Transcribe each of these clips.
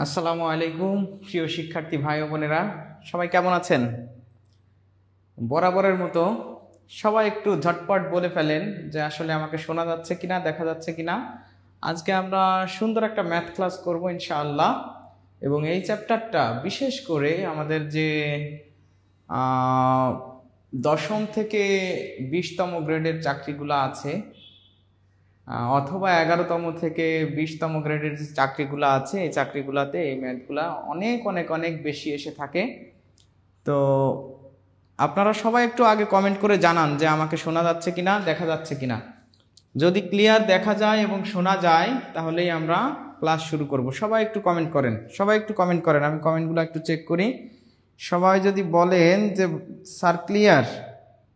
আসসালামু আলাইকুম প্রিয় শিক্ষার্থী ভাই ও বোনেরা, সবাই কেমন আছেন? বরাবরের মতো সবাই একটু ঝটপট বলে ফেলেন যে আসলে আমাকে শোনা যাচ্ছে কিনা, দেখা যাচ্ছে কিনা। আজকে আমরা সুন্দর একটা ম্যাথ ক্লাস করব ইনশাআল্লাহ, এবং এই চ্যাপ্টারটা বিশেষ করে আমাদের যে দশম থেকে 20তম গ্রেডের চাকরিগুলো আছে, অথবা 11তম থেকে 20তম গ্রেডের যে চাকরিগুলো আছে, এই চাকরিগুলোতে এই ম্যাথগুলা অনেক অনেক অনেক বেশি এসে থাকে। তো আপনারা সবাই একটু আগে কমেন্ট করে জানান যে আমাকে শোনা যাচ্ছে কিনা, দেখা যাচ্ছে কিনা। যদি ক্লিয়ার দেখা যায় এবং শোনা যায় তাহলেই আমরা ক্লাস শুরু করব। সবাই একটু কমেন্ট করেন, সবাই একটু কমেন্ট করেন, আমি কমেন্টগুলো একটু চেক করি। সবাই যদি বলেন যে স্যার ক্লিয়ার,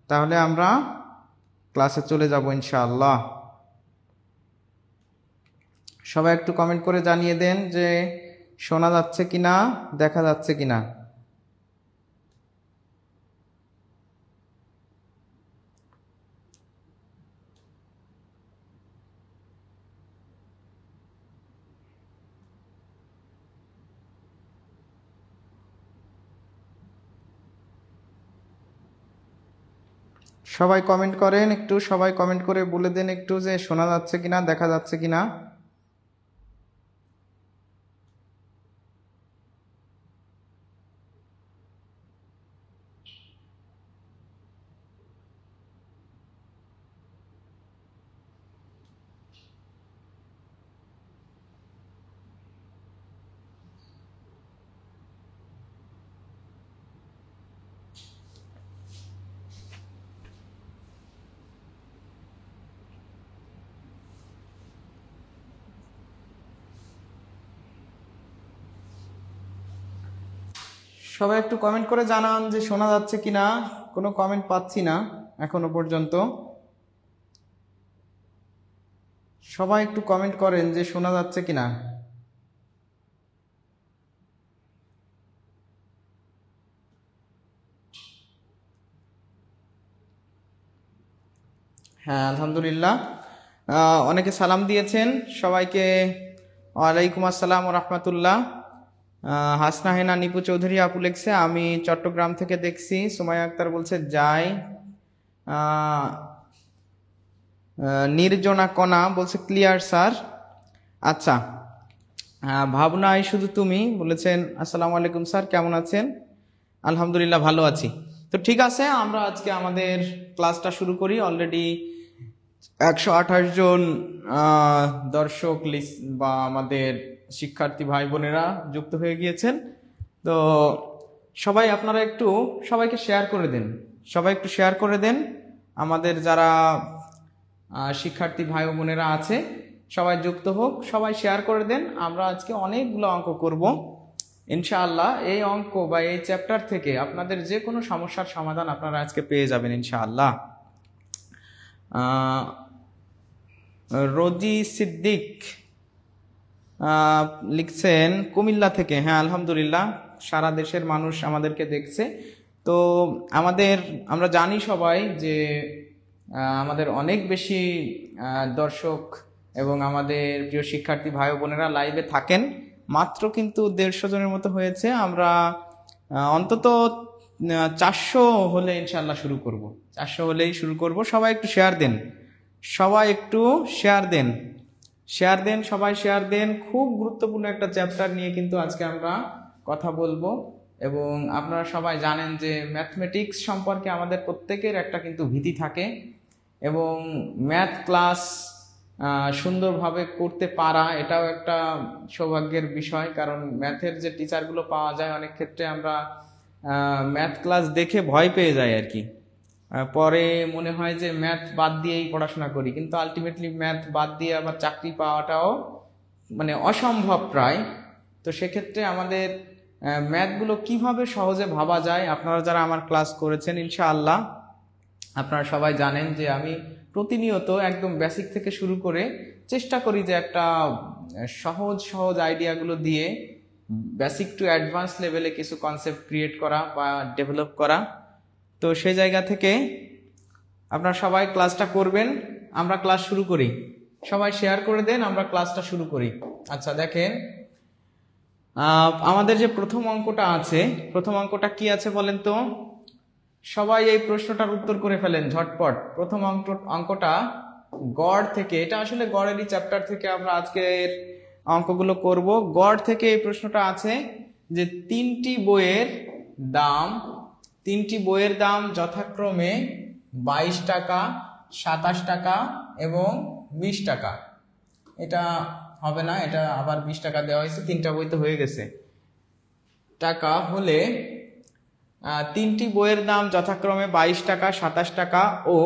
তাহলে আমরা ক্লাসে চলে যাব ইনশাআল্লাহ। সবাই একটু কমেন্ট করে জানিয়ে দেন যে শোনা যাচ্ছে কিনা, দেখা যাচ্ছে কিনা। সবাই কমেন্ট করেন একটু, সবাই কমেন্ট করে বলে দেন একটু যে শোনা যাচ্ছে কিনা, দেখা যাচ্ছে কিনা। সবাই একটু কমেন্ট করে জানান যে শোনা যাচ্ছে কিনা। কোনো কমেন্ট পাচ্ছি না এখনো পর্যন্ত। সবাই একটু কমেন্ট করেন যে শোনা যাচ্ছে কিনা। হ্যাঁ, আলহামদুলিল্লাহ, অনেকে সালাম দিয়েছেন। সবাইকে ওয়ালাইকুম আসসালাম ওয়া রাহমাতুল্লাহ। হাসনা হেনা নিপু চৌধুরী আপু লিখছে আমি চট্টগ্রাম থেকে দেখছি। সুমাইয়া আক্তার বলছে যাই। নির্জনা কণা বলছে ক্লিয়ার স্যার। আচ্ছা, ভাবনাই শুধু তুমি বলেছেন আসসালামু আলাইকুম স্যার, কেমন আছেন? আলহামদুলিল্লাহ, ভালো আছি। তো ঠিক আছে, আমরা আজকে আমাদের ক্লাসটা শুরু করি। অলরেডি 128 জন দর্শক বা আমাদের শিক্ষার্থী ভাই বোনেরা যুক্ত হয়ে গিয়েছেন। তো সবাই আপনারা একটু সবাইকে শেয়ার করে দেন, সবাই একটু শেয়ার করে দেন। আমাদের যারা শিক্ষার্থী ভাই ও বোনেরা আছে সবাই যুক্ত হোক, সবাই শেয়ার করে দেন। আমরা আজকে অনেকগুলো অঙ্ক করব ইনশাআল্লাহ। এই অঙ্ক বা এই চ্যাপ্টার থেকে আপনাদের যে কোনো সমস্যার সমাধান আপনারা আজকে পেয়ে যাবেন ইনশাআল্লাহ। রোজি সিদ্দিক লিখছেন কুমিল্লা থেকে। হ্যাঁ, আলহামদুলিল্লাহ, সারা দেশের মানুষ আমাদেরকে দেখছে। তো আমরা জানি সবাই যে আমাদের অনেক বেশি দর্শক এবং আমাদের প্রিয় শিক্ষার্থী ভাই বোনেরা লাইভে থাকেন। মাত্র কিন্তু 150 জনের মতো হয়েছে। আমরা অন্তত 400 হলে ইনশাআল্লাহ শুরু করব। 400 হলেই শুরু করব। সবাই একটু শেয়ার দেন, সবাই একটু শেয়ার দেন, শেয়ার দেন, সবাই শেয়ার দেন। খুব গুরুত্বপূর্ণ একটা চ্যাপ্টার নিয়ে কিন্তু আজকে আমরা কথা বলবো। এবং আপনারা সবাই জানেন যে ম্যাথমেটিক্স সম্পর্কে আমাদের প্রত্যেকের একটা কিন্তু ভীতি থাকে, এবং ম্যাথ ক্লাস সুন্দরভাবে করতে পারা এটাও একটা সৌভাগ্যের বিষয়। কারণ ম্যাথের যে টিচারগুলো পাওয়া যায়, অনেক ক্ষেত্রে আমরা ম্যাথ ক্লাস দেখে ভয় পেয়ে যাই আর কি। পরে মনে হয় যে ম্যাথ বাদ দিয়েই পড়াশোনা করি, কিন্তু আলটিমেটলি ম্যাথ বাদ দিয়ে আবার চাকরি পাওয়াটাও মানে অসম্ভব প্রায়। তো সেক্ষেত্রে আমাদের ম্যাথগুলো কিভাবে সহজে ভাবা যায়, আপনারা যারা আমার ক্লাস করেছেন ইনশাআল্লাহ আপনারা সবাই জানেন যে আমি প্রতিনিয়ত একদম বেসিক থেকে শুরু করে চেষ্টা করি যে একটা সহজ সহজ আইডিয়াগুলো দিয়ে বেসিক টু অ্যাডভান্স লেভেলে কিছু কনসেপ্ট ক্রিয়েট করা বা ডেভেলপ করা। তো সেই জায়গা থেকে আপনারা সবাই ক্লাসটা করবেন। আমরা ক্লাস শুরু করি, সবাই শেয়ার করে দেন, আমরা ক্লাসটা শুরু করি। আচ্ছা দেখেন, আমাদের যে প্রথম অঙ্কটা আছে, প্রথম অঙ্কটা কি আছে বলেন তো? সবাই এই প্রশ্নটার উত্তর করে ফেলেন ঝটপট। প্রথম অঙ্কটা গড় থেকে, এটা আসলে গড়েরই চ্যাপ্টার থেকে আমরা আজকের অঙ্কগুলো করব। গড় থেকে এই প্রশ্নটা আছে যে তিনটি বইয়ের দাম যথাক্রমে 22 টাকা, 27 টাকা এবং 20 টাকা। এটা হবে না, এটা আবার 20 টাকা দেওয়া হয়েছে, তিনটা বই তো হয়ে গেছে। টাকা হলে তিনটি বইয়ের দাম যথাক্রমে 22 টাকা, 27 টাকা ও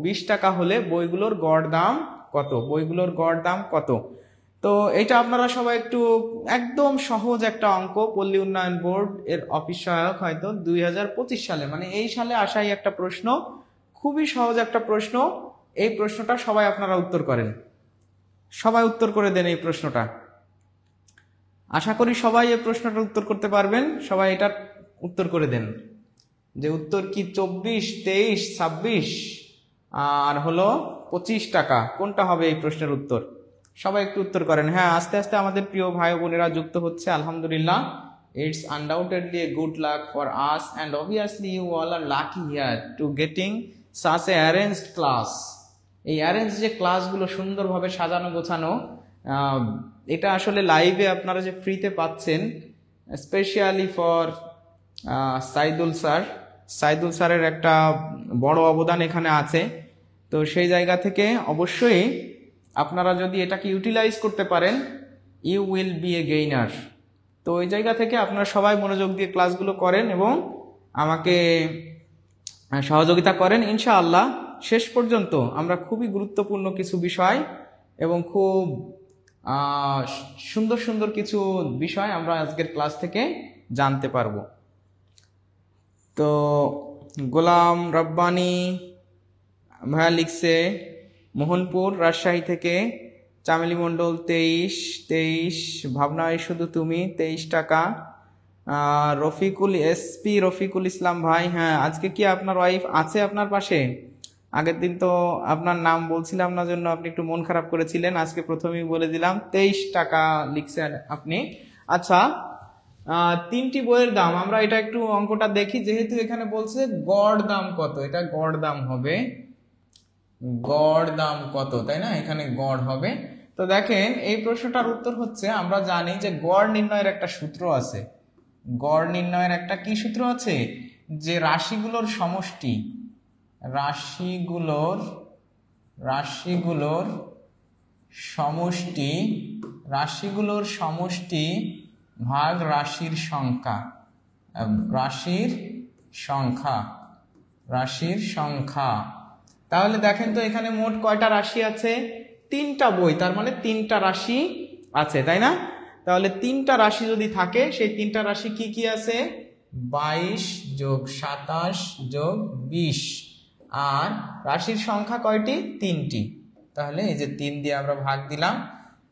20 টাকা হলে বইগুলোর গড় দাম কত? বইগুলোর গড় দাম কত? তো এটা আপনারা সবাই একটু, একদম সহজ একটা অঙ্ক, পল্লী উন্নয়ন বোর্ড এর অফিস সহায়ক হয়তো 2025 সালে, মানে এই সালে আসাই একটা প্রশ্ন, খুবই সহজ একটা প্রশ্ন। এই প্রশ্নটা সবাই আপনারা উত্তর করেন, সবাই উত্তর করে দেন এই প্রশ্নটা। আশা করি সবাই এই প্রশ্নটার উত্তর করতে পারবেন। সবাই এটার উত্তর করে দেন যে উত্তর কি 24, 23, 26 আর হলো 25 টাকা, কোনটা হবে এই প্রশ্নের উত্তর? সবাই একটু উত্তর করেন। হ্যাঁ, আস্তে আস্তে আমাদের প্রিয় ভাই বোনেরা যুক্ত হচ্ছে, আলহামদুলিল্লাহ। It's undoubtedly a good luck for us and obviously you all are lucky here to getting such a arranged class. এই অ্যারেঞ্জ যে ক্লাসগুলো সুন্দরভাবে সাজানো গোছানো, এটা আসলে লাইভে আপনারা যে ফ্রিতে পাচ্ছেন, স্পেশালি ফর সাইদুল স্যারের একটা বড় অবদান এখানে আছে। তো সেই জায়গা থেকে অবশ্যই আপনারা যদি এটাকে ইউটিলাইজ করতে পারেন, you will be a gainer. তো ওই জায়গা থেকে আপনারা সবাই মনোযোগ দিয়ে ক্লাসগুলো করেন এবং আমাকে সহযোগিতা করেন। ইনশাআল্লাহ শেষ পর্যন্ত আমরা খুবই গুরুত্বপূর্ণ কিছু বিষয় এবং খুব সুন্দর সুন্দর কিছু বিষয় আমরা আজকের ক্লাস থেকে জানতে পারবো। তো গোলাম রব্বানি ভাইয়া লিখছে মোহনপুর রাজশাহী থেকে, চামেলি মণ্ডল 23, ভাবনায় শুধু তুমি 23 টাকা। রফিকুল ইসলাম ভাই, হ্যাঁ আজকে কি আপনার ওয়াইফ আছে আপনার পাশে? আগের দিন তো আপনার নাম বলছিলাম না জন্য আপনি একটু মন খারাপ করেছিলেন, আজকে প্রথমেই বলে দিলাম 23 টাকা লিখছেন আপনি। আচ্ছা, তিনটি বইয়ের দাম, আমরা এটা একটু অঙ্কটা দেখি। যেহেতু এখানে বলছে গড় দাম কত, এটা গড় দাম হবে, গড় দাম কত, তাই না? এখানে গড় হবে। তো দেখেন এই প্রশ্নটার উত্তর হচ্ছে, আমরা জানি যে গড় নির্ণয়ের একটা সূত্র আছে। গড় নির্ণয়ের একটা কি সূত্র আছে? যে রাশিগুলোর সমষ্টি, রাশিগুলোর সমষ্টি ভাগ রাশির সংখ্যা। তাহলে দেখেন তো এখানে মোট কয়টা রাশি আছে? 3টা বই, তার মানে 3টা রাশি আছে, তাই না? তাহলে 3টা রাশি যদি থাকে, সেই 3টা রাশি কি কি আছে? 22 যোগ 27 যোগ 20। আর রাশির সংখ্যা কয়টি? 3টি। তাহলে এই যে 3 দিয়ে আমরা ভাগ দিলাম,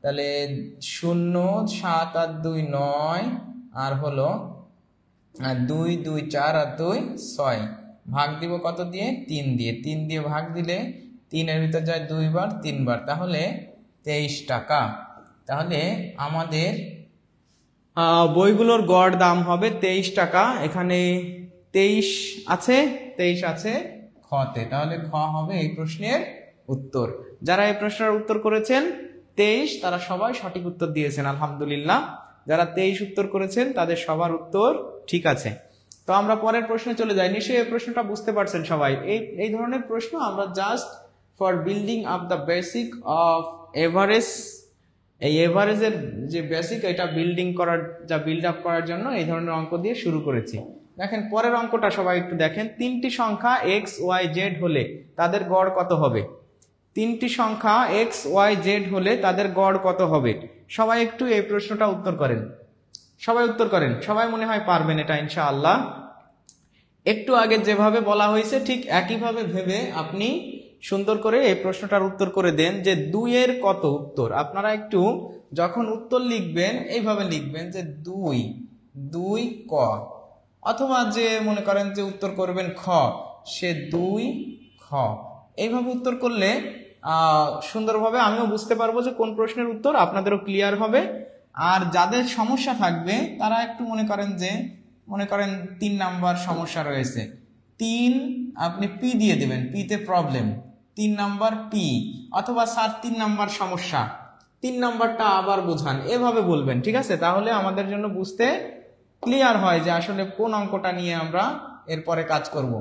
তাহলে 0, 7 আর 2 9, আর হলো 2 2 4 আর 2 6। ভাগ দিব কত দিয়ে? 3 দিয়ে। 3 দিয়ে ভাগ দিলে 3 এর ভিতর যায় 2 বার, 3 বার, তাহলে 23 টাকা। তাহলে আমাদের বইগুলোর গড় দাম হবে 23 টাকা। এখানে 23 আছে খতে, তাহলে খ হবে এই প্রশ্নের উত্তর। যারা এই প্রশ্নের উত্তর করেছেন 23, তারা সবাই সঠিক উত্তর দিয়েছেন, আলহামদুলিল্লাহ। যারা 23 উত্তর করেছেন তাদের সবার উত্তর ঠিক আছে। তো আমরা পরের প্রশ্নে চলে যাই। নিশ্চয়ই এই প্রশ্নটা বুঝতে পারছেন সবাই। এই ধরনের প্রশ্ন আমরা just for building up the basic of average, এই এভারেজের যে বেসিক, এটা বিল্ড আপ করার জন্য এই ধরনের অঙ্ক দিয়ে শুরু করেছি। দেখেন পরের অঙ্কটা সবাই একটু দেখেন। 3টি সংখ্যা x y z হলে তাদের গড় কত হবে? 3টি সংখ্যা x y z হলে তাদের গড় কত হবে? সবাই একটু এই প্রশ্নটা উত্তর করেন, সবাই মনে হয় পারবেন এটা ইনশাআল্লাহ। একটু আগে যেভাবে বলা হয়েছে ঠিক একইভাবে ভেবে আপনি সুন্দর করে এই প্রশ্নটার উত্তর করে দেন যে 2 এর কত উত্তর। আপনারা একটু যখন উত্তর লিখবেন এইভাবে লিখবেন যে 2 ক, অথবা যে মনে করেন যে উত্তর করবেন খ, সে 2 খ। এইভাবে উত্তর করলে সুন্দরভাবে আমিও বুঝতে পারবো যে কোন প্রশ্নের উত্তর, আপনাদেরও ক্লিয়ার হবে। আর যাদের সমস্যা থাকবে তারা একটু মনে করেন 3 নাম্বার সমস্যা রয়েছে, 3 আপনি পি দিয়ে দেবেন, পিতে প্রবলেম, 3 নাম্বার পি, অথবা স্যার 3 নাম্বার সমস্যা, 3 নাম্বারটা আবার বোঝান, এভাবে বলবেন, ঠিক আছে? তাহলে আমাদের জন্য বুঝতে ক্লিয়ার হয় যে আসলে কোন অঙ্কটা নিয়ে আমরা এরপরে কাজ করব।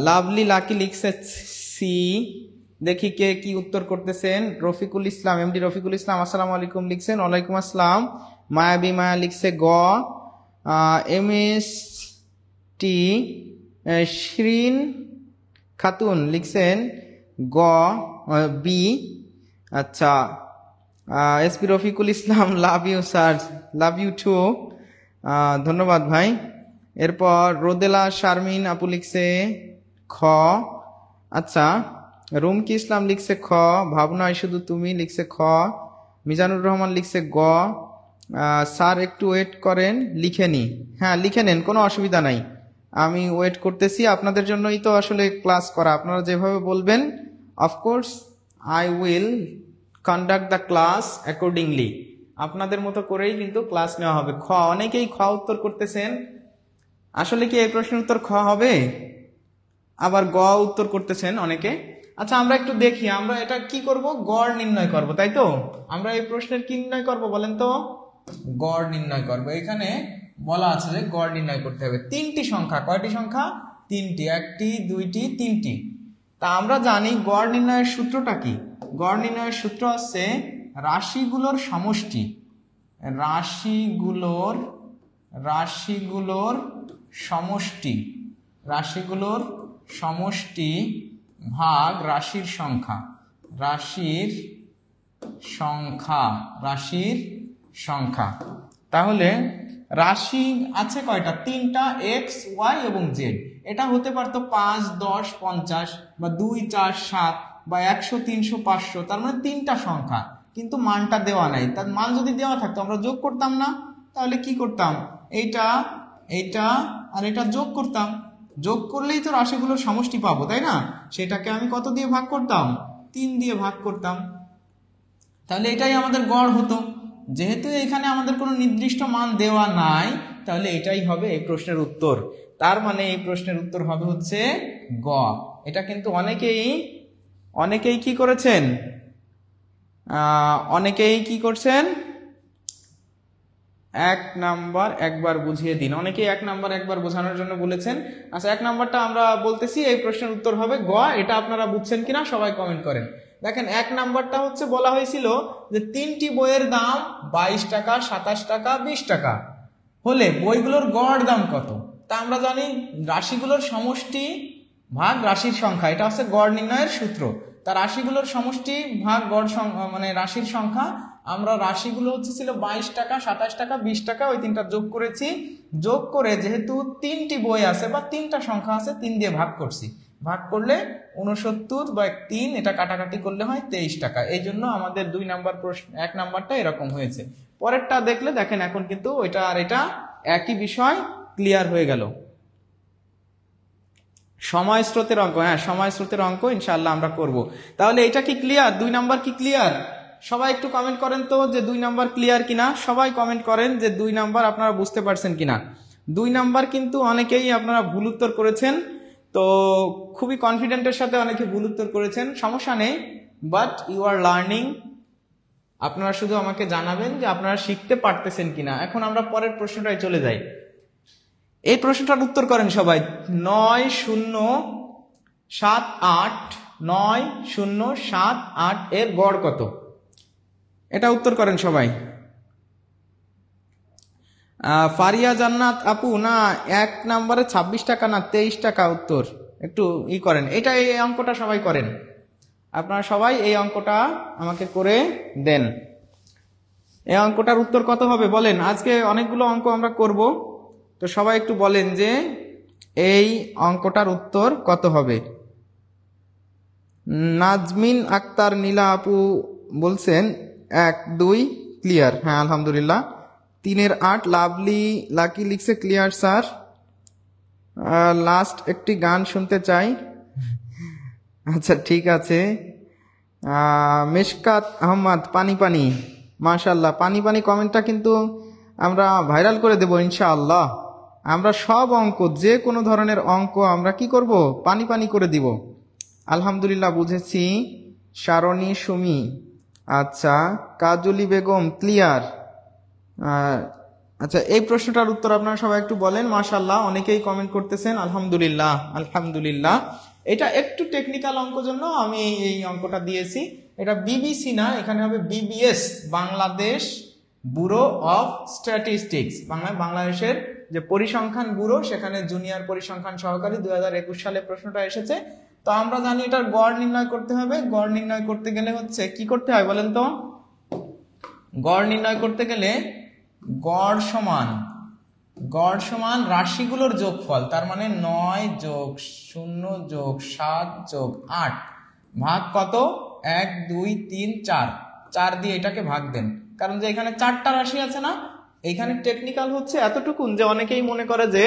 লাভলি লাকি লিখছে সি, দেখি কে কি উত্তর করতেছেন। রফিকুল ইসলাম, এমডি রফিকুল ইসলাম আসসালামু আলাইকুম লিখছেন। ওয়ালাইকুম আসসালাম। মায়াবী মায়া লিখছে গ। M S T Shirin Khatun লিখছেন গ বি। আচ্ছা, SP Rafiqul Islam, love you sir, love you too, ধন্যবাদ ভাই। এরপর রোদেলা শারমিন আপু লিখছে খ। আচ্ছা, রুমকি ইসলাম লিখছে খ, ভাবনায় শুধু তুমি লিখছে খ, মিজানুর রহমান লিখছে গ। স্যার একটু ওয়েট করেন, লিখে নি। হ্যাঁ, লিখে নেন, কোনো অসুবিধা নাই, আমি ওয়েট করতেছি, আপনাদের জন্যই তো আসলে ক্লাস করা। আপনারা যেভাবে বলবেন, of course I will conduct the class accordingly, আপনাদের মতো করেই কিন্তু ক্লাস নেওয়া হবে। খ, অনেকেই খ উত্তর করতেছেন, আসলে কি এই প্রশ্নের উত্তর খ হবে? আবার গ উত্তর করতেছেন অনেকে। আচ্ছা, আমরা একটু দেখি, আমরা এটা কি করব, গড় নির্ণয় করব, তাই তো? আমরা এই প্রশ্নের কি নির্ণয় করব বলেন তো? গড় নির্ণয় করব। এখানে বলা আছে যে গড় নির্ণয় করতে হবে 3টি সংখ্যা। কয়টি সংখ্যা? 3টি, 1টি 2টি 3টি। তা আমরা জানি গড় নির্ণয়ের সূত্রটা কি। গড় নির্ণয়ের সূত্র হচ্ছে রাশিগুলোর সমষ্টি, রাশিগুলোর সমষ্টি ভাগ রাশির সংখ্যা। তাহলে রাশি আছে কয়টা? 3টা, এক্স, ওয়াই এবং জেড। এটা হতে পারতো 5, 10, 50 বা 2, 4, 7 বা 100, 300, 500, তার মানে 3টা সংখ্যা, কিন্তু মানটা দেওয়া নাই। তার মান যদি দেওয়া থাকতো আমরা যোগ করতাম না? তাহলে কি করতাম? এইটা আর এটা যোগ করতাম, যোগ করলেই তো রাশিগুলোর সমষ্টি পাবো, তাই না? সেটাকে আমি কত দিয়ে ভাগ করতাম? 3 দিয়ে ভাগ করতাম। তাহলে এটাই আমাদের গড় হতো। যেহেতু এখানে আমাদের কোনো নির্দিষ্ট মান দেওয়া নাই, তাহলে এটাই হবে এই প্রশ্নের উত্তর। তার মানে এই প্রশ্নের উত্তর হবে হচ্ছে গ। এটা কিন্তু অনেকেই কি করেছেন? অনেকেই কি করছেন? 1 নাম্বার একবার বুঝিয়ে দিন। অনেকেই 1 নাম্বার একবার বোঝানোর জন্য বলেছেন। আচ্ছা, 1 নাম্বারটা আমরা বলতেছি, এই প্রশ্নের উত্তর হবে গ। এটা আপনারা বুঝছেন কিনা সবাই কমেন্ট করেন। দেখেন, 1 নাম্বারটা হচ্ছে বলা হয়েছিল যে 3টি বইয়ের দাম 22 টাকা, 27 টাকা, 20 টাকা হলে বইগুলোর গড় দাম কত? তা আমরা জানি রাশিগুলোর সমষ্টি ভাগ রাশির সংখ্যা, এটা হচ্ছে গড় নির্ণয়ের সূত্র। তা রাশিগুলোর সমষ্টি ভাগ গড় মানে রাশির সংখ্যা, আমরা রাশিগুলো ছিল 22 টাকা, 27 টাকা, 20 টাকা, ওই 3টা যোগ করেছি। যোগ করে যেহেতু 3টি বই আছে বা 3টা সংখ্যা আছে, 3 দিয়ে ভাগ করছি। ভাগ করলে 69 বা 3, এটা কাটাকাটি করলে হয় 23 টাকা। এই জন্য আমাদের 2 নাম্বার প্রশ্ন 1 নাম্বারটা এরকম হয়েছে। পরেরটা দেখলে দেখেন, এখন কিন্তু ওইটা আর এটা একই বিষয়, ক্লিয়ার হয়ে গেল। সময় স্রোতের অঙ্ক, হ্যাঁ, সময় স্রোতের অঙ্ক ইনশাআল্লাহ আমরা করব। তাহলে এটা কি ক্লিয়ার? 2 নাম্বার কি ক্লিয়ার? সবাই একটু কমেন্ট করেন তো যে 2 নাম্বার ক্লিয়ার কিনা। সবাই কমেন্ট করেন যে 2 নাম্বার আপনারা বুঝতে পারছেন কিনা। 2 নাম্বার কিন্তু অনেকেই আপনারা ভুল উত্তর করেছেন, তো খুবই কনফিডেন্টের সাথে অনেকে ভুল উত্তর করেছেন, সমস্যা নেই, বাট ইউ আর লার্নিং। আপনারা শুধু আমাকে জানাবেন যে আপনারা শিখতে পারতেছেন কিনা। এখন আমরা পরের প্রশ্নটায় চলে যাই। এই প্রশ্নটার উত্তর করেন সবাই। 9078 এর গড় কত? এটা উত্তর করেন সবাই। ফারিয়া জান্নাত আপু, না 1 নাম্বারে 26 টাকা না 23 টাকা উত্তর। একটু করেন, এটা এই অঙ্কটা সবাই করেন, আপনারা সবাই এই অঙ্কটা আমাকে করে দেন। এই অঙ্কটার উত্তর কত হবে বলেন? আজকে অনেকগুলো অঙ্ক আমরা করব, তো সবাই একটু বলেন যে এই অঙ্কটার উত্তর কত হবে। নাজমিন আক্তার নীলা আপু বলছেন 1, 2 ক্লিয়ার। হ্যাঁ, আলহামদুলিল্লাহ। 3 এর 8 লাভলি লাকি লিখছে ক্লিয়ার স্যার। লাস্ট একটি গান শুনতে চাই। আচ্ছা, ঠিক আছে। মিশকাত আহমদ পানি পানি, মাশাআল্লাহ, পানি পানি কমেন্টটা কিন্তু আমরা ভাইরাল করে দেব ইনশাআল্লাহ। আমরা সব অঙ্ক, যে কোনো ধরনের অঙ্ক আমরা কি করব, পানি পানি করে দিব। আলহামদুলিল্লাহ, বুঝেছি। সারণী সুমি, আচ্ছা। কাজলি বেগম, ক্লিয়ার। আচ্ছা, এই প্রশ্নটার উত্তর আপনারা সবাই একটু বলেন। মাশাআল্লাহ, অনেকেই কমেন্ট করতেছেন। আলহামদুলিল্লাহ, আলহামদুলিল্লাহ। এটা একটু টেকনিক্যাল অঙ্ক, জন্য আমি এই অঙ্কটা দিয়েছি। এটা বিবিসি না, এখানে হবে BBS, Bangladesh bureau of statistics. বাংলাদেশের যে পরিসংখ্যান ব্যুরো, সেখানে জুনিয়র পরিসংখ্যান সহকারী 2021 সালে প্রশ্নটা এসেছে। তো আমরা জানি এটার গড় নির্ণয় করতে হবে। গড় নির্ণয় করতে গেলে হচ্ছে কি করতে হয় বলেন তো? গড় নির্ণয় করতে গেলে গড় সমান রাশিগুলোর যোগফল, তার মানে 9 যোগ 0 যোগ 7 যোগ 8 ভাগ কত? 1 2 3 4, 4 দিয়ে এটাকে ভাগ দেন। কারণ যে এখানে 4টা রাশি আছে না, এইখানে টেকনিক্যাল হচ্ছে এতটুকুন যে অনেকেই মনে করে যে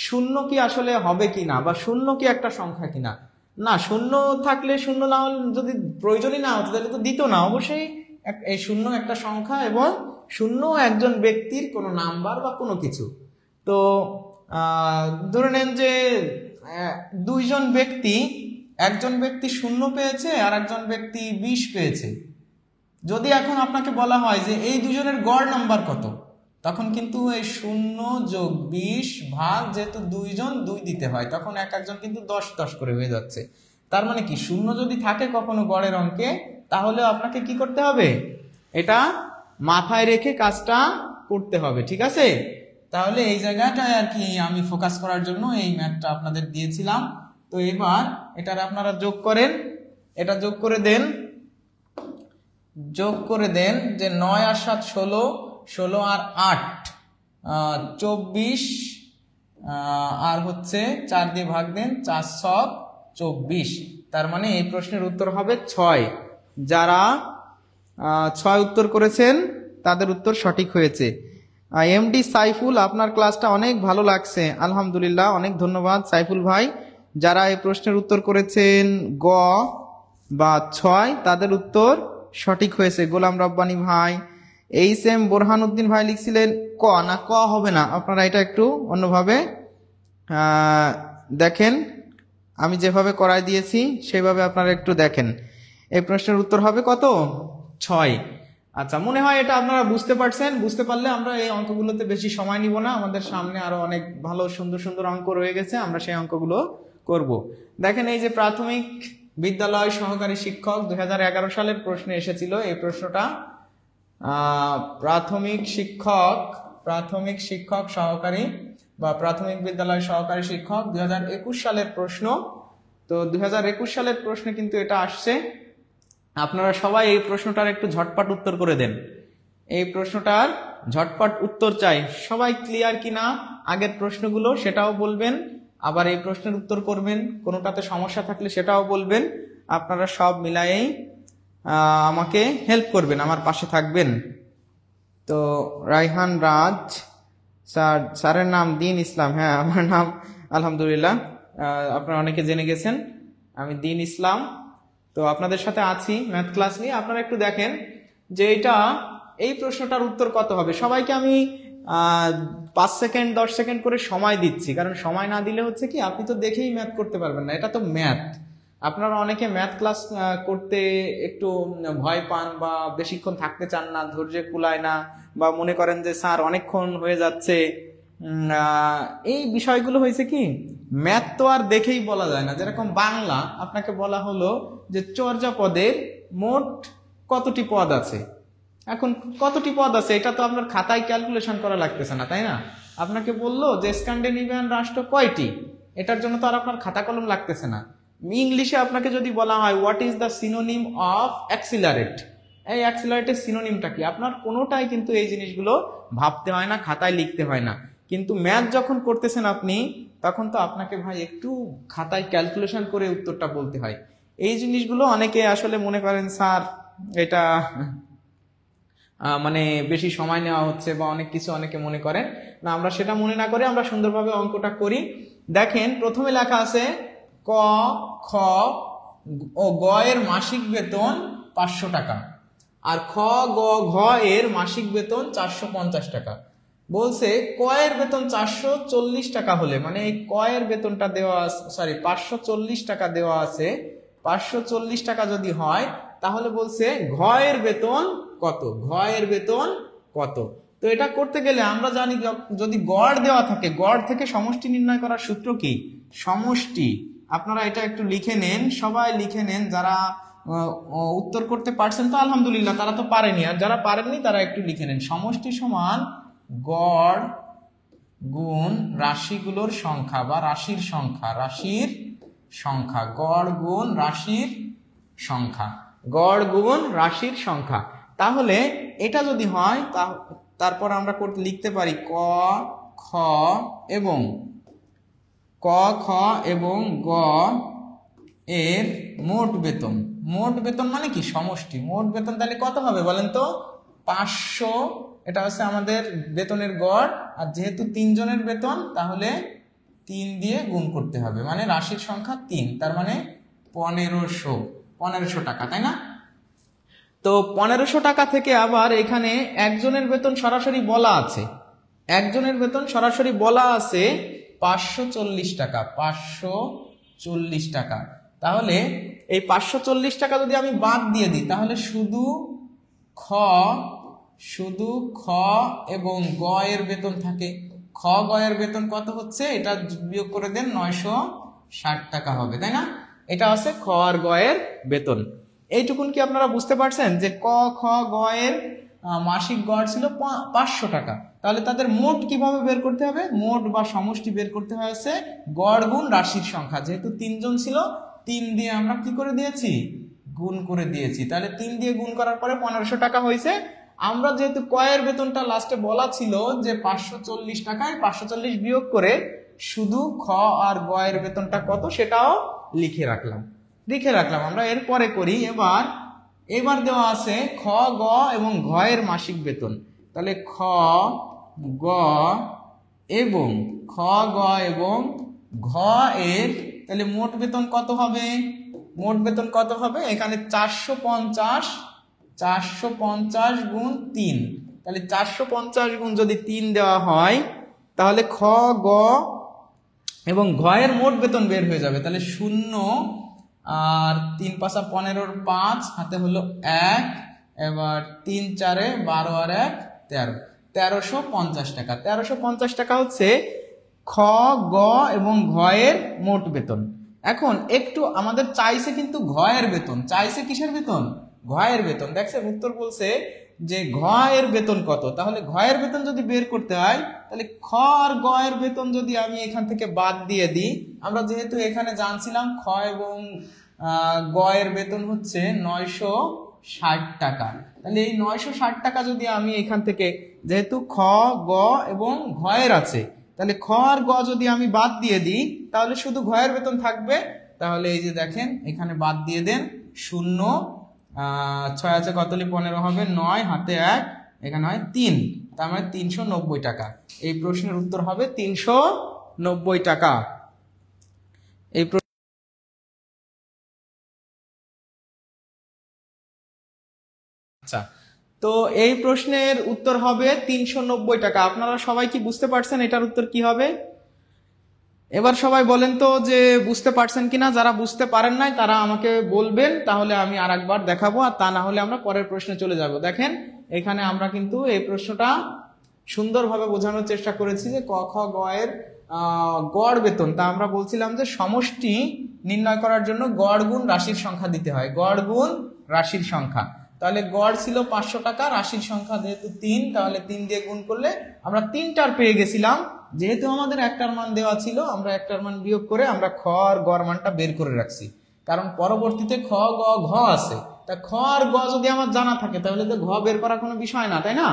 শূন্য কি আসলে হবে কিনা, বা শূন্য কি একটা সংখ্যা কিনা। না, শূন্য থাকলে, শূন্য না হলে, যদি প্রয়োজনই না হতো তাহলে তো দিত না। অবশ্যই এই শূন্য একটা সংখ্যা, এবং শূন্য একজন ব্যক্তির কোনো নাম্বার বা কোনো কিছু। তো ধরে নেন যে দুইজন ব্যক্তি, একজন ব্যক্তি 0 পেয়েছে আর একজন ব্যক্তি 20 পেয়েছে। যদি এখন আপনাকে বলা হয় যে এই দুজনের গড় নাম্বার কত, তখন কিন্তু এই 0 যোগ 20 ভাগ, যেহেতু দুইজন 2 দিতে হয়, তখন একজন কিন্তু 10 করে হয়ে যাচ্ছে। তার মানে কি, 0 যদি থাকে কখনো গড়ের অঙ্কে, তাহলে আপনাকে কি করতে হবে, এটা মাথায় রেখে কাজটা করতে হবে। ঠিক আছে? তাহলে এই জায়গাটায় আর কি আমি ফোকাস করার জন্য এই ম্যাথটা আপনাদের দিয়েছিলাম। তো এবার এটার আপনারা যোগ করেন, এটা যোগ করে দেন যে 9 আর 7 16, 16 আর 8 24, আর হচ্ছে 4 দিয়ে ভাগ দেন, 4 7 24। তার মানে এই প্রশ্নের উত্তর হবে 6। যারা 6 উত্তর করেছেন তাদের উত্তর সঠিক হয়েছে। এমডি সাইফুল, আপনার ক্লাসটা অনেক ভালো লাগছে। আলহামদুলিল্লাহ, অনেক ধন্যবাদ সাইফুল ভাই। যারা এই প্রশ্নের উত্তর করেছেন গ বা 6, তাদের উত্তর সঠিক হয়েছে। গোলাম রব্বানী ভাই, এইচ.এম. বোরহানউদ্দিন ভাই লিখছিলেন ক, না ক হবে না, আপনারা এটা একটু অন্যভাবে দেখেন। আমি যেভাবে করাই দিয়েছি সেভাবে আপনারা একটু দেখেন। এই প্রশ্নের উত্তর হবে কত? 6। আচ্ছা, মনে হয় এটা আপনারা বুঝতে পারছেন। বুঝতে পারলে আমরা এই অঙ্কগুলোতে বেশি সময় নিব না। আমাদের সামনে আরো অনেক ভালো সুন্দর সুন্দর অঙ্ক রয়ে গেছে, আমরা সেই অঙ্কগুলো করব। দেখেন, এই যে প্রাথমিক বিদ্যালয় সহকারী শিক্ষক 2011 সালের প্রশ্নে এসেছিল এই প্রশ্নটা। প্রাথমিক শিক্ষক সহকারী বা প্রাথমিক বিদ্যালয় সহকারী শিক্ষক 2021 সালের প্রশ্ন। তো 2021 সালের প্রশ্নে কিন্তু এটা আসছে। আপনারা সবাই এই প্রশ্নটার একটু ঝটপট উত্তর করে দেন। এই প্রশ্নটার ঝটপট উত্তর চাই। সবাই ক্লিয়ার কিনা আগের প্রশ্নগুলো সেটাও বলবেন, আবার এই প্রশ্নের উত্তর করবেন। কোনোটাতে সমস্যা থাকলে সেটাও বলবেন। আপনারা সব মিলায়েই আমাকে হেল্প করবেন, আমার পাশে থাকবেন। তো রাইহান রাজ স্যারের নাম দিন ইসলাম। হ্যাঁ, আমার নাম আলহামদুলিল্লাহ আপনারা অনেকে জেনে গেছেন, আমি দিন ইসলাম। তো আপনাদের সাথে আছি ম্যাথ ক্লাস নিয়ে। আপনারা একটু দেখেন যে এই প্রশ্নটার উত্তর কত হবে। সবাইকে আমি 5 সেকেন্ড 10 সেকেন্ড করে সময় দিচ্ছি, কারণ সময় না দিলে হচ্ছে কি, আপনি তো দেখেই ম্যাথ করতে পারবেন না। এটা তো ম্যাথ। আপনারা অনেকে ম্যাথ ক্লাস করতে একটু ভয় পান, বা বেশিক্ষণ থাকতে চান না, ধৈর্য কুলায় না, বা মনে করেন যে স্যার অনেকক্ষণ হয়ে যাচ্ছে। এই বিষয়গুলো হয়েছে কি, ম্যাথ তো আর দেখেই বলা যায় না। যেরকম বাংলা, আপনাকে বলা হলো যে চর্যাপদের মোট কতটি পদ আছে। এখন কতটি পদ আছে এটা তো আপনার খাতায় ক্যালকুলেশন করা লাগতেছে না, তাই না? আপনাকে বললো যে স্ক্যান্ডিনেভিয়ান রাষ্ট্র কয়টি, এটার জন্য তো আর আপনার খাতা কলম লাগতেছে না। ইংলিশে আপনাকে যদি বলা হয় what is the synonym of accelerate, এই অ্যাক্সিলারেটের সিনোনিমটা কি, আপনার কোনোটাই কিন্তু এই জিনিসগুলো ভাবতে হয় না, খাতায় লিখতে হয় না। কিন্তু ম্যাথ যখন করতেছেন আপনি, তখন তো আপনাকে ভাই একটু খাতায় ক্যালকুলেশন করে উত্তরটা বলতে হয়। এই জিনিসগুলো অনেকে আসলে মনে করেন স্যার এটা মানে বেশি সময় নেওয়া হচ্ছে, বা অনেক কিছু অনেকে মনে করেন না। আমরা সেটা মনে না করে আমরা সুন্দরভাবে অঙ্কটা করি। দেখেন, প্রথমে লেখা আছে ক, খ ও গ এর মাসিক বেতন 500 টাকা। আর খ গ ঘ এর মাসিক বেতন 450 টাকা। বলছে ক এর বেতন 440 টাকা হলে, মানে এই ক এর বেতনটা দেওয়া আছে, সরি 540 টাকা দেওয়া আছে, 540 টাকা যদি হয় তাহলে বলছে ঘ এর বেতন কত, ঘ এর বেতন কত। তো এটা করতে গেলে আমরা জানি যদি গড় দেওয়া থাকে, গড় থেকে সমষ্টি নির্ণয় করার সূত্র কি, সমষ্টি। আপনারা এটা একটু লিখে নেন, সবাই লিখে নেন। যারা উত্তর করতে পারছেন তো আলহামদুলিল্লাহ, তারা তো পারেনি, আর যারা পারেননি তারা একটু লিখে নেন। সমষ্টি সমান গড় গুণ রাশিগুলোর সংখ্যা বা রাশির সংখ্যা, রাশির সংখ্যা, গড় গুণ রাশির সংখ্যা, গড় গুণ রাশির সংখ্যা। তাহলে এটা যদি হয় তারপর আমরা লিখতে পারি ক খ এবং ক খ এবং গ এর মোট বেতন। মোট বেতন মানে কি, সমষ্টি। মোট বেতন তাহলে কত হবে বলেন তো, 500। এটা হচ্ছে আমাদের বেতনের গড়, আর যেহেতু 3 জনের বেতন তাহলে 3 দিয়ে গুণ করতে হবে, মানে রাশির সংখ্যা 3, তার মানে 1500 টাকা, তাই না? তো 1500 টাকা থেকে আবার এখানে একজনের বেতন সরাসরি বলা আছে, একজনের বেতন সরাসরি বলা আছে 540 টাকা, 540 টাকা। তাহলে এই 540 টাকা যদি আমি বাদ দিয়ে দিই তাহলে শুধু খ এবং গ এর বেতন থাকে। খ গ এর বেতন কত হচ্ছে, এটা বিয়োগ করে দেন, 960 টাকা হবে, তাই না? এটা আছে খ আর গ এর বেতন। এইটুকুন কি আপনারা বুঝতে পারছেন যে ক খ গ এর মাসিক গড় ছিল 500 টাকা। তাহলে তাদের মোট কিভাবে বের করতে হবে, মোট বা সমষ্টি বের করতে হয়েছে গড় গুণ রাশির সংখ্যা। যেহেতু 3 জন ছিল, 3 দিয়ে আমরা কি করে দিয়েছি, গুণ করে দিয়েছি। তাহলে 3 দিয়ে গুণ করার পরে 1500 টাকা হয়েছে। আমরা যেহেতু ক এর বেতনটা লাস্টে বলা ছিল যে 540 টাকায় 540 বিয়োগ করে শুধু খ আর গ এর বেতনটা কত সেটাও লিখে রাখলাম। আমরা এরপরে করি। এবার দেওয়া আছে খ গ এবং ঘ এর মাসিক বেতন। তাহলে খ গ এবং ঘ এর তাহলে মোট বেতন কত হবে, মোট বেতন কত হবে, এখানে 450 গুণ 3। তাহলে 450 গুণ যদি 3 দেওয়া হয় তাহলে খ গ এবং ঘ এর মোট বেতন বের হয়ে যাবে। তাহলে 0 আর 3 5 15 5 হাতে হলো 1, এবার 3 4 12 আর 1 13, 1350 টাকা। 1350 টাকা হচ্ছে খ গ এবং ঘ এর মোট বেতন। এখন একটু আমাদের চাইছে কিন্তু ঘ এর বেতন, চাইছে কিসের বেতন, ঘ এর বেতন। দেখছেন উত্তর বলছে যে ঘ এর বেতন কত। তাহলে ঘ এর বেতন যদি বের করতে হয় তাহলে খ আর গ এর বেতন যদি আমি এখান থেকে বাদ দিয়ে দিই, আমরা যেহেতু এখানে জানছিলাম খ এবং গ এর বেতন হচ্ছে 960 টাকা, তাহলে এই 960 টাকা যদি আমি এখান থেকে, যেহেতু খ গ এবং ঘ এর আছে, তাহলে খ আর গ যদি আমি বাদ দিয়ে দিই তাহলে শুধু ঘ এর বেতন থাকবে। তাহলে এই যে দেখেন এখানে বাদ দিয়ে দেন, 0 6 আছে কতলি 15 হবে, 9 হাতে 1 এখানে হয় 3, তার মানে 390 টাকা। এই প্রশ্নের উত্তর হবে 390 টাকা। এই আচ্ছা, তো এই প্রশ্নের উত্তর হবে 390 টাকা। আপনারা সবাই কি বুঝতে পারছেন এটার উত্তর কি হবে? এবার সবাই বলেন তো যে বুঝতে পারছেন কিনা। যারা বুঝতে পারেন নাই তারা আমাকে বলবেন, তাহলে আমি আরেকবার দেখাবো, আর তা না হলে আমরা পরের প্রশ্নে চলে যাব। দেখেন এখানে আমরা কিন্তু এই প্রশ্নটা সুন্দরভাবে বোঝানোর চেষ্টা করেছি যে ক খ গ এর গড় বেতন। তা আমরা বলছিলাম যে সমষ্টি নির্ণয় করার জন্য গড় গুণ রাশির সংখ্যা দিতে হয়, গড় গুণ রাশির সংখ্যা। তাহলে গড় ছিল 500 টাকা, রাশির সংখ্যা যেহেতু 3, তাহলে 3 দিয়ে গুণ করলে আমরা 3টার পেয়ে গেছিলাম। যেহেতু আমাদের একটার মান দেওয়া ছিল, আমরা একটার মান বিয়োগ করে আমরা খ আর গ এর মানটা বের করে রাখছি, কারণ পরবর্তীতে খ গ ঘ আছে। তা খ আর গ যদি আমার জানা থাকে তাহলে তো ঘ বের করা কোনো বিষয় না, তাই না?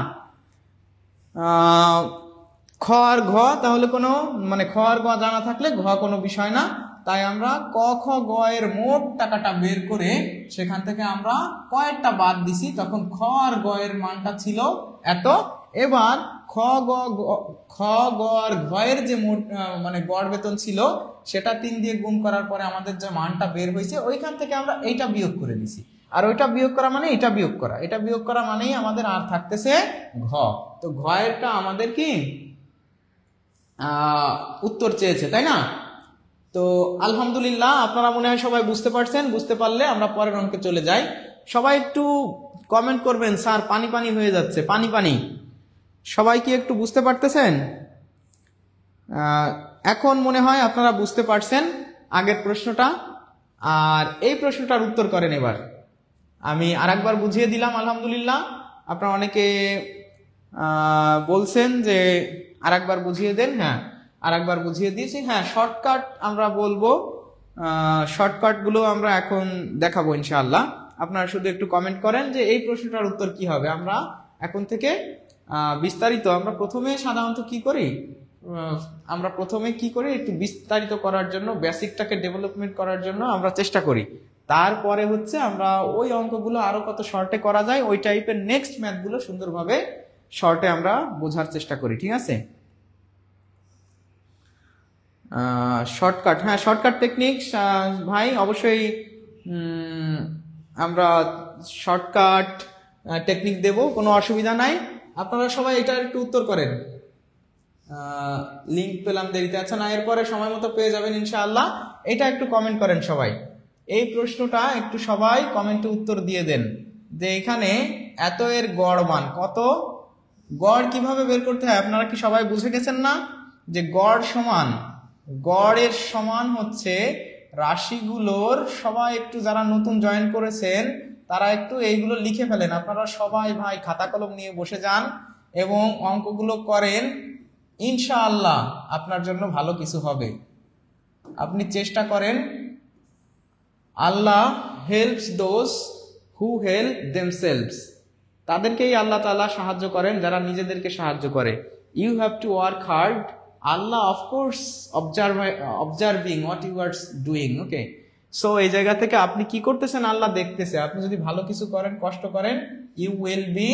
খ আর ঘ তাহলে কোনো, মানে খ আর গ জানা থাকলে ঘ কোনো বিষয় না। তাই আমরা ক খ গ এর মোট টাকাটা বের করে সেখান থেকে আমরা কয়েকটা বাদ দিছি, তখন খ আর গ এর মানটা ছিল এত। এবার খ গ আর ঘ এর যে মোট মানে গড় বেতন ছিল সেটা 3 দিয়ে গুণ করার পরে আমাদের যে মানটা বের হয়েছে ওইখান থেকে আমরা এইটা বিয়োগ করে দিছি। আর ওইটা বিয়োগ করা মানে এটা বিয়োগ করা, এটা বিয়োগ করা মানেই আমাদের আর থাকতেছে ঘ। তো ঘ এরটা আমাদের কি উত্তর চেয়েছে, তাই না? তো আলহামদুলিল্লাহ, আপনারা মনে হয় সবাই বুঝতে পারছেন। বুঝতে পারলে আমরা পরের অঙ্কে চলে যাই। সবাই একটু কমেন্ট করবেন, স্যার পানি পানি হয়ে যাচ্ছে, পানি পানি। সবাই কি একটু বুঝতে পারতেছেন? এখন মনে হয় আপনারা বুঝতে পারছেন আগের প্রশ্নটা। আর এই প্রশ্নটার উত্তর করেন এবার। আমি আরেকবার বুঝিয়ে দিলাম। আলহামদুলিল্লাহ, আপনারা অনেকে বলছেন যে আরেকবার বুঝিয়ে দেন। হ্যাঁ, আরেকবার বুঝিয়ে দিয়েছি। হ্যাঁ, শর্টকাট আমরা বলবো, শর্টকাটগুলো আমরা এখন দেখাবো ইনশাআল্লাহ। আপনারা শুধু একটু কমেন্ট করেন যে এই প্রশ্নটার উত্তর কি হবে। আমরা এখন থেকে বিস্তারিত, আমরা প্রথমে সাধারণত কি করি, আমরা প্রথমে কি করি, একটু বিস্তারিত করার জন্য, বেসিকটাকে ডেভেলপমেন্ট করার জন্য আমরা চেষ্টা করি। তারপরে হচ্ছে আমরা ওই অঙ্কগুলো আরো কত শর্টে করা যায়, ওই টাইপের নেক্সট ম্যাথগুলো সুন্দরভাবে শর্টে আমরা বোঝার চেষ্টা করি। ঠিক আছে? শর্টকাট, হ্যাঁ শর্টকাট টেকনিক ভাই, অবশ্যই আমরা শর্টকাট টেকনিক দেব, কোনো অসুবিধা নাই। আপনারা সবাই এটা একটু উত্তর করেন। লিঙ্ক পেলাম দেরিতে, আচ্ছা না, এরপরে সময় মতো পেয়ে যাবেন ইনশাআল্লাহ। এটা একটু কমেন্ট করেন সবাই, এই প্রশ্নটা একটু সবাই কমেন্টে উত্তর দিয়ে দেন যে এখানে এত এর গড় মান কত, গড় কিভাবে বের করতে হয়। আপনারা কি সবাই বুঝে গেছেন না যে গড় সমান, গড়ের সমান হচ্ছে রাশিগুলোর, সবাই একটু যারা নতুন জয়েন করেছেন তারা একটু এইগুলো লিখে ফেলেন। আপনারা সবাই ভাই খাতা কলম নিয়ে বসে যান এবং অঙ্কগুলো করেন, ইনশাআল্লাহ আপনার জন্য ভালো কিছু হবে। আপনি চেষ্টা করেন। Allah helps those who help themselves, তাদেরকেই আল্লাহ তাআলা সাহায্য করেন যারা নিজেদেরকে সাহায্য করে। You have to work hard, Allah of course observing what you are doing. Okay, so এই জায়গা থেকে আপনি কি করতেছেন আল্লাহ দেখতেছে। আপনি যদি ভালো কিছু করেন, কষ্ট করেন, ইউ উইল বি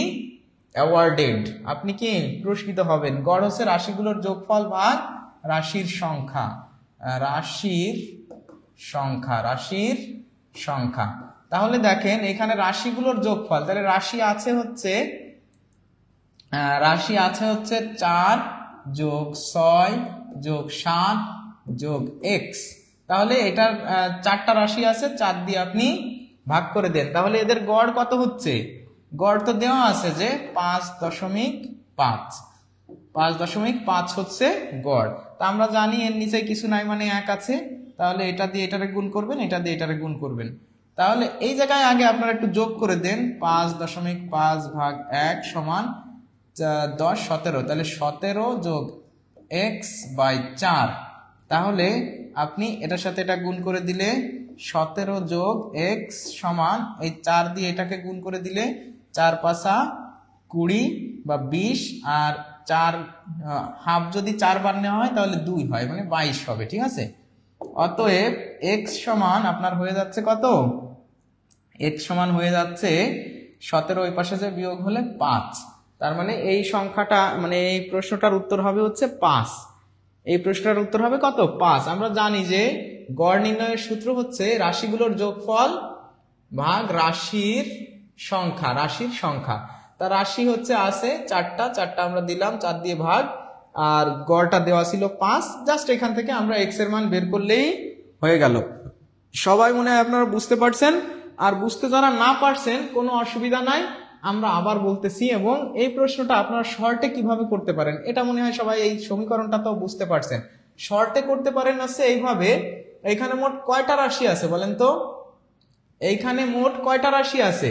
অ্যাওয়ার্ডেড, আপনি কি পুরস্কৃত হবেন। গড় হচ্ছে রাশিগুলোর যোগফল ভাগ রাশির সংখ্যা, রাশির সংখ্যা, রাশির সংখ্যা। তাহলে দেখেন এখানে রাশিগুলোর যোগফল, তাহলে রাশি আছে হচ্ছে 4 যোগ 6 যোগ 7 যোগ x। তাহলে এটার 4টা রাশি আছে, 4 দিয়ে আপনি ভাগ করে দেন। তাহলে এদের গড় কত হচ্ছে, গড় তো দেওয়া আছে যে 5.5 হচ্ছে গড়। তা আমরা জানি এর নিচে কিছু নাই মানে 1 আছে, তাহলে এটা দিয়ে এটারে গুণ করবেন, এটা দিয়ে এটারে গুণ করবেন। তাহলে এই জায়গায় আগে আপনারা একটু যোগ করে দেন, 5.5 ভাগ 1 সমান 10 17, তাহলে 17 যোগ x/4। তাহলে আপনি এটার সাথে এটা গুণ করে দিলে 17 যোগ x সমান এই 4 দিয়ে এটাকে গুণ করে দিলে 4 5 20 বা 20, আর 4 হাফ যদি 4 বার নেওয়া হয় তাহলে 2 হয়, মানে 22 হবে। ঠিক আছে? অতএব x সমান আপনার হয়ে যাচ্ছে কত, x সমান হয়ে যাচ্ছে 17, ওই পাশে যে বিয়োগ হলে 5। তার মানে এই সংখ্যাটা, মানে এই প্রশ্নটার উত্তর হবে হচ্ছে 5। এই প্রশ্নটার উত্তর হবে কত, 5। আমরা জানি যে গড় নির্ণয়ের সূত্র হচ্ছে রাশিগুলোর যোগফল ভাগ রাশির সংখ্যা, রাশির সংখ্যা। তা রাশি হচ্ছে আছে 4টা আমরা দিলাম, 4 দিয়ে ভাগ, আর গড়টা দেওয়া ছিল 5। জাস্ট এখান থেকে আমরা x এর মান বের করলেই হয়ে গেল। সবাই মনে হয় আপনারা বুঝতে পারছেন। আর বুঝতে যারা না পারছেন কোনো অসুবিধা নাই, আমরা আবার বলতেছি। এবং এই প্রশ্নটা আপনারা শর্টে কিভাবে করতে পারেন, এটা মনে হয় সবাই এই সমীকরণটা তো বুঝতে পারছেন। শর্টে করতে পারেন আছে এইভাবে, এখানে মোট কয়টা রাশি আছে বলেন তো, এইখানে মোট কয়টা রাশি আছে,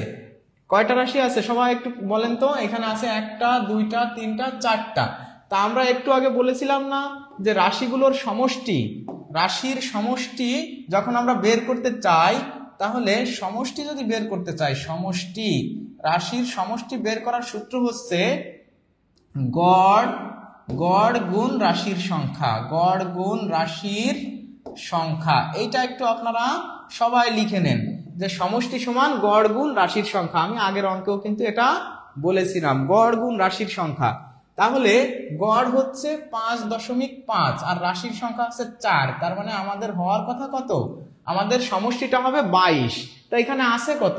কয়টা রাশি আছে সবাই একটু বলেন তো। এখানে আছে 1টা 2টা 3টা 4টা। তা আমরা একটু আগে বলেছিলাম না যে রাশিগুলোর সমষ্টি, রাশির সমষ্টি যখন আমরা বের করতে চাই, তাহলে সমষ্টি যদি বের করতে চাই, সমষ্টি, রাশির সমষ্টি বের করার সূত্র হচ্ছে গড় গুণ রাশির সংখ্যা, গড় গুণ রাশির সংখ্যা। এইটা একটু আপনারা সবাই লিখে নেন যে সমষ্টি সমান গড় গুণ রাশির সংখ্যা। আমি আগের অঙ্কেও কিন্তু এটা বলেছিলাম, গড় গুণ রাশির সংখ্যা। তাহলে গড় হচ্ছে 5.5 আর রাশির সংখ্যা হচ্ছে 4। তার মানে আমাদের হওয়ার কথা কত, আমাদের সমষ্টিটা হবে 22। তা এখানে আছে কত,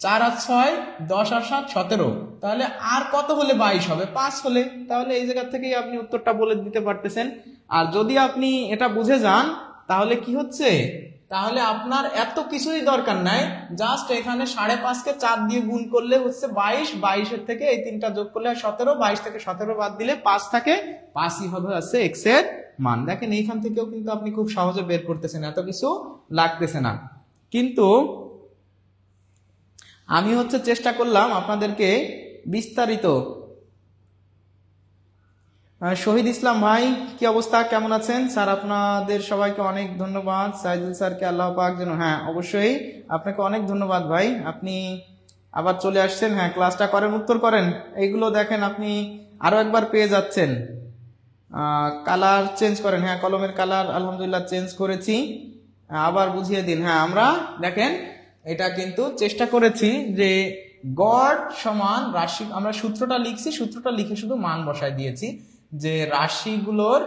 4 আর 6, 10 আর 7, 17, তাহলে আর কত হলে 22 হবে? 5 হলে। তাহলে এই জায়গা থেকেই আপনি উত্তরটা বলে দিতে পারতেছেন। আর যদি আপনি এটা বুঝে যান তাহলে কি হচ্ছে, তাহলে আপনার এত কিছুই দরকার নাই, জাস্ট এখানে 5.5কে 4 দিয়ে গুণ করলে হচ্ছে 22, 22-এর থেকে এই তিনটা যোগ করলে 17, 22 থেকে 17 বাদ দিলে 5 থাকে, 5ই হবে হচ্ছে এক্স এর মান। দেখেন এইখান থেকেও কিন্তু আপনি খুব সহজে বের করতেছেন, এত কিছু লাগতেছে না। কিন্তু আমি হচ্ছে চেষ্টা করলাম আপনাদেরকে বিস্তারিত। শহীদ ইসলাম ভাই, কি অবস্থা, কেমন আছেন? স্যার আপনাদের সবাইকে অনেক ধন্যবাদ। সাইদুল স্যারকে আল্লাহ পাক যেন, হ্যাঁ অবশ্যই আপনাকে অনেক ধন্যবাদ ভাই, আপনি আবার চলে আসছেন। হ্যাঁ ক্লাসটা করেন, উত্তর করেন। এইগুলো দেখেন আপনি আরো একবার পেয়ে যাচ্ছেন। কালার চেঞ্জ করেন, হ্যাঁ কলমের কালার আলহামদুলিল্লাহ চেঞ্জ করেছি, আবার বুঝিয়ে দিন। হ্যাঁ আমরা দেখেন এটা কিন্তু চেষ্টা করেছি যে গড় সমান রাশি, আমরা সূত্রটা লিখছি, সূত্রটা লিখে শুধু মান বসায় দিয়েছি, যে রাশিগুলোর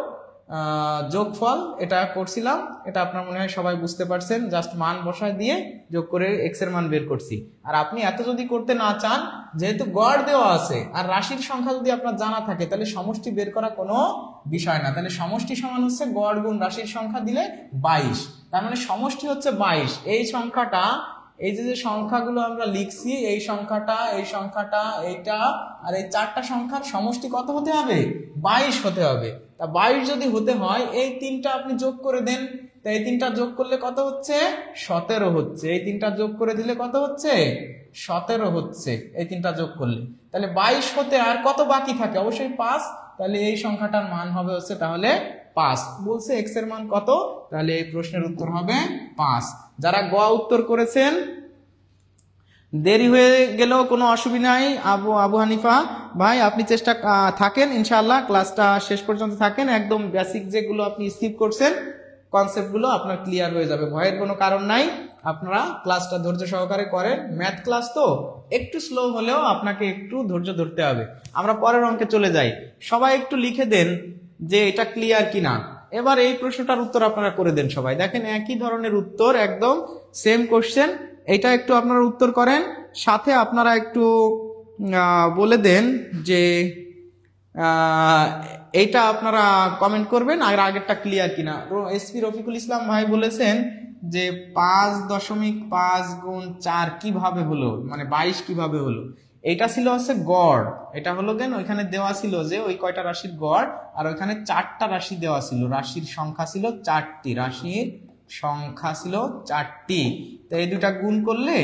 যোগফল এটা করছিলাম, এটা আপনার মনে হয় সবাই বুঝতে পারছেন। জাস্ট মান বসায় দিয়ে যোগ করে এক্স এর মান বের করছি। আর আপনি এত যদি করতে না চান, যেহেতু গড় দেওয়া আছে আর রাশির সংখ্যা যদি আপনার জানা থাকে, তাহলে সমষ্টি বের করা কোনো বিষয় না। তাহলে সমষ্টি সমান হচ্ছে গড় গুণ রাশির সংখ্যা দিলে 22, তার মানে সমষ্টি হচ্ছে 22। এই সংখ্যাটা, এই যে সংখ্যাগুলো আমরা লিখছি, এই সংখ্যাটা, এই সংখ্যাটা, এইটা আর এই 4টা সংখ্যার সমষ্টি কত হতে হবে? 22 হতে হবে। তা 22 যদি হতে হয়, এই 3টা আপনি যোগ করে দেন। তো এই 3টা যোগ করলে কত হচ্ছে? 17 হচ্ছে। এই 3টা যোগ করে দিলে কত হচ্ছে? 17 হচ্ছে এই 3টা যোগ করলে। তাহলে 22 হতে আর কত বাকি থাকে? অবশ্যই 5। তাহলে এই সংখ্যাটার মান হবে হচ্ছে তাহলে 5। বলছে এক্স এর মান কত, তাহলে এই প্রশ্নের উত্তর হবে 5। যারা গ উত্তর করেছেন, দেরি হয়ে গেলেও কোনো অসুবিধা নাই। আবু হানিফা ভাই আপনি চেষ্টা থাকেন, ইনশাআল্লাহ ক্লাসটা শেষ পর্যন্ত থাকেন, একদম বেসিক যেগুলো আপনি স্কিপ করছেন কনসেপ্টগুলো আপনার ক্লিয়ার হয়ে যাবে, ভয়ের কোনো কারণ নাই। আপনারা ক্লাসটা ধৈর্য সহকারে করেন, ম্যাথ ক্লাস তো একটু স্লো হলেও আপনাকে একটু ধৈর্য ধরতে হবে। আমরা পরের অঙ্কে চলে যাই। সবাই একটু লিখে দেন যে এটা ক্লিয়ার কিনা। এবার এই প্রশ্নটার উত্তর আপনারা করে দেন সবাই। দেখেন একই ধরনের উত্তর, একদম সেম কোশ্চেন। এটা একটু আপনারা উত্তর করেন, সাথে আপনারা একটু বলে দেন যে এইটা আপনারা কমেন্ট করবেন আর আগেরটা ক্লিয়ার কিনা। এসপি রফিকুল ইসলাম ভাই বলেছেন যে 5.5 গুণ 4 কিভাবে হলো, মানে 22 কিভাবে হলো। এটা ছিল হচ্ছে গড়, এটা হলো কেন ওইখানে দেওয়া ছিল যে ওই কয়টা রাশির গড়, আর ওইখানে 4টা রাশি দেওয়া ছিল, রাশির সংখ্যা ছিল 4টি, রাশির সংখ্যা ছিল 4টি। তো এই দুটা গুণ করলে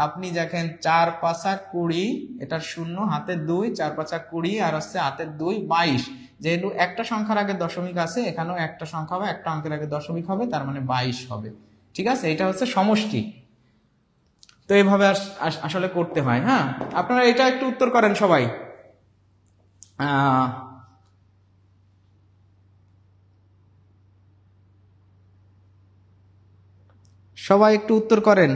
আপনি দেখেন 4 5 20, এটা 0 হাতে 2, 4 5 20 আর হচ্ছে হাতে 2 22। যেহেতু একটা সংখ্যার আগে দশমিক আছে, এখানেও একটা সংখ্যা হবে, একটা অঙ্কের আগে দশমিক হবে, তার মানে 22 হবে। ঠিক আছে, এটা হচ্ছে সমষ্টি। তো এইভাবে আসলে করতে হয়। হ্যাঁ আপনারা এটা একটু উত্তর করেন সবাই। সবাই একটু উত্তর করেন,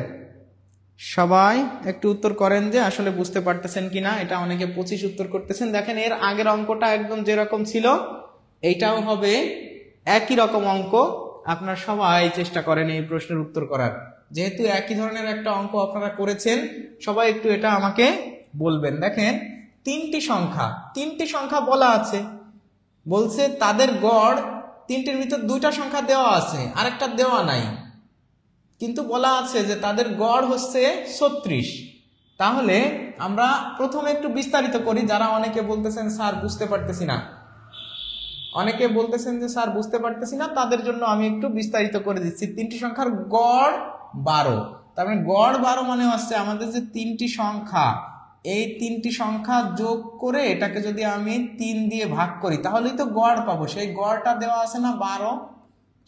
সবাই একটু উত্তর করেন যে আসলে বুঝতে পারতেছেন কিনা। এটা অনেকে 25 উত্তর করতেছেন। দেখেন এর আগের অঙ্কটা একদম যেরকম ছিল এইটাও হবে একই রকম অঙ্ক। আপনারা সবাই চেষ্টা করেন এই প্রশ্নের উত্তর করার, যেহেতু একই ধরনের একটা অঙ্ক আপনারা করেছেন। সবাই একটু এটা আমাকে বলবেন। দেখেন তিনটি সংখ্যা বলা আছে, বলছে তাদের গড়, তিনটির ভিতর 2টা সংখ্যা দেওয়া আছে, আরেকটা দেওয়া নাই, কিন্তু বলা আছে যে তাদের গড় হচ্ছে 36। তাহলে আমরা প্রথমে একটু বিস্তারিত করি। যারা অনেকে বলতেছেন স্যার বুঝতে পারতেছি না, অনেকে বলতেছেন যে স্যার বুঝতে পারতেছি না, তাদের জন্য আমি একটু বিস্তারিত করে দিচ্ছি। তিনটি সংখ্যার গড় 12, তার মানে গড় 12 মানে হচ্ছে আমাদের যে তিনটি সংখ্যা, এই তিনটি সংখ্যা যোগ করে এটাকে যদি আমি 3 দিয়ে ভাগ করি তাহলেই তো গড় পাবো। সেই গড়টা দেওয়া আছে না 12,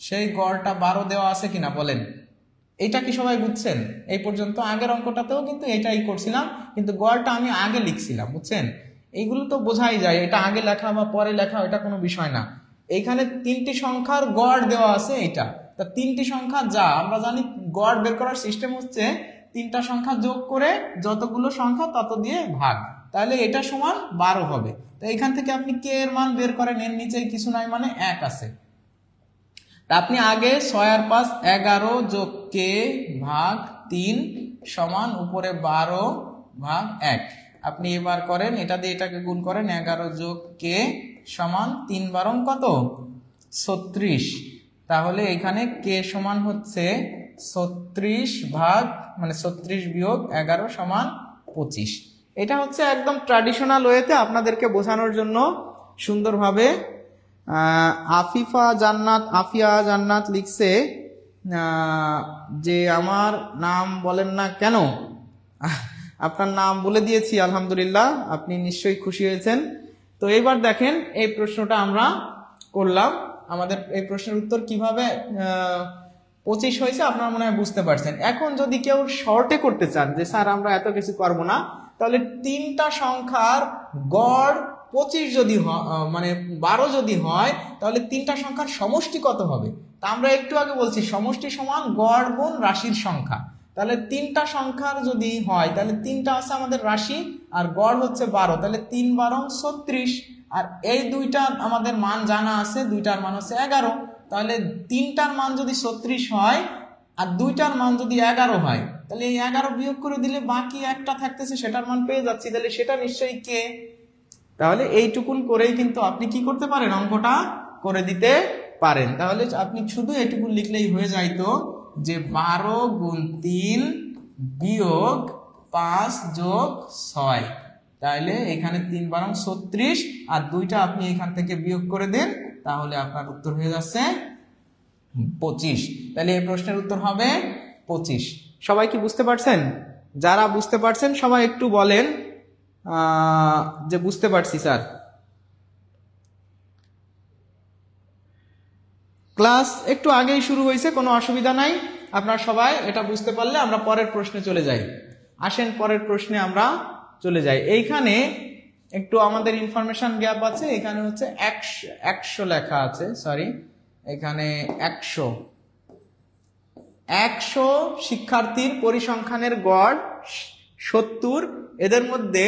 সেই গড়টা 12 দেওয়া আছে কিনা বলেন। এইটা কি সবাই বুঝছেন এই পর্যন্ত? আগের অঙ্কটাতেও কিন্তু এটাই করছিলাম, কিন্তু গড়টা আমি আগে লিখছিলাম, বুঝছেন? এইগুলো তো বোঝাই যায়, এটা আগে লেখা বা পরে লেখা এটা কোনো বিষয় না। এইখানে তিনটি সংখ্যার গড় দেওয়া আছে এইটা। তা তিনটি সংখ্যা যা আমরা জানি, গড় বের করার সিস্টেম হচ্ছে 3টা সংখ্যা যোগ করে যতগুলো সংখ্যা তত দিয়ে ভাগ, তাহলে এটা সমান 12 হবে। তো এখান থেকে আপনি কে এর মান বের করেন, এর নিচে কিছু নাই মানে 1 আছে। তা আপনি আগে 6 আর 5 11 যোগ কে ভাগ 3, সমান উপরে 12/1। আপনি এবার করেন, এটা দিয়ে এটাকে গুণ করেন, 11 যোগ কে সমান 3 বারং কত 36। তাহলে এখানে কে সমান হচ্ছে 36 ভাগ মানে 36 বিয়োগ 11 সমান 25। এটা হচ্ছে একদম ট্র্যাডিশনাল ওয়েতে আপনাদেরকে বোঝানোর জন্য সুন্দরভাবে। আফিয়া জান্নাত লিখছে যে আমার নাম বলেন না কেন। আপনার নাম বলে দিয়েছি আলহামদুলিল্লাহ, আপনি নিশ্চয়ই খুশি হয়েছেন। তো এইবার দেখেন এই প্রশ্নটা আমরা করলাম, আমাদের এই প্রশ্নের উত্তর কিভাবে 25 হয়েছে আপনারা মনে হয় বুঝতে পারছেন। এখন যদি কেউ শর্টে করতে চান যে স্যার আমরা এত কিছু করবো না, তাহলে তিনটা সংখ্যার গড় 25 যদি মানে 12 যদি হয়, তাহলে তিনটা সংখ্যার সমষ্টি কত হবে? তা আমরা একটু আগে বলছি সমষ্টি সমান গড় গুণ রাশির সংখ্যা। তাহলে তিনটা সংখ্যার যদি হয়, তাহলে তিনটা আছে আমাদের রাশি আর গড় হচ্ছে 12, তাহলে 3 বারং 36। আর এই দুইটার আমাদের মান জানা আছে, দুইটার মান হচ্ছে 11। তাহলে তিনটার মান যদি 36 হয় আর দুইটার মান যদি 11 হয়, তাহলে এই 11 বিয়োগ করে দিলে বাকি একটা থাকতেছে, সেটার মান পেয়ে যাচ্ছি। তাহলে সেটা নিশ্চয়ই কে। তাহলে এইটুকুন করেই কিন্তু আপনি কি করতে পারেন, অঙ্কটা করে দিতে পারেন। তাহলে আপনি শুধু এইটুকুন লিখলেই হয়ে যাইতো যে 12 গুণ 3 বিয়োগ 5 যোগ 6। তাহলে এখানে 3 বারং 36 আর দুইটা আপনি এখান থেকে বিয়োগ করে দেন, তাহলে আপনার উত্তর হয়ে যাচ্ছে 25। তাহলে এই প্রশ্নের উত্তর হবে 25। সবাই কি বুঝতে পারছেন? যারা বুঝতে পারছেন সবাই একটু বলেন যে বুঝতে পারছি স্যার। ক্লাস একটু আগেই শুরু হয়েছে, কোনো অসুবিধা নাই। আপনারা সবাই এটা বুঝতে পারলে আমরা পরের প্রশ্নে চলে যাই। আসেন পরের প্রশ্নে আমরা চলে যাই। এইখানে একটু আমাদের ইনফরমেশন গ্যাপ আছে। এখানে হচ্ছে 100 লেখা আছে, সরি, এখানে 100 শিক্ষার্থীর পরিসংখ্যানের গড় 70, এদের মধ্যে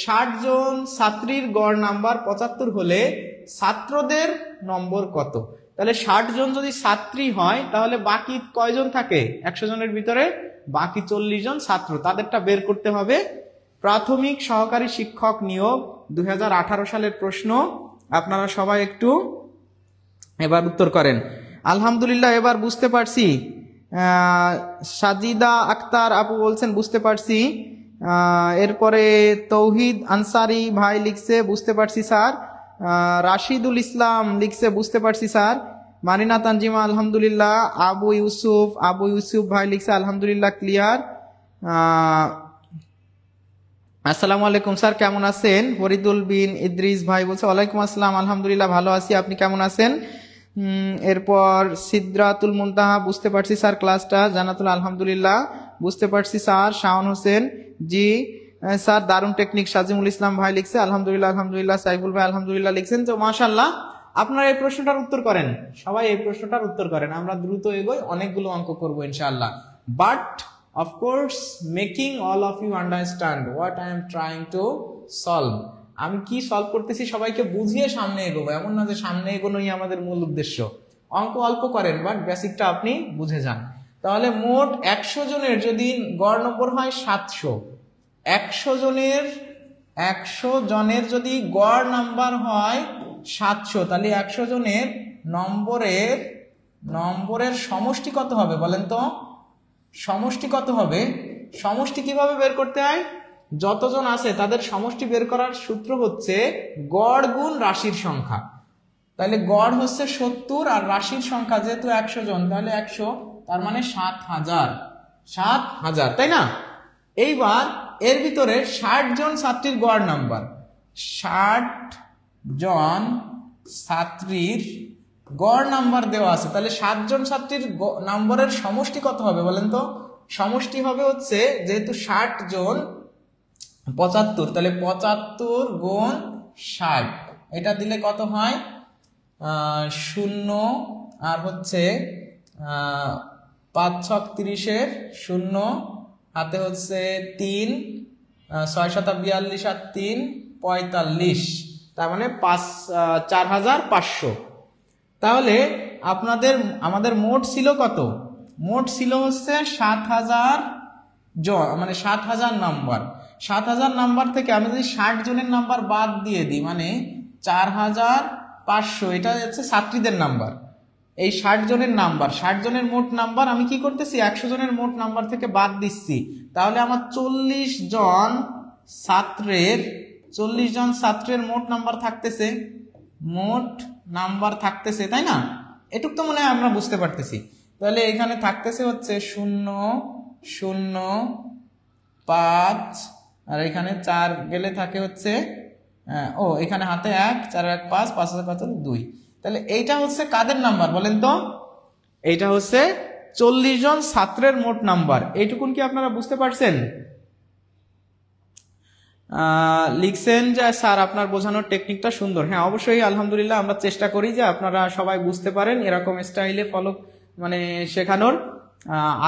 60 জন ছাত্রীর গড় নাম্বার 75 হলে ছাত্রদের নম্বর কত? তাহলে 60 জন যদি ছাত্রী হয়, তাহলে বাকি কয়জন থাকে 100 জনের ভিতরে? বাকি 40 জন ছাত্র, তাদেরটা বের করতে হবে। প্রাথমিক সহকারী শিক্ষক নিয়োগ 2018 সালের প্রশ্ন। আপনারা সবাই একটু এবার উত্তর করেন। আলহামদুলিল্লাহ, এবার বুঝতে পারছি। সাজিদা আক্তার আপু বলছেন বুঝতে পারছি। এরপরে তৌহিদ আনসারি ভাই লিখছে বুঝতে পারছি স্যার। রাশিদুল ইসলাম লিখছে বুঝতে পারছি স্যার। মারিনা তানজিমা আলহামদুলিল্লাহ। আবু ইউসুফ ভাই লিখছে আলহামদুলিল্লাহ ক্লিয়ার। আসসালামু আলাইকুম স্যার, কেমন আছেন? ফরিদুল বিন ইদ্রিস ভাই বলছে ওয়ালাইকুম আসসালাম, আলহামদুলিল্লাহ ভালো আছি, আপনি কেমন আছেন? এরপর সিদ্রাতুল মুনতাহা বুঝতে পারছি স্যার ক্লাসটা। জানাতুল আলহামদুলিল্লাহ বুঝতে পারছি স্যার। শাওন হোসেন জি স্যার দারুণ টেকনিক। সাজিমুল ইসলাম ভাই লিখছে আলহামদুলিল্লাহ। সাইফুল ভাই আলহামদুলিল্লাহ লিখছেন। তো মাশাআল্লাহ, আপনারা এই প্রশ্নটার উত্তর করেন, সবাই এই প্রশ্নটার উত্তর করেন। আমরা দ্রুত এগোই, অনেকগুলো অঙ্ক করবো ইনশাআল্লাহ। But of course making all of you understand what I am trying to solve. আমি কি সলভ করতেছি সবাইকে বুঝিয়ে সামনে এগোবো, এমন না যে সামনে এগোনোই আমাদের মূল উদ্দেশ্য। অঙ্ক অল্প করেন, বাট বেসিকটা আপনি বুঝে যান। তাহলে মোট 100 জনের যদি গড় নম্বর হয় 700, 100 জনের যদি গড় নাম্বার হয় 700, তাহলে 100 জনের নম্বরের সমষ্টি কত হবে বলেন তো? সমষ্টি কত হবে? সমষ্টি কিভাবে বের করতে হয়? যতজন আছে তাদের সমষ্টি বের করার সূত্র হচ্ছে গড় গুণ রাশির সংখ্যা। তাহলে গড় হচ্ছে 70 আর রাশির সংখ্যা যেহেতু 100 জন, তাহলে 100, তার মানে 7000, তাই না? এইবার এর ভিতরে 60 জন ছাত্রীর গড় নাম্বার, 60 জন ছাত্রীর গড় নাম্বার দেওয়া আছে। তাহলে 7 জন ছাত্রীর নম্বরের সমষ্টি কত হবে বলেন তো? সমষ্টি হবে হচ্ছে, যেহেতু 60 জন 75, তাহলে 75 গুণ 60, এটা দিলে কত হয়? 0 আর হচ্ছে 5 6 30-এর 0, হাতে হচ্ছে 3, 6 7 42 আর 3 45, তার মানে 4500। তাহলে আমাদের মোট ছিল কত? মোট ছিল হচ্ছে 7000 মানে 7000 নাম্বার, 7000 নাম্বার থেকে আমি যদি 60 জনের নাম্বার বাদ দিয়ে দিই, মানে 4500, এটা হচ্ছে ছাত্রীদের নাম্বার। এই 60 জনের নাম্বার, 60 জনের মোট নাম্বার আমি কি করতেছি 100 জনের মোট নাম্বার থেকে বাদ দিচ্ছি, তাহলে আমার 40 জন ছাত্রের মোট নাম্বার থাকতেছে, তাই না? এটুক তো মনে হয় আমরা বুঝতে পারতেছি। তাহলে এখানে থাকতেছে হচ্ছে 0 0 5, আর এখানে 4 গেলে থাকে হচ্ছে এখানে হাতে 1, 4 1 5, 5 5 2। তাহলে এইটা হচ্ছে কাদের নাম্বার বলেন তো? এইটা হচ্ছে 40 জন ছাত্রের মোট নাম্বার। এইটুকুন কি আপনারা বুঝতে পারছেন? লিখছেন যে স্যার আপনার বোঝানোর টেকনিকটা সুন্দর। হ্যাঁ, অবশ্যই আলহামদুলিল্লাহ, আমরা চেষ্টা করি যে আপনারা সবাই বুঝতে পারেন এরকম স্টাইলে শেখানোর।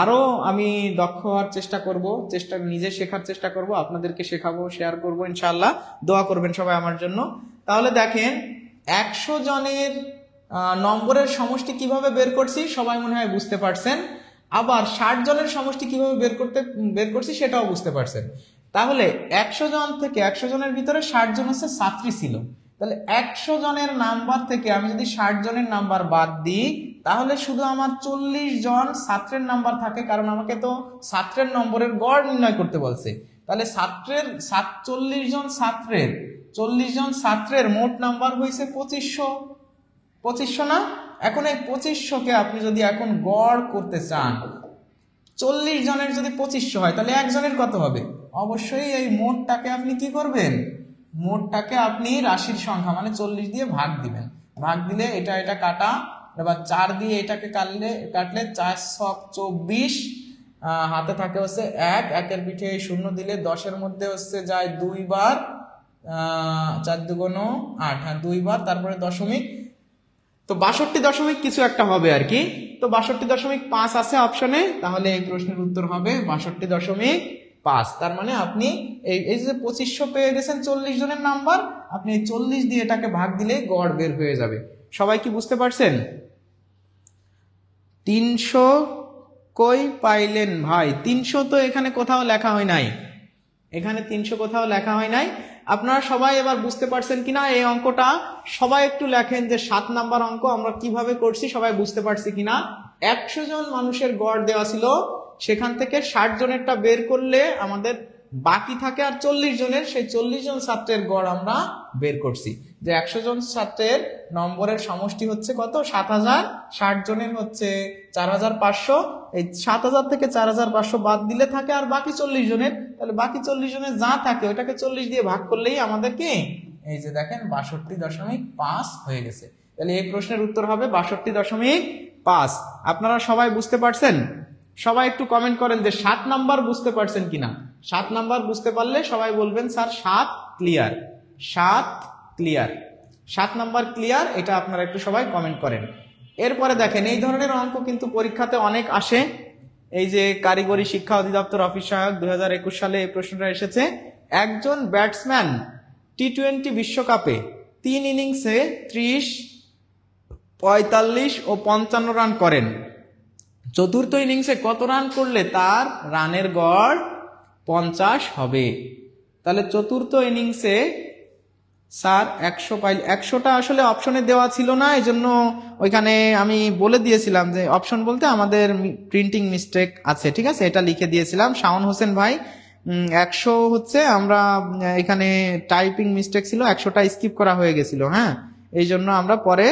আরো আমি দক্ষ হওয়ার চেষ্টা করব, নিজে শেখার চেষ্টা করব, আপনাদেরকে শেখাবো, শেয়ার করব ইনশাআল্লাহ। দোয়া করবেন সবাই আমার জন্য। তাহলে দেখেন 100 জনের নম্বরের সমষ্টি কিভাবে বের করছি সবাই মনে হয় বুঝতে পারছেন। আবার 60 জনের সমষ্টি কিভাবে বের করছি সেটাও বুঝতে পারছেন। তাহলে 100 জন থেকে 100 জনের ভিতরে 60 জন হচ্ছে ছাত্রী ছিল। তাহলে 100 জনের নাম্বার থেকে আমি যদি 60 জনের নাম্বার বাদ দিই, তাহলে শুধু আমার 40 জন ছাত্রের নাম্বার থাকে, কারণ আমাকে তো ছাত্রের নম্বরের গড় নির্ণয় করতে বলছে। তাহলে 40 জন ছাত্রের মোট নাম্বার হয়েছে 2500 না? এখন এই 2500কে আপনি যদি এখন গড় করতে চান, 40 জনের যদি 2500 হয়, তাহলে একজনের কত হবে? অবশ্যই এই মোটটাকে আপনি কি করবেন, মোটটাকে আপনি রাশির সংখ্যা মানে 40 দিয়ে ভাগ দিবেন। ভাগ দিলে এটা কাটা, এবার 4 দিয়ে এটাকে কাটলে 4 ছক 24, হাতে থাকে হচ্ছে 1, 1-এর পিঠে 0 দিলে 10-এর মধ্যে হচ্ছে যায় 2 বার, 4 2 8, হ্যাঁ 2 বার, তারপরে দশমিক, তো 62 দশমিক কিছু একটা হবে আর কি। তো 62.5 আছে অপশনে, তাহলে এই প্রশ্নের উত্তর হবে 62.5। তার মানে আপনি এই যে 2500 পেয়ে গেছেন 40 জনের নাম্বার, আপনি 40 দিয়ে এটাকে ভাগ দিলে গড় বের হয়ে যাবে। সবাই কি বুঝতে পারছেন? 300 কই পাইলেন ভাই? 300 তো এখানে কোথাও লেখা হয় নাই, এখানে 300 কোথাও লেখা হয় নাই। আপনারা সবাই এবার বুঝতে পারছেন কিনা এই অঙ্কটা? সবাই একটু লেখেন যে 7 নাম্বার অঙ্ক আমরা কিভাবে করছি, সবাই বুঝতে পারছি কিনা। 100 জন মানুষের গড় দেওয়া ছিল, সেখান থেকে 60 জনেরটা বের করলে আমাদের বাকি থাকে আর 40 জনের, সেই 40 জন ছাত্রের গড় আমরা বের করছি। যে 100 জন ছাত্রের নম্বরের সমষ্টি হচ্ছে কত? 7000, 60 জনের হচ্ছে 4500। এই 7000 থেকে 4500 বাদ দিলে থাকে আর বাকি 40 জনের, তাহলে বাকি 40 জনের যা থাকে ওটাকে 40 দিয়ে ভাগ করলেই আমাদের কি, এই যে দেখেন 62.5 হয়ে গেছে। তাহলে এই প্রশ্নের উত্তর হবে 62.5। আপনারা সবাই বুঝতে পারছেন? সবাই একটু কমেন্ট করেন যে 7 নাম্বার বুঝতে পারছেন কিনা। 7 নাম্বার বুঝতে পারলে সবাই বলবেন sir 7 clear, 7 clear, 7 number clear, এটা আপনারা একটু সবাই কমেন্ট করেন। এরপরে দেখেন এই ধরনের অঙ্ক কিন্তু পরীক্ষাতে অনেক আসে। এই যে কারিগরি শিক্ষা অধিদপ্তর অফিস সহায়ক 2021 সালে এই প্রশ্নটা এসেছে। একজন ব্যাটসম্যান টি20 বিশ্বকাপে 3 ইনিংসে 30, 45 ও 55 রান করেন। চতুর্থ ইনিংসে কত রান করলে তার রানের গড় 50 হবে? তাহলে চতুর্থ ইনিংসে স্যার 100 পাইল, 100টা আসলে অপশনে দেওয়া ছিল না, এজন্য ওইখানে আমি বলে দিয়েছিলাম যে অপশন বলতে আমাদের প্রিন্টিং মিস্টেক আছে, ঠিক আছে, এটা লিখে দিয়েছিলাম। শাওন হোসেন ভাই 100 হচ্ছে আমরা এখানে টাইপিং মিস্টেক ছিল, 100টা স্কিপ করা হয়ে গেছিল, হ্যাঁ, এই জন্য আমরা পরে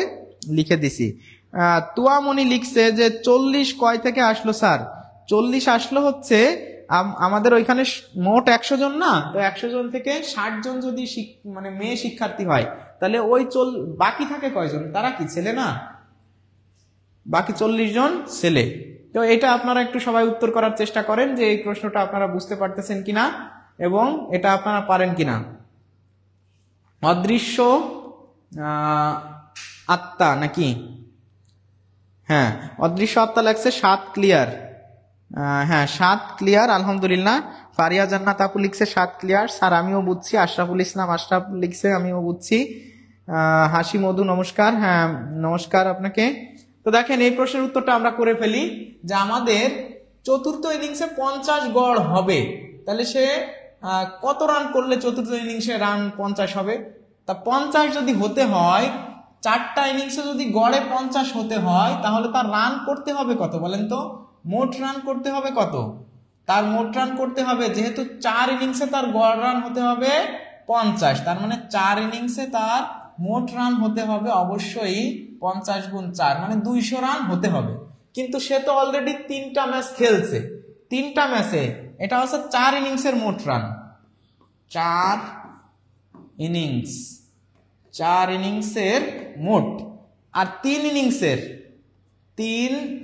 লিখে দিছি। তুয়ামণি লিখছে যে 40 কয় থেকে আসলো স্যার? 40 আসলো হচ্ছে আমাদের ওইখানে মোট 100 জন না, তো 100 জন থেকে 60 জন যদি মানে মেয়ে শিক্ষার্থী হয়, তাহলে ওই বাকি থাকে কয়জন? তারা কি ছেলে না? বাকি 40 জন ছেলে। তো এটা আপনারা একটু সবাই উত্তর করার চেষ্টা করেন যে এই প্রশ্নটা আপনারা বুঝতে পারতেছেন কিনা এবং এটা আপনারা পারেন কিনা। অদৃশ্য আত্মা নাকি? হ্যাঁ, অদৃশ্য আত্মা লাগছে 7 ক্লিয়ার। হ্যাঁ 7 ক্লিয়ার, আলহামদুলিল্লাহ। ফারিয়া জান্নাত আপু লিখছে 7 ক্লিয়ার। স্যার আমিও বুঝছি। আশরাফুল ইসলাম আশরাফ লিখছে আমিও বুঝছি। হাসি মধু নমস্কার। হ্যাঁ নমস্কার আপনাকে। তো দেখেন এই প্রশ্নের উত্তরটা আমরা করে ফেলি যে আমাদের চতুর্থ ইনিংসে 50 গড় হবে, তাহলে সে কত রান করলে চতুর্থ ইনিংসে রান 50 হবে? তা 50 যদি হতে হয়, 4টা ইনিংসে যদি গড়ে 50 হতে হয়, তাহলে তার রান করতে হবে কত বলেন তো? মোট রান করতে হবে কত? তার মোট রান করতে হবে, যেহেতু 4 ইনিংসে তার গড় রান হতে হবে 50, তার মানে 4 ইনিংসে তার মোট রান হতে হবে অবশ্যই 50 গুণ 4, মানে 200 রান হতে হবে। কিন্তু সে তো অলরেডি 3টা ম্যাচ খেলছে, 3টা ম্যাচে এটা হচ্ছে 4 ইনিংসের মোট রান, 4 ইনিংসের মোট। আর 3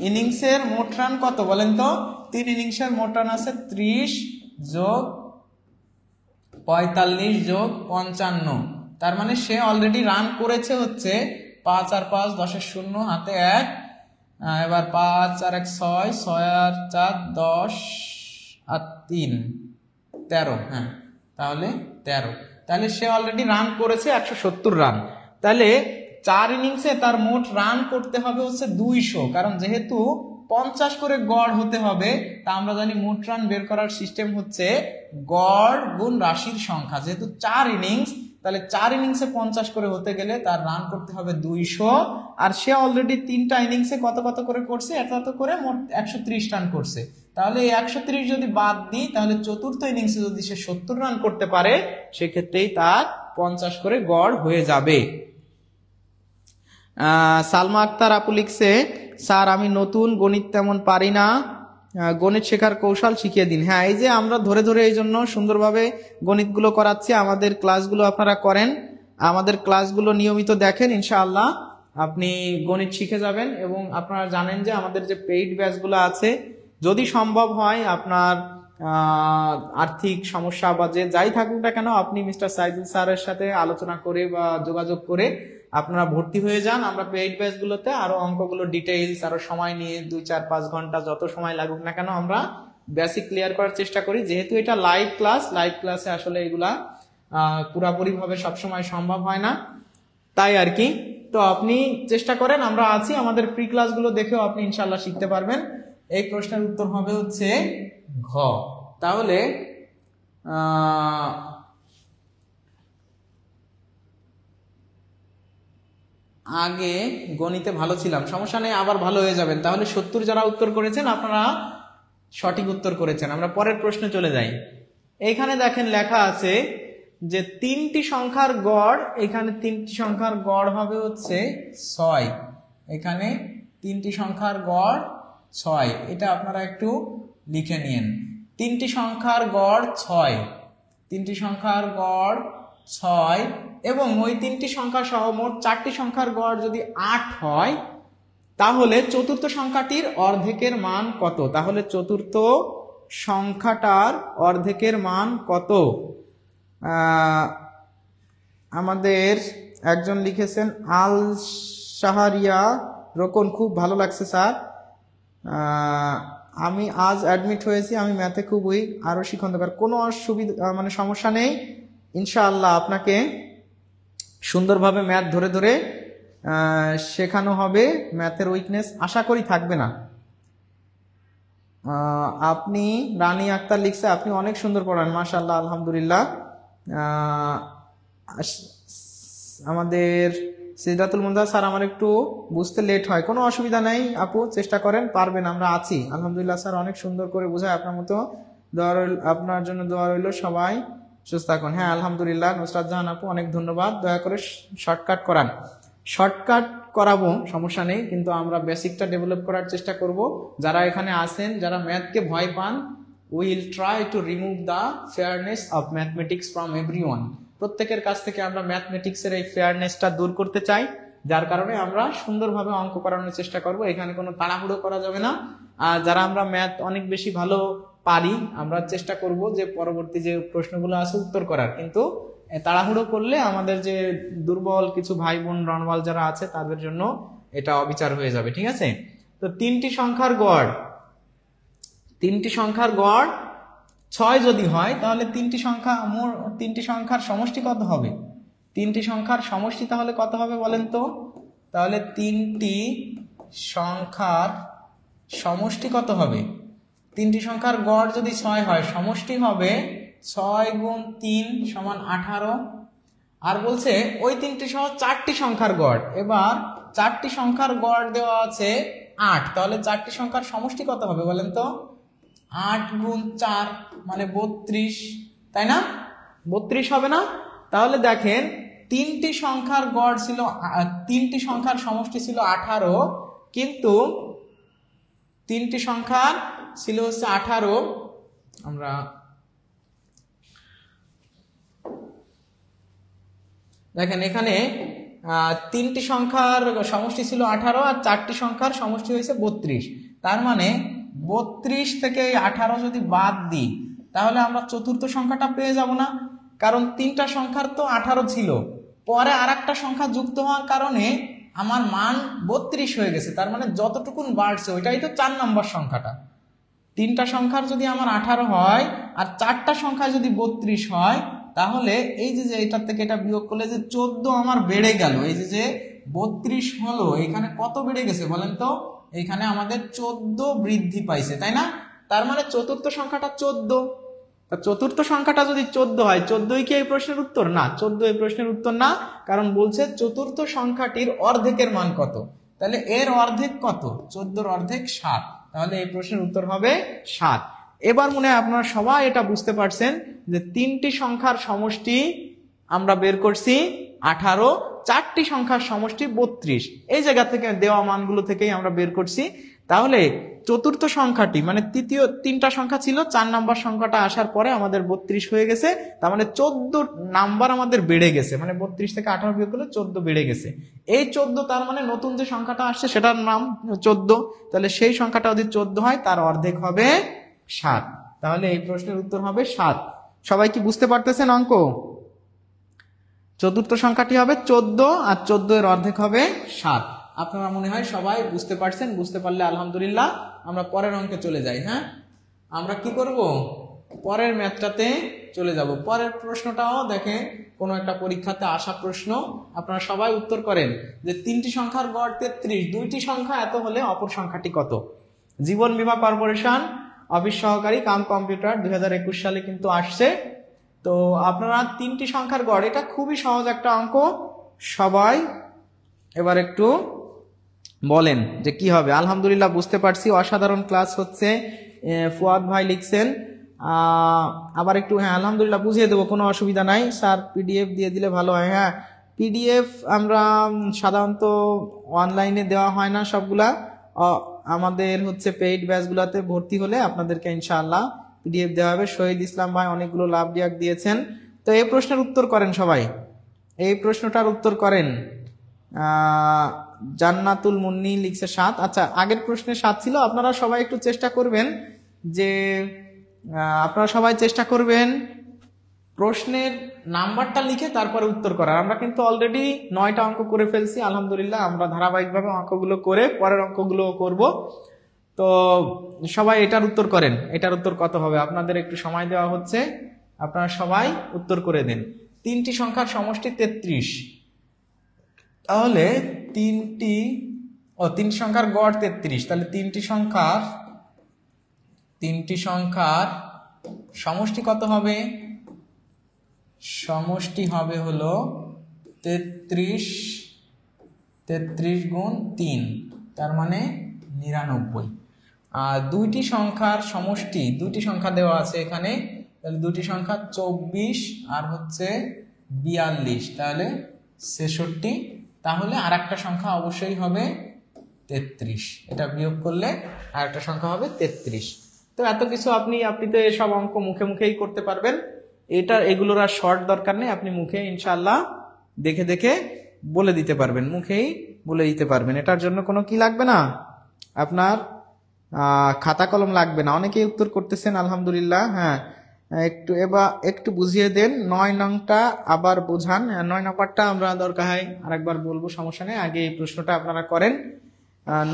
ইনিংসের মোট রান কত বলেন তো? 3 ইনিংসের মোট রান আছে 30 যোগ 45 যোগ 55, তার মানে সে অলরেডি রান করেছে হচ্ছে 5 আর 5 10 শূন্য, হাতে 1, এবার 5 আর 1 6, 6 আর 4 10 আর 3 13, হ্যাঁ তাহলে 13, তাহলে সে অলরেডি রান করেছে 170 রান। তাহলে 4 ইনিংসে তার মোট রান করতে হবে হচ্ছে 200, কারণ যেহেতু 50 করে গড় হতে হবে, তা আমরা জানি মোট রান বের করার সিস্টেম হচ্ছে গড় গুণ রাশির সংখ্যা। যেহেতু 4 ইনিংস, তাহলে 4 ইনিংসে 50 করে হতে গেলে তার রান করতে হবে 200, আর সে অলরেডি 3টা ইনিংসে কত করে করছে, এত করে মোট 130 রান করছে। তাহলে এই 130 যদি বাদ দিই, তাহলে চতুর্থ ইনিংসে যদি সে 70 রান করতে পারে, সেক্ষেত্রেই তার 50 করে গড় হয়ে যাবে। সালমা আক্তার আপু লিখছে, স্যার আমি নতুন, গণিত তেমন পারি না, গণিত শেখার কৌশল শিখিয়ে দিন। হ্যাঁ, এই যে আমরা ধরে এই জন্য সুন্দরভাবে গণিতগুলো করাচ্ছি, আমাদের ক্লাসগুলো আপনারা করেন, আমাদের ক্লাসগুলো নিয়মিত দেখেন, ইনশাআল্লাহ আপনি গণিত শিখে যাবেন। এবং আপনারা জানেন যে আমাদের যে পেইড ব্যাচগুলো আছে, যদি সম্ভব হয় আপনার আর্থিক সমস্যা বা যে যাই থাকুক না কেন, আপনি মিস্টার সাইদুল স্যারের সাথে আলোচনা করে বা যোগাযোগ করে আপনারা ভর্তি হয়ে যান। আমরা পেইড ব্যাচগুলোতে আরো অঙ্কগুলো ডিটেইলস আরো সময় নিয়ে 2 4 5 ঘন্টা যত সময় লাগুক না কেন আমরা বেসিক ক্লিয়ার করার চেষ্টা করি। যেহেতু এটা লাইভ ক্লাসে আসলে এগুলা পুরোপুরি ভাবে সবসময় সম্ভব হয় না, তাই আর কি। তো আপনি চেষ্টা করেন, আমরা আছি, আমাদের প্রি ক্লাসগুলো দেখেও আপনি ইনশাআল্লাহ শিখতে পারবেন। এই প্রশ্নের উত্তর হবে হচ্ছে ঘ। তাহলে আগে গণিতে ভালো ছিলাম, সমস্যা নেই, আবার ভালো হয়ে যাবেন। তাহলে 70 যারা উত্তর করেছেন আপনারা সঠিক উত্তর করেছেন। আমরা পরের প্রশ্নে চলে যাই। এইখানে দেখেন লেখা আছে যে 3টি সংখ্যার গড়, এখানে 3টি সংখ্যার গড় হবে হচ্ছে 6, এখানে 3টি সংখ্যার গড় 6, এটা আপনারা একটু লিখে নিন। 3টি সংখ্যার গড় 6, 3টি সংখ্যার গড় 6, এবং ওই 3টি সংখ্যা সহ মোট 4টি সংখ্যার গড় যদি 8 হয়, তাহলে চতুর্থ সংখ্যাটির অর্ধেকের মান কত? তাহলে চতুর্থ সংখ্যাটার অর্ধেকের মান কত? আমাদের একজন লিখেছেন আল শাহরিয়া রোকন, খুব ভালো লাগছে স্যার, আমি আজ অ্যাডমিট হয়েছি, আমি ম্যাথে খুব উইক, আরো শিখন দরকার। কোনো অসুবিধা মানে সমস্যা নেই, ইনশাআল্লাহ আপনাকে সুন্দরভাবে ম্যাথ ধরে শেখানো হবে, ম্যাথের উইকনেস আশা করি থাকবে না। আপনি রানী আক্তার লিখছে, আপনি অনেক সুন্দর পড়ান, মাশাআল্লাহ, আলহামদুলিল্লাহ। আমাদের সিদ্ধাতুল মুন্তাহা স্যার, আমার একটু বুঝতে লেট হয়, কোনো অসুবিধা নাই আপু, চেষ্টা করেন, পারবেন, আমরা আছি, আলহামদুলিল্লাহ। স্যার অনেক সুন্দর করে বোঝায়, আপনার মতো দোয়া রইল, আপনার জন্য দোয়া রইল, সবাই সুস্থ থাকুন। হ্যাঁ আলহামদুলিল্লাহ। নুসরাত জাহান আপু অনেক ধন্যবাদ, দয়া করে শর্টকাট করান। শর্টকাট করাবো, সমস্যা নেই, কিন্তু আমরা বেসিকটা ডেভেলপ করার চেষ্টা করব। যারা এখানে আসেন, যারা ম্যাথকে ভয় পান, will try to remove the fairness of mathematics from everyone. প্রত্যেকের কাছ থেকে আমরা ম্যাথমেটিক্সের এই ফেয়ারনেসটা দূর করতে চাই, যার কারণে আমরা সুন্দরভাবে অঙ্ক করানোর চেষ্টা করব। এখানে কোনো তাড়াহুড়ো করা যাবে না। আর যারা আমরা ম্যাথ অনেক বেশি ভালো পারি, আমরা চেষ্টা করব যে পরবর্তী যে প্রশ্নগুলো আছে উত্তর করার, কিন্তু তাড়াহুড়ো করলে আমাদের যে দুর্বল কিছু ভাই বোন রণওয়াল যারা আছে তাদের জন্য এটা অবিচার হয়ে যাবে, ঠিক আছে? তো 3টি সংখ্যার গড় 6 যদি হয়, তাহলে 3টি সংখ্যার সমষ্টি কত হবে? 3টি সংখ্যার সমষ্টি তাহলে কত হবে বলেন তো? তাহলে 3টি সংখ্যার সমষ্টি কত হবে? তিনটি সংখ্যার গড় যদি 6 হয়, সমষ্টি হবে 6 গুণ 3 সমান 18। আর বলছে ওই তিনটি সহ 4টি সংখ্যার গড়। এবার 4টি সংখ্যার গড় দেওয়া আছে 8, তাহলে 4টি সংখ্যার সমষ্টি কত হবে বলেন তো? 8 গুণ 4 মানে 32, তাই না? 32 হবে না? তাহলে দেখেন তিনটি সংখ্যার গড় ছিল, তিনটি সংখ্যার সমষ্টি ছিল 18, কিন্তু তিনটি সংখ্যার ছিল হচ্ছে 18। আমরা দেখেন এখানে তিনটি সংখ্যার সমষ্টি ছিল 18 আর 4টি সংখ্যার সমষ্টি হয়েছে 32। তার মানে 32 থেকে 18 যদি বাদ দিই তাহলে আমরা চতুর্থ সংখ্যাটা পেয়ে যাব না? কারণ তিনটা সংখ্যার তো 18 ছিল, পরে আর একটা সংখ্যা যুক্ত হওয়ার কারণে আমার মান 32 হয়ে গেছে। তার মানে যতটুকুন বাড়ছে ওইটাই তো 4 নম্বর সংখ্যাটা। তিনটা সংখ্যার যদি আমার 18 হয় আর 4টা সংখ্যা যদি 32 হয়, তাহলে এই যে এটার থেকে এটা বিয়োগ করলে যে 14 আমার বেড়ে গেল। এই যে 32 হলো, এখানে কত বেড়ে গেছে বলেন তো? এখানে আমাদের 14 বৃদ্ধি পাইছে, তাই না? তার মানে চতুর্থ সংখ্যাটা 14। চতুর্থ সংখ্যাটা যদি 14 হয়, 14ই কি এই প্রশ্নের উত্তর? না, 14 এই প্রশ্নের উত্তর না, কারণ বলছে চতুর্থ সংখ্যাটির অর্ধেকের মান কত। তাহলে এর অর্ধেক কত? 14 অর্ধেক 7, তাহলে এই প্রশ্নের উত্তর হবে 7। এবার মনে হয় আপনারা সবাই এটা বুঝতে পারছেন যে তিনটি সংখ্যার সমষ্টি আমরা বের করছি 18, 4টি সংখ্যার সমষ্টি 32। এই জায়গা থেকে দেওয়া মানগুলো থেকেই আমরা বের করছি। তাহলে চতুর্থ সংখ্যাটি মানে তৃতীয়, তিনটা সংখ্যা ছিল, 4 নাম্বার সংখ্যাটা আসার পরে আমাদের 32 হয়ে গেছে। তার মানে 14 নাম্বার আমাদের বেড়ে গেছে, মানে 32 থেকে 18 বিয়োগ করলে 14 বেড়ে গেছে। এই 14 তার মানে নতুন যে সংখ্যাটা আসছে সেটার নাম 14। তাহলে সেই সংখ্যাটা যদি 14 হয় তার অর্ধেক হবে 7। তাহলে এই প্রশ্নের উত্তর হবে 7। সবাই কি বুঝতে পারতেছেন অঙ্ক? চতুর্থ সংখ্যাটি হবে 14 আর 14 এর অর্ধেক হবে 7। আপনারা মনে হয় সবাই বুঝতে পারছেন। বুঝতে পারলে আলহামদুলিল্লাহ। আমরা পরের অঙ্কে চলে যাই। হ্যাঁ, আমরা কি করব? পরের ম্যাথটাতে চলে যাব। পরের প্রশ্নটাও দেখেন কোনো একটা পরীক্ষাতে আসা প্রশ্ন, আপনারা সবাই উত্তর করেন যে তিনটি সংখ্যার গড় 33, দুইটি সংখ্যা এত হলে অপর সংখ্যাটি কত? জীবন বীমা কর্পোরেশন অফিস সহকারী কাম কম্পিউটার 2021 সালে কিন্তু আসছে। তো আপনারা তিনটি সংখ্যার গড়, এটা খুবই সহজ একটা অঙ্ক। সবাই এবার একটু বলেন যে কি হবে। আলহামদুলিল্লাহ বুঝতে পারছি, অসাধারণ ক্লাস হচ্ছে। ফুয়াদ ভাই লিখছেন আবার একটু, হ্যাঁ আলহামদুলিল্লাহ বুঝিয়ে দেবো, কোনো অসুবিধা নাই। স্যার পিডিএফ দিয়ে দিলে ভালো হয়। হ্যাঁ, পিডিএফ আমরা সাধারণত অনলাইনে দেওয়া হয় না সবগুলা, আমাদের হচ্ছে পেইড ব্যাচগুলাতে ভর্তি হলে আপনাদেরকে ইনশাআল্লাহ পিডিএফ দেওয়া হবে। শহীদ ইসলাম ভাই অনেকগুলো লাভ ডিয়াক দিয়েছেন। তো এই প্রশ্নের উত্তর করেন সবাই, এই প্রশ্নটার উত্তর করেন। জান্নাতুল মুন্নি লিখছে 7। আচ্ছা, আগের প্রশ্নে 7 ছিল। আপনারা সবাই একটু চেষ্টা করবেন যে আপনারা সবাই চেষ্টা করবেন প্রশ্নের নাম্বারটা লিখে তারপরে উত্তর করার। আমরা কিন্তু অলরেডি 9টা অঙ্ক করে ফেলছি আলহামদুলিল্লাহ। আমরা ধারাবাহিকভাবে অঙ্কগুলো করে পরের অঙ্কগুলো করব। তো সবাই এটার উত্তর করেন। এটার উত্তর কত হবে? আপনাদের একটু সময় দেওয়া হচ্ছে, আপনারা সবাই উত্তর করে দেন। তিনটি সংখ্যার সমষ্টি 33, তাহলে তিনটি সংখ্যার গড় 33, তাহলে তিনটি সংখ্যার সমষ্টি কত হবে? সমষ্টি হবে হলো 33 গুণ 3, তার মানে 99। আর দুইটি সংখ্যার সমষ্টি, দুইটি সংখ্যা দেওয়া আছে এখানে, তাহলে দুটি সংখ্যা 24 আর হচ্ছে 42, তাহলে 66। তাহলে আর একটা সংখ্যা অবশ্যই হবে 33, এটা বিয়োগ করলে আর একটা সংখ্যা হবে 33। তো এত কিছু আপনি তো এসব অঙ্ক মুখে মুখেই করতে পারবেন। এগুলোর আর শর্ট দরকার নেই, আপনি মুখে ইনশাআল্লাহ দেখে দেখে বলে দিতে পারবেন, মুখেই বলে দিতে পারবেন। এটার জন্য কোনো কি লাগবে না, আপনার খাতা কলম লাগবে না। অনেকেই উত্তর করতেছেন আলহামদুলিল্লাহ। হ্যাঁ, একটু বুঝিয়ে দেন। 9 নংটা আবার বোঝান। 9 নম্বরটা আমরা দরকার হয় আরেকবার বলবো, সমস্যা নেই। আগে এই প্রশ্নটা আপনারা করেন,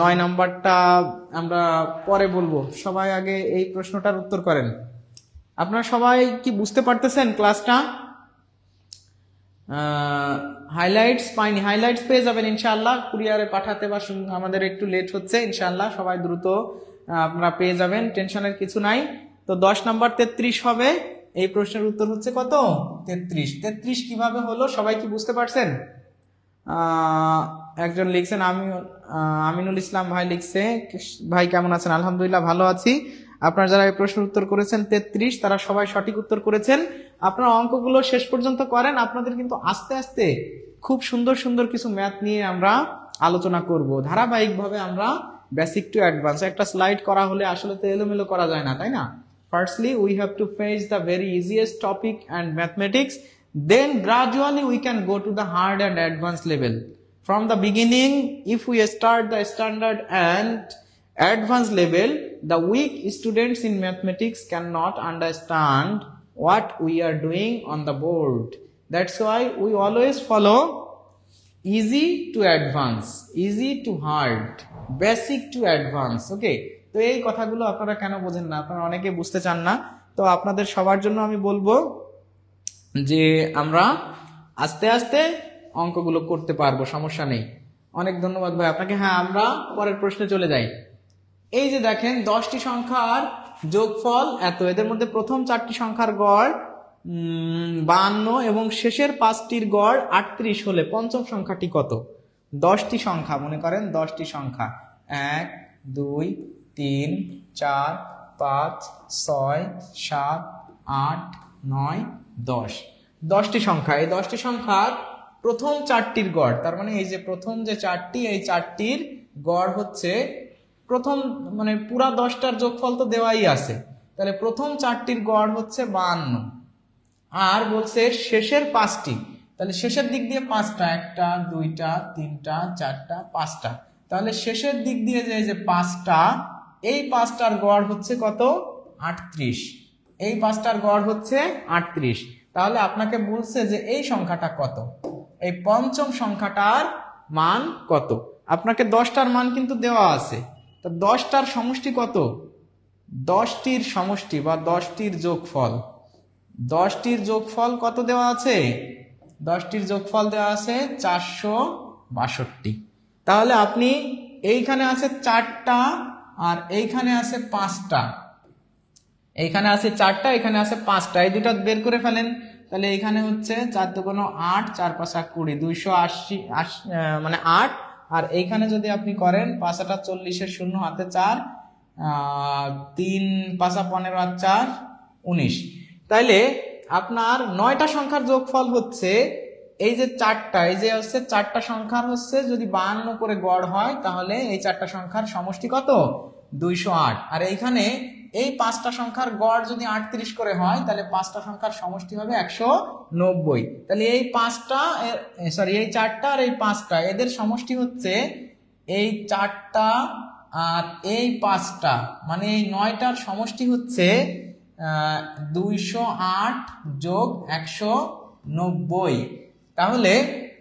9 নম্বরটা আমরা পরে বলবো। সবাই আগে এই প্রশ্নটার উত্তর করেন। আপনারা সবাই কি বুঝতে পারতেছেন ক্লাসটা? হাইলাইটস পাইনি, হাইলাইটস পেয়ে যাবেন ইনশাআল্লাহ। কুরিয়ারে পাঠাতে বা আমাদের একটু লেট হচ্ছে, ইনশাআল্লাহ সবাই দ্রুত আপনারা পেয়ে যাবেন, টেনশনের কিছু নাই। তো 10 নাম্বার 33 হবে। এই প্রশ্নের উত্তর হচ্ছে কত? 33। 33 কিভাবে হলো সবাই কি বুঝতে পারছেন? একজন লিখছেন আমিনুল ইসলাম ভাই লিখছে, ভাই কেমন আছেন? আলহামদুলিল্লাহ ভালো আছি। আপনারা যারা এই প্রশ্নের উত্তর করেছেন 33, তারা সবাই সঠিক উত্তর করেছেন। আপনারা অঙ্কগুলো শেষ পর্যন্ত করেন, আপনাদের কিন্তু আস্তে আস্তে খুব সুন্দর সুন্দর কিছু ম্যাথ নিয়ে আমরা আলোচনা করব। ধারাবাহিকভাবে আমরা বেসিক টু অ্যাডভান্স, একটা স্লাইড করা হলে আসলে তো এলোমেলো করা যায় না, তাই না? Firstly, we have to face the very easiest topic and mathematics. Then gradually we can go to the hard and advanced level. From the beginning, if we start the standard and advanced level, the weak students in mathematics cannot understand what we are doing on the board. That's why we always follow easy to advanced, easy to hard, basic to advanced. Okay? তো এই কথাগুলো আপনারা কেন বোঝেন না? আপনারা অনেকে বুঝতে চান না। তো আপনাদের সবার জন্য আমি বলবো যে আমরা আস্তে আস্তে অঙ্কগুলো করতে পারবো, সমস্যা নেই। অনেক ধন্যবাদ ভাই আপনাকে। হ্যাঁ, আমরা পরের প্রশ্নে চলে যাই। এই যে দেখেন 10টি সংখ্যার যোগফল এত, এদের মধ্যে প্রথম 4টি সংখ্যার গড় 52 এবং শেষের 5টির গড় 38 হলে পঞ্চম সংখ্যাটি কত? 10টি সংখ্যা মনে করেন, 10টি সংখ্যা 1 2 3 4 5 6 7 8 9 10। 10টি সংখ্যা, এই 10টি সংখ্যার প্রথম 4টির গড়, তার মানে এই যে প্রথম যে 4টি, এই 4টির গড় হচ্ছে প্রথম, মানে পুরা 10টার যোগফল তো দেওয়াই আছে, তাহলে প্রথম 4টির গড় হচ্ছে 52। আর বলছে শেষের 5টি, তাহলে শেষের দিক দিয়ে 5টা, 1টা 2টা 3টা 4টা 5টা, তাহলে শেষের দিক দিয়ে যে 5টা, এই 5টার গড় হচ্ছে কত? 38। এই 5টার গড় হচ্ছে 38। তাহলে আপনাকে বলছে যে এই সংখ্যাটা কত, এই পঞ্চম সংখ্যাটার মান কত। আপনাকে 10টার মান কিন্তু দেওয়া আছে, তো 10টার সমষ্টি কত? 10টির সমষ্টি বা 10টির যোগফল, 10টির যোগফল কত দেওয়া আছে? 10টির যোগফল দেওয়া আছে 462। তাহলে আপনি এইখানে আছে 4টা আর এইখানে আছে 5টা, এইখানে আছে 4টা, এখানে আছে 5টা, এই দুটো বের করে ফেলেন। তাহলে এখানে হচ্ছে 4 দুগুণ 8, 4 5 20, 280 মানে 8। আর এইখানে যদি আপনি করেন 5 8 40 এর 0 হাতে 4, 3 5 15 আর 4 19। তাইলে আপনার 9টা সংখ্যার যোগফল হচ্ছে এই যে 4টা, এই যে হচ্ছে 4টা সংখ্যার হচ্ছে যদি 52 করে গড় হয়, তাহলে এই 4টা সংখ্যার সমষ্টি কত? 208। আর এইখানে এই 5টা সংখ্যার গড় যদি 38 করে হয়, তাহলে 5টা সংখ্যার সমষ্টি হবে 190। তাহলে এই 5টা এই 4টা আর এই 5টা, এদের সমষ্টি হচ্ছে এই 4টা আর এই 5টা, মানে এই 9টার সমষ্টি হচ্ছে 208 যোগ 190। তাহলে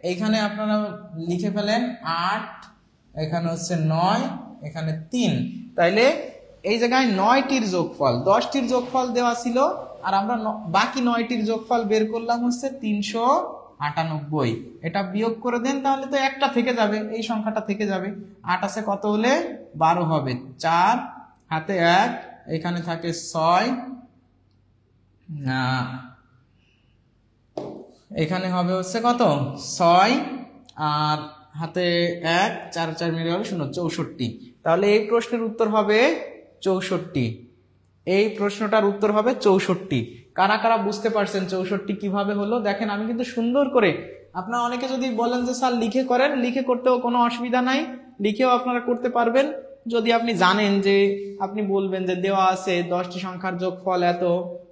এইখানে আপনারা লিখে ফেলেন 8, এখানে হচ্ছে 9, এখানে 3। তাইলে এই জায়গায় 9টির যোগফল, 10টির যোগফল দেওয়া ছিল, আর আমরা বাকি 9টির যোগফল বের করলাম হচ্ছে 398। এটা বিয়োগ করে দেন, তাহলে তো একটা থেকে যাবে, এই সংখ্যাটা থেকে যাবে। 8 আছে কত হলে 12 হবে, 4 হাতে 1, এখানে থাকে 6, এখানে হবে হচ্ছে কত 6, আর হাতে 1, 4 4 মিলে হবে 0, 64। তাহলে এই প্রশ্নের উত্তর হবে 64। এই প্রশ্নটার উত্তর হবে 64। কারা কারা বুঝতে পারছেন 64 কিভাবে হলো? দেখেন আমি কিন্তু সুন্দর করে, আপনারা অনেকে যদি বলেন যে স্যার লিখে করেন, লিখে করতেও কোনো অসুবিধা নাই, লিখেও আপনারা করতে পারবেন। যদি আপনি জানেন যে আপনি বলবেন যে দেওয়া আছে 10টি সংখ্যার যোগফল এত,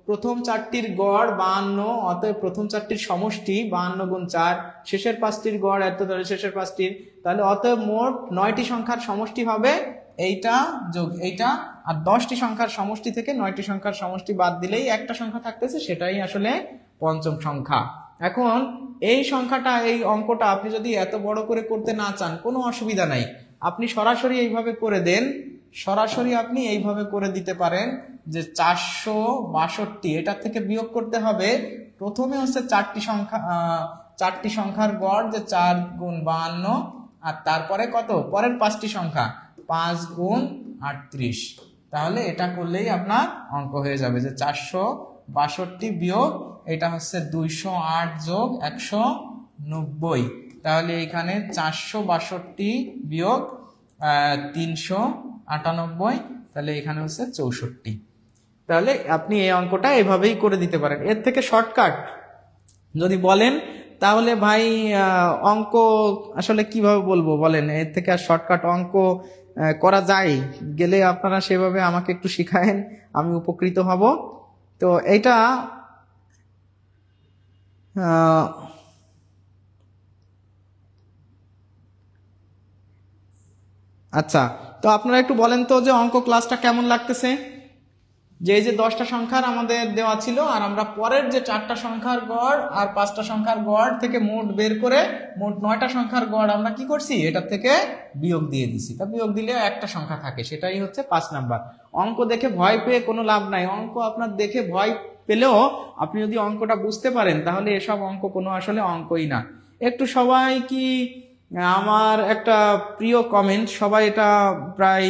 প্রথম 4টির গড় 52, অতএব প্রথম 4টির সমষ্টি 52 গুণ 4, শেষের 5টির গড় এত, তাহলে শেষের 5টির, তাহলে অতএব মোট 9টি সংখ্যার সমষ্টি হবে এইটা যোগ এইটা। আর 10টি সংখ্যার সমষ্টি থেকে 9টি সংখ্যার সমষ্টি বাদ দিলেই একটা সংখ্যা থাকতেছে, সেটাই আসলে পঞ্চম সংখ্যা। এখন এই সংখ্যাটা, এই অঙ্কটা আপনি যদি এত বড় করে করতে না চান, কোনো অসুবিধা নাই, আপনি সরাসরি এইভাবে করে দেন। সরাসরি আপনি এইভাবে করে দিতে পারেন যে 462, এটা থেকে বিয়োগ করতে হবে। প্রথমে হচ্ছে 4টি সংখ্যার গড় যে 4 গুণ 52, আর তারপরে কত পরের 5টি সংখ্যা 5 গুণ 38। তাহলে এটা করলেই আপনার অঙ্ক হয়ে যাবে যে 462 বিয়োগ এটা হচ্ছে 208 যোগ 190। তাহলে এখানে 462 বিয়োগ 398, তাহলে এখানে হচ্ছে 64। তাহলে আপনি এই অঙ্কটা এভাবেই করে দিতে পারেন। এর থেকে শর্টকাট যদি বলেন তাহলে ভাই অঙ্ক আসলে কিভাবে বলবো বলেন, এর থেকে আর শর্টকাট অঙ্ক করা যায় গেলে আপনারা সেভাবে আমাকে একটু শিখায়েন, আমি উপকৃত হব। তো এইটা আচ্ছা, তো আপনারা একটু বলেন তো যে অঙ্ক ক্লাসটা কেমন লাগতেছে। যে এই যে 10টা সংখ্যার আমাদের দেওয়া ছিল, আর আমরা পরের যে 4টা সংখ্যার গড় আর 5টা সংখ্যার গড় থেকে মোট বের করে মোট 9টা সংখ্যার গড় আমরা কি করছি, এটা থেকে বিয়োগ দিয়ে দিছি। তা বিয়োগ দিলে একটা সংখ্যা থাকে, সেটাই হচ্ছে 5 নাম্বার। অঙ্ক দেখে ভয় পেয়ে কোনো লাভ নাই। অঙ্ক আপনার দেখে ভয় পেলেও আপনি যদি অঙ্কটা বুঝতে পারেন তাহলে এসব অঙ্ক কোনো আসলে অঙ্কই না। একটু সবাই কি, আমার একটা প্রিয় কমেন্ট, সবাই এটা প্রায়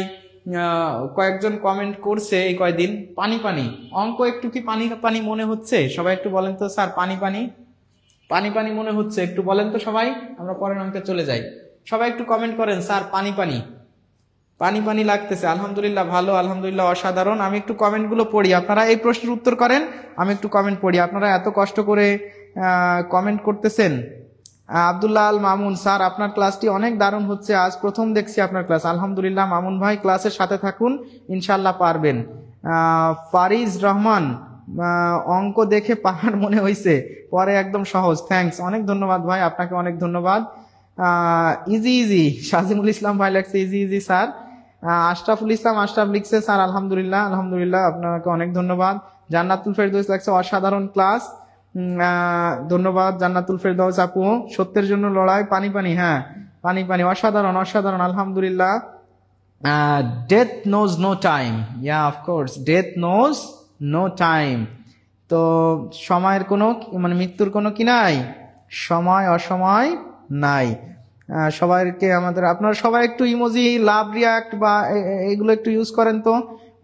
কয়েকজন কমেন্ট করছে এই কয়েকদিন, পানি পানি অঙ্ক একটু কি পানি পানি মনে হচ্ছে? সবাই একটু বলেন তো স্যার, পানি পানি পানি পানি মনে হচ্ছে? একটু বলেন তো সবাই, আমরা পরের অঙ্কে চলে যাই। সবাই একটু কমেন্ট করেন স্যার পানি পানি পানি পানি লাগতেছে। আলহামদুলিল্লাহ, ভালো, আলহামদুলিল্লাহ, অসাধারণ। আমি একটু কমেন্টগুলো পড়ি, আপনারা এই প্রশ্নের উত্তর করেন, আমি একটু কমেন্ট পড়ি। আপনারা এত কষ্ট করে কমেন্ট করতেছেন। আব্দুল্লাহ আল মামুন, স্যার আপনার ক্লাসটি অনেক দারুণ হচ্ছে, আজ প্রথম দেখছি আপনার ক্লাস। আলহামদুলিল্লাহ মামুন ভাই, ক্লাসের সাথে থাকুন, ইনশাল্লাহ পারবেন। ফারিজ রহমান, অঙ্ক দেখে পাহাড় মনে হয়েছে, পরে একদম সহজ। থ্যাঙ্কস, অনেক ধন্যবাদ ভাই, আপনাকে অনেক ধন্যবাদ। ইজি ইজি, সাজিমুল ইসলাম ভাই লাগছে easy easy sir. Ashraful Islam, Ashraf লিখছে স্যার আলহামদুলিল্লাহ, আলহামদুলিল্লাহ, আপনাকে অনেক ধন্যবাদ। জান্নাতুল ফেরদৌস লাগছে অসাধারণ ক্লাস, ধন্যবাদ জান্নাতুল ফেরদৌস আপু। সত্যের জন্য লড়াই, পানি পানি, হ্যাঁ পানি পানি, অসাধারণ অসাধারণ, আলহামদুলিল্লাহ। Death knows no time, yeah of course, death knows no time. তো সময়ের কোনো মানে মৃত্যুর কোনো কি নাই, সময় অসময় নাই। সবাইকে আমাদের, আপনারা সবাই একটু ইমোজি, লাভ, রিয়াক্ট বা এগুলো একটু ইউজ করেন তো।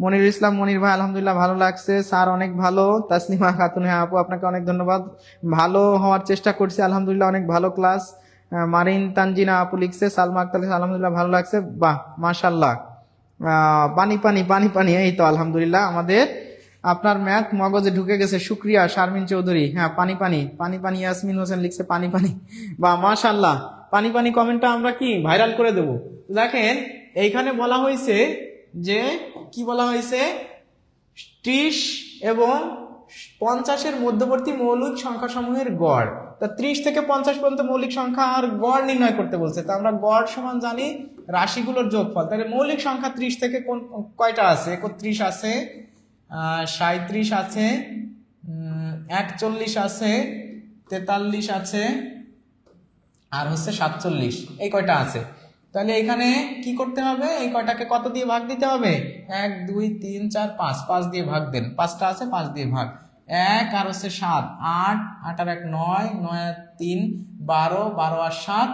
মনির ইসলাম, মনির ভাই আলহামদুলিল্লাহ ভালো লাগছে স্যার, অনেক ভালো। তাসলিমা খাতুন, হ্যাঁ আপু আপনাকে অনেক ধন্যবাদ, ভালো হওয়ার চেষ্টা করছি, আলহামদুলিল্লাহ অনেক ভালো ক্লাস। মারিন তানজিনা আপু লিখছে সালমা আক্তার আলহামদুলিল্লাহ ভালো লাগছে, বাহ মাশাল্লাহ। পানি পানি পানি পানি, এই তো আলহামদুলিল্লাহ আমাদের আপনার ম্যাথ মগজে ঢুকে গেছে, শুক্রিয়া শারমিন চৌধুরী। হ্যাঁ পানি পানি পানি পানি, ইয়াসমিন হোসেন লিখছে পানি পানি, বা মাশাল্লাহ, পানি পানি কমেন্টটা আমরা কি ভাইরাল করে দেব। দেখেন এইখানে বলা হয়েছে যে কি বলা হয়েছে, 30 এবং 50-এর মধ্যবর্তী মৌলিক সংখ্যা সমূহের গড়। তা 30 থেকে 50 পর্যন্ত মৌলিক সংখ্যার গড় নির্ণয় করতে বলছে। তা আমরা গড় সমান জানি রাশিগুলোর যোগফল। তাহলে মৌলিক সংখ্যা 30 থেকে কয়টা আছে? 31 আছে, 37 আছে, 41 আছে, 43 আছে, আর হচ্ছে 47, এই কয়টা আছে। তাহলে এখানে কি করতে হবে, এই কয়টাকে কত দিয়ে ভাগ দিতে হবে? 1 2 3 4 5, 5 দিয়ে ভাগ দেন, 5টা আছে 5 দিয়ে ভাগ। 1 আর হচ্ছে 7, 8, 8 আর 1 9, 9 আর 3 12, 12 আর 7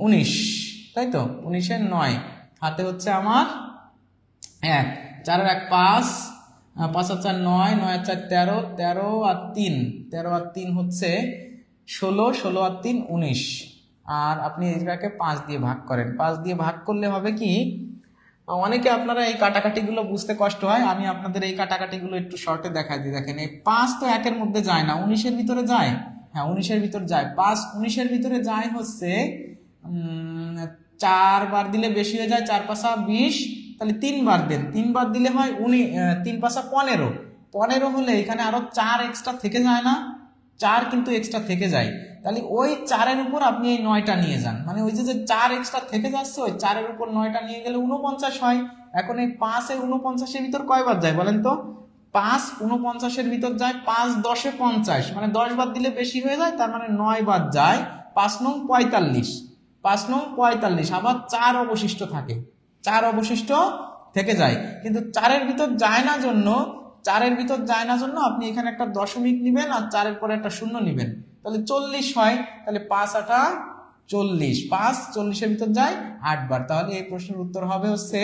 19, তাই তো? 19 এর 9 হাতে হচ্ছে আমার 1, 4 আর 1 5, 5 আর 4 9, 9 আর 4 13, 13 আর 3, 13 আর 3 হচ্ছে 16, 16 আর 3 19। আর আপনি এটাকে 5 দিয়ে ভাগ করেন। 5 দিয়ে ভাগ করলে হবে কি, অনেকে আপনারা এই কাটাকাটিগুলো বুঝতে কষ্ট হয়, আমি আপনাদের এই কাটাকাটিগুলো একটু শর্টে দেখাই দিই। দেখেন এই 5 তো 1-এর মধ্যে যায় না, 19-এর ভিতরে যায়। হ্যাঁ 19-এর ভিতর যায়। 5 19-এর ভিতরে যায় হচ্ছে 4 বার দিলে বেশি হয়ে যায়, 4 5 20, তাহলে 3 বার দেন, 3 বার দিলে হয় 3 5 15, 15 হলে এখানে আরো 4 এক্সট্রা থেকে যায় না, 4 কিন্তু এক্সট্রা থেকে যায়। তাহলে ওই 4-এর উপর আপনি এই 9টা নিয়ে যান, মানে ওই যে 4 এক্সট্রা থেকে যাচ্ছে, ওই 4-এর উপর 9টা নিয়ে গেলে 49 হয়। এখন এই 5 এ 49-এর ভিতর কয়বার যায় বলেন তো? 5 49-এর ভিতর যায়, 5 10 এ 50, মানে 10 বার দিলে বেশি হয়ে যায়, তার মানে 9 বার যায়, 5 নং 45, 5 নং 45। আবার 4 অবশিষ্ট থাকে, 4 অবশিষ্ট থেকে যায়, কিন্তু 4-এর ভিতর যায় না জন্য, 4-এর ভিতর যায় না জন্য আপনি এখানে একটা দশমিক নিবেন আর 4-এর পরে একটা শূন্য নিবেন, তাহলে 40 হয়। তাহলে 5 8 40, 5 40-এর ভিতর যায় 8 বার। তাহলে এই প্রশ্নের উত্তর হবে হচ্ছে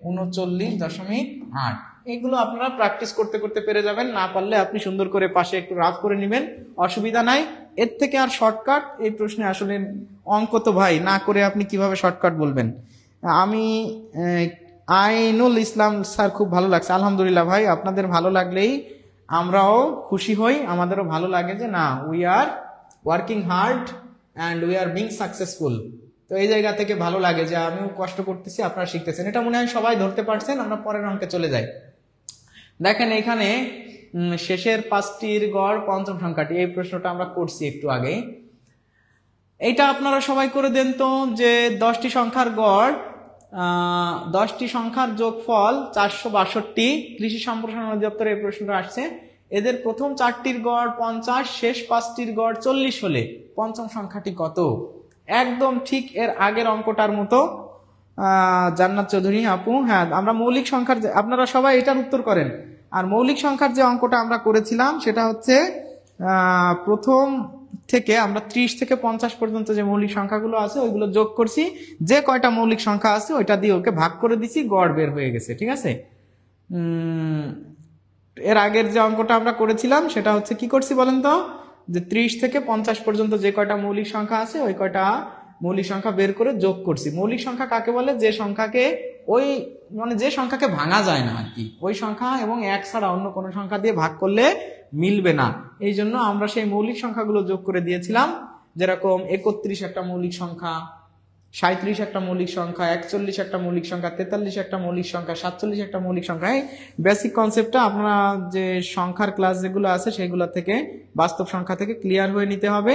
39.8। এগুলো আপনারা প্র্যাকটিস করতে করতে পেরে যাবেন, না পারলে আপনি সুন্দর করে পাশে একটু রাফ করে নেবেন, অসুবিধা নাই। এর থেকে আর শর্টকাট এই প্রশ্নে আসলে অঙ্ক তো ভাই না করে আপনি কিভাবে শর্টকাট বলবেন। আমি আইনুল ইসলাম স্যার, খুব ভালো লাগছে। আলহামদুলিল্লাহ ভাই, আপনাদের ভালো লাগলেই আমরাও খুশি হই, আমাদেরও ভালো লাগে যে না, we are working hard and we are being successful. তো এই জায়গা থেকে ভালো লাগে যে আমিও কষ্ট করতেছি, আপনারা শিখতেছেন। এটা মনে হয় সবাই ধরতে পারছেন। আমরা পরের অঙ্কে চলে যাই। দেখেন এখানে শেষের 5টির গড় পঞ্চম সংখ্যাটি, এই প্রশ্নটা আমরা করছি একটু আগে। এইটা আপনারা সবাই করে দেন তো, যে 10টি সংখ্যার গড়, 10টি সংখ্যার যোগফল 462। কৃষি সম্প্রসারণ অধিদপ্তরে এই প্রশ্নটা আসছে। এদের প্রথম 4টির গড় 50, শেষ 5টির গড় 40 হলে পঞ্চম সংখ্যাটি কত? একদম ঠিক এর আগের অঙ্কটার মতো। জান্নাত চৌধুরী আপু, হ্যাঁ আমরা মৌলিক সংখ্যার, আপনারা সবাই এটার উত্তর করেন। আর মৌলিক সংখ্যার যে অঙ্কটা আমরা করেছিলাম সেটা হচ্ছে প্রথম থেকে আমরা 30 থেকে 50 পর্যন্ত যে মৌলিক সংখ্যাগুলো আছে ওইগুলো যোগ করছি, যে কয়টা মৌলিক সংখ্যা আছে ওইটা দিয়ে ওকে ভাগ করে দিছি, গড় বের হয়ে গেছে। ঠিক আছে। এর আগের যে অঙ্কটা আমরা করেছিলাম সেটা হচ্ছে কি করছি বলেন তো, যে 30 থেকে 50 পর্যন্ত যে কয়টা মৌলিক সংখ্যা আছে ওই কয়টা মৌলিক সংখ্যা বের করে যোগ করছি। মৌলিক সংখ্যা কাকে বলে? যে সংখ্যাকে ওই মানে যে সংখ্যাকে ভাঙা যায় না আর কি, ওই সংখ্যা এবং 1 ছাড়া অন্য কোনো সংখ্যা দিয়ে ভাগ করলে মিলবে না। এই জন্য আমরা সেই মৌলিক সংখ্যাগুলো যোগ করে দিয়েছিলাম, যেরকম 31 একটা মৌলিক সংখ্যা, 37 একটা মৌলিক সংখ্যা, 41 একটা মৌলিক সংখ্যা, 43 একটা মৌলিক সংখ্যা, 47 একটা মৌলিক সংখ্যা। এই বেসিক কনসেপ্টটা আপনারা যে সংখ্যার ক্লাস যেগুলো আছে সেগুলো থেকে, বাস্তব সংখ্যা থেকে ক্লিয়ার হয়ে নিতে হবে।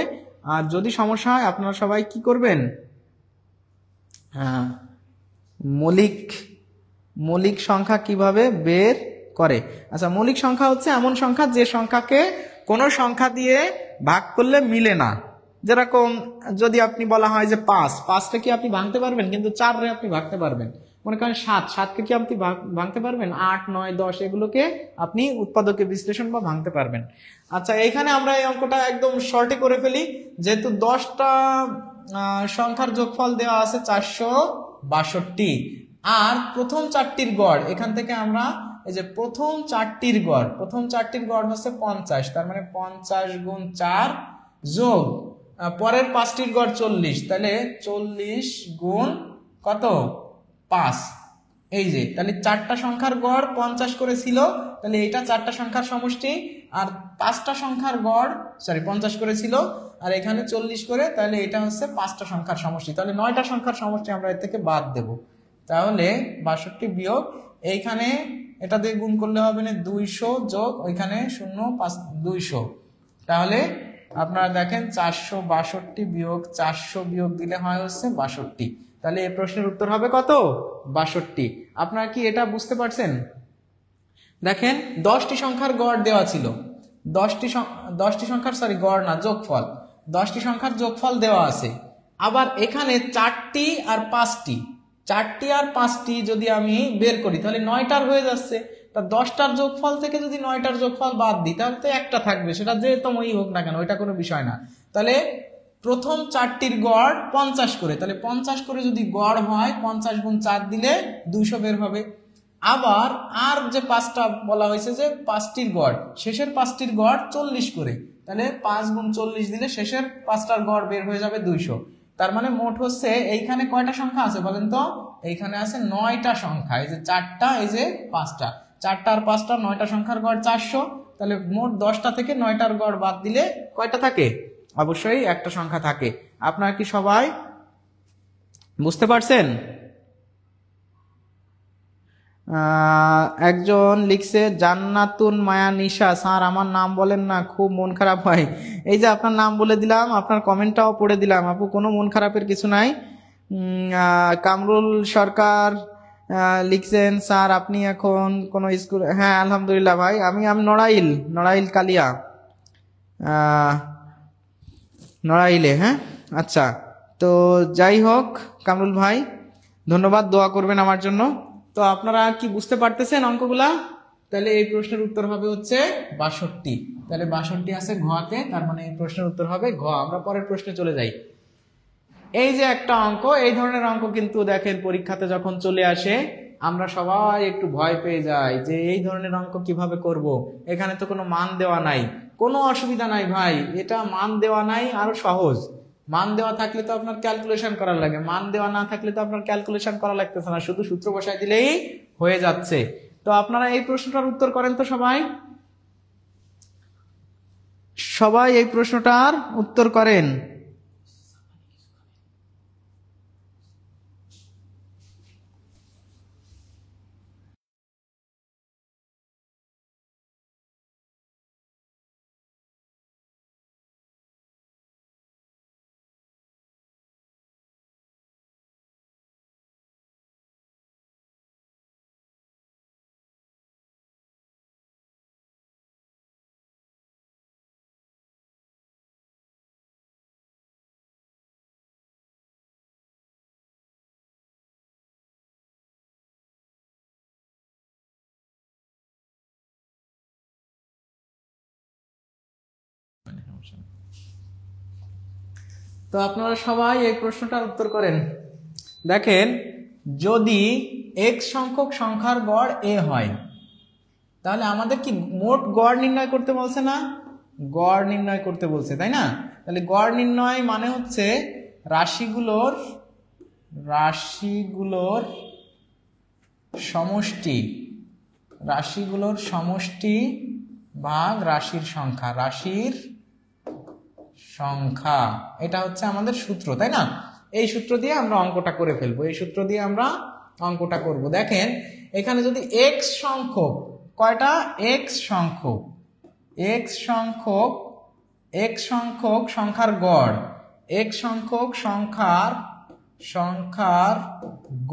আর যদি সমস্যা হয় আপনারা সবাই কি করবেন, মৌলিক সংখ্যা কিভাবে বের করে। আচ্ছা, মৌলিক সংখ্যা হচ্ছে এমন সংখ্যা যে সংখ্যাকে কোনো সংখ্যা দিয়ে ভাগ করলে মিলে না। যেরকম যদি আপনি বলা হয় যে 5টা কি আপনি ভাঙতে পারবেন? কিন্তু 4 রে আপনি ভাঙতে পারবেন। মনে করেন 7কে কি আপনি ভাঙতে পারবেন? 8, 9, 10 এগুলোকে আপনি উৎপাদকে বিশ্লেষণ বা ভাঙতে পারবেন। আচ্ছা, এইখানে আমরা এই অঙ্কটা একদম শর্টে করে ফেলি। যেহেতু 10টা সংখ্যার যোগফল দেওয়া আছে 462, আর প্রথম 4টির গড়, এখান থেকে আমরা এই যে প্রথম 4টির গড় হচ্ছে 50, তার মানে 50 গুণ 4 যোগ পরের 5টির গড় 40, তাহলে 40 গুণ কত? 5। এই যে তাহলে 4টা সংখ্যার গড় 50 করে ছিল, তাহলে এইটা 4টা সংখ্যার সমষ্টি, আর 5টা সংখ্যার গড় 50 করে ছিল, আর এখানে 40 করে, তাহলে এটা হচ্ছে 5টা সংখ্যার সমষ্টি। তাহলে 9টা সংখ্যার সমষ্টি আমরা এর থেকে বাদ দেব। তাহলে 62 বিয়োগ, এইখানে এটা দিয়ে গুণ করলে হবে না 200 যোগ ওইখানে 0, 5, 200। তাহলে আপনারা দেখেন 462 বিয়োগ 400 বিয়োগ দিলে হয় হচ্ছে 62। তাহলে এই প্রশ্নের উত্তর হবে কত? 62। আপনারা কি এটা বুঝতে পারছেন? দেখেন 10টি সংখ্যার গড় দেওয়া ছিল, 10টি সংখ্যার গড় না, যোগফল, 10টি সংখ্যার যোগফল দেওয়া আছে। আবার এখানে 4টি আর 5টি যদি আমি বের করি তাহলে 9টার হয়ে যাচ্ছে। তা 10টার যোগফল থেকে যদি 9টার যোগফল বাদ দিই তাহলে তো একটা থাকবে, সেটা যে তোমই হোক না কেন, ওইটা কোনো বিষয় না। তাহলে প্রথম 4টির গড় 50 করে, তাহলে 50 করে যদি গড় হয় 50 গুণ 4 দিলে 200 বের হবে। আবার আর যে 5টা বলা হয়েছে যে 5টির গড়, শেষের 5টির গড় 40 করে, তাহলে 5 গুণ 40 দিলে শেষের 5টার গড় বের হয়ে যাবে 200। তার মানে মোট হচ্ছে এইখানে কয়টা সংখ্যা আছে বলেন তো? এইখানে আছে 9টা সংখ্যা, এই যে 4টা, এই যে 5টা, 4টা আর 5টা 9টা সংখ্যার গড় 400। তাহলে মোট 10টা থেকে 9টার গড় বাদ দিলে কয়টা থাকে? অবশ্যই একটা সংখ্যা থাকে। আপনারা কি সবাই বুঝতে পারছেন? একজন লিখছে জান্নাতুন মায়া নিশা, স্যার আমার নাম বলেন না, খুব মন খারাপ হয়। এই যে আপনার নাম বলে দিলাম, আপনার কমেন্টটাও পড়ে দিলাম। আপু কোনো মন খারাপের কিছু নাই। কামরুল সরকার লিখছেন স্যার আপনি এখন কোন স্কুল? হ্যাঁ আলহামদুলিল্লাহ ভাই, আমি নড়াইল কালিয়া, নড়াইলে। হ্যাঁ আচ্ছা, তো যাই হোক কামরুল ভাই, ধন্যবাদ, দোয়া করবেন আমার জন্য। তো আপনারা কি বুঝতে পারতেছেন অঙ্কগুলা? তাহলে এই প্রশ্নের উত্তর হবে হচ্ছে 62। তাহলে 62 আছে ঘতে, তার মানে এই প্রশ্নের উত্তর হবে ঘ। আমরা পরের প্রশ্নে চলে যাই। এই যে একটা অঙ্ক, এই ধরনের অঙ্ক কিন্তু দেখেন পরীক্ষাতে যখন চলে আসে আমরা সবাই একটু ভয় পেয়ে যাই যে এই ধরনের অঙ্ক কিভাবে করব, এখানে তো কোনো মান দেওয়া নাই। কোনো অসুবিধা নাই ভাই, এটা মান দেওয়া নাই, আরো সহজ। মান দেওয়া থাকলে তো আপনার ক্যালকুলেশন করার লাগে, মান দেওয়া না থাকলে তো আপনার ক্যালকুলেশন করা লাগতেছে না, শুধু সূত্র বসাই দিলেই হয়ে যাচ্ছে। তো আপনারা এই প্রশ্নটার উত্তর করেন তো সবাই, সবাই এই প্রশ্নটার উত্তর করেন। তো আপনারা সবাই এই প্রশ্নটার উত্তর করেন। দেখেন, যদি x সংখ্যক সংখ্যার গড় a হয়, তাহলে আমাদের কি মোট গড় নির্ণয় করতে বলছে না? গড় নির্ণয় করতে বলছে, তাই না? তাহলে গড় নির্ণয় মানে হচ্ছে রাশিগুলোর সমষ্টি, রাশিগুলোর সমষ্টি ভাগ রাশির সংখ্যা। এটা হচ্ছে আমাদের সূত্র, তাই না? এই সূত্র দিয়ে আমরা অঙ্কটা করে ফেলবো, এই সূত্র দিয়ে আমরা অঙ্কটা করব। দেখেন, এখানে যদি x সংখ্যক, কয়টা x সংখ্যক সংখ্যার গড়, x সংখ্যক সংখ্যার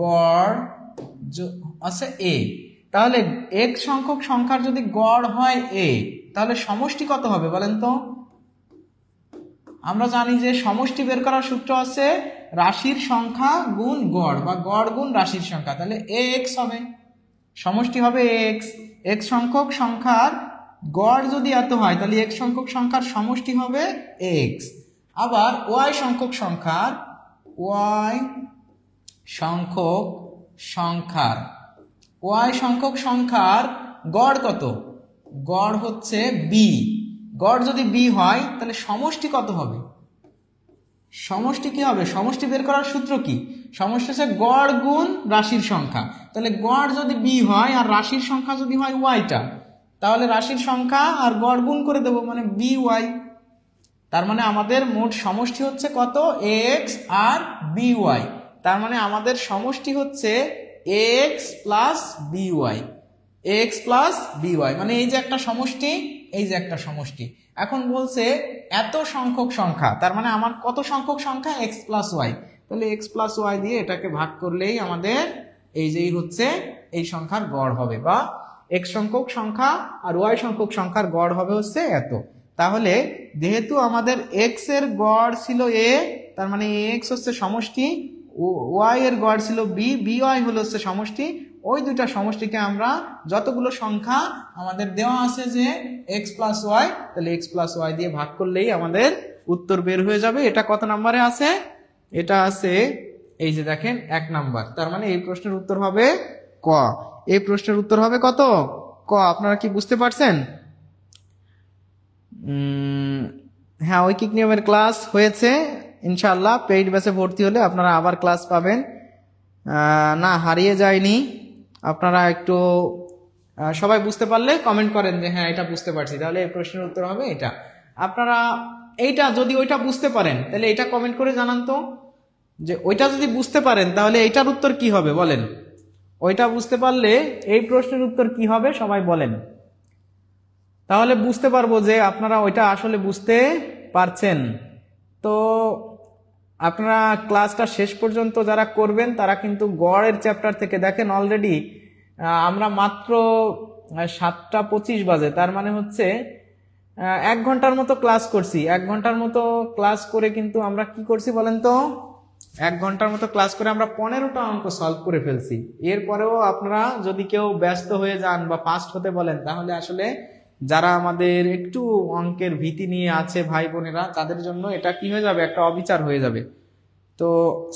গড় আছে a, তাহলে x সংখ্যক সংখ্যার যদি গড় হয় a, তাহলে সমষ্টি কত হবে বলেন তো? আমরা জানি যে সমষ্টি বের করার সূত্র আছে রাশির সংখ্যা গুণ গড়, বা গড় গুণ রাশির সংখ্যা, তাহলে ax হবে, সমষ্টি হবে ax। x সংখ্যক সংখ্যার গড় যদি এত হয়, তাহলে x সংখ্যক সংখ্যার সমষ্টি হবে x। আবার y সংখ্যক সংখ্যার গড় কত? গড় হচ্ছে b। গড় যদি b হয়, তাহলে সমষ্টি কত হবে? সমষ্টি কি হবে? সমষ্টি বের করার সূত্র কি? সমষ্টি হচ্ছে গড় গুণ রাশির সংখ্যা। তাহলে গড় যদি b হয় আর রাশির সংখ্যা যদি হয় yটা, তাহলে রাশির সংখ্যা আর গড় গুণ করে দেবো, মানে by। তার মানে আমাদের মোট সমষ্টি হচ্ছে কত? x R by। তার মানে আমাদের সমষ্টি হচ্ছে x plus by, x plus by, মানে এই যে একটা সমষ্টি, এই যে একটা সমষ্টি। এখন বলছে এত সংখ্যক সংখ্যা, তার মানে আমার কত সংখ্যক সংখ্যা? x plus y। তাহলে x প্লাস y দিয়ে এটাকে ভাগ করলেই আমাদের এই যেই হচ্ছে এই সংখ্যার গড় হবে, বা x সংখ্যক সংখ্যা আর y সংখ্যক সংখ্যার গড় হবে হচ্ছে এত। তাহলে যেহেতু আমাদের x এর গড় ছিল a, তার মানে x হচ্ছে সমষ্টি, y এর গড় ছিল b, by হলো হচ্ছে সমষ্টি। ওই দুইটা সমষ্টিকে আমরা যতগুলো সংখ্যা আমাদের দেওয়া আছে যে x প্লাস ওয়াই, তাহলে x প্লাস ওয়াই দিয়ে ভাগ করলেই আমাদের উত্তর বের হয়ে যাবে। এটা কত নম্বরে আছে? এটা আছে এই যে দেখেন 1 নাম্বার। তার মানে এই প্রশ্নের উত্তর হবে ক। এই প্রশ্নের উত্তর হবে কত? ক। আপনারা কি বুঝতে পারছেন? হ্যাঁ, ঐকিক নিয়মের ক্লাস হয়েছে ইনশাআল্লাহ। পেইড ব্যাচে ভর্তি হলে আপনারা আবার ক্লাস পাবেন। না, হারিয়ে যায়নি। আপনারা একটু সবাই বুঝতে পারলে কমেন্ট করেন যে হ্যাঁ এটা বুঝতে পারছি, তাহলে এই প্রশ্নের উত্তর হবে এটা। আপনারা এইটা যদি ওইটা বুঝতে পারেন, তাহলে এটা কমেন্ট করে জানান তো যে ওইটা যদি বুঝতে পারেন তাহলে এইটার উত্তর কি হবে বলেন। ওইটা বুঝতে পারলে এই প্রশ্নের উত্তর কি হবে সবাই বলেন, তাহলে বুঝতে পারবো যে আপনারা ওইটা আসলে বুঝতে পারছেন। তো আপনারা ক্লাসটা শেষ পর্যন্ত যারা করবেন তারা কিন্তু গড়ের চ্যাপ্টার থেকে দেখেন অলরেডি আমরা মাত্র 7:25 বাজে, তার মানে হচ্ছে 1 ঘন্টার মতো ক্লাস করছি। 1 ঘন্টার মতো ক্লাস করে কিন্তু আমরা কি করছি বলেন তো? 1 ঘন্টার মতো ক্লাস করে আমরা 15টা অঙ্ক সলভ করে ফেলছি। এরপরেও আপনারা যদি কেউ ব্যস্ত হয়ে যান বা ফাস্ট হতে বলেন, তাহলে আসলে যারা আমাদের একটু অঙ্কের ভীতি নিয়ে আছে ভাই বোনেরা, তাদের জন্য এটা কি হয়ে যাবে? একটা অবিচার হয়ে যাবে। তো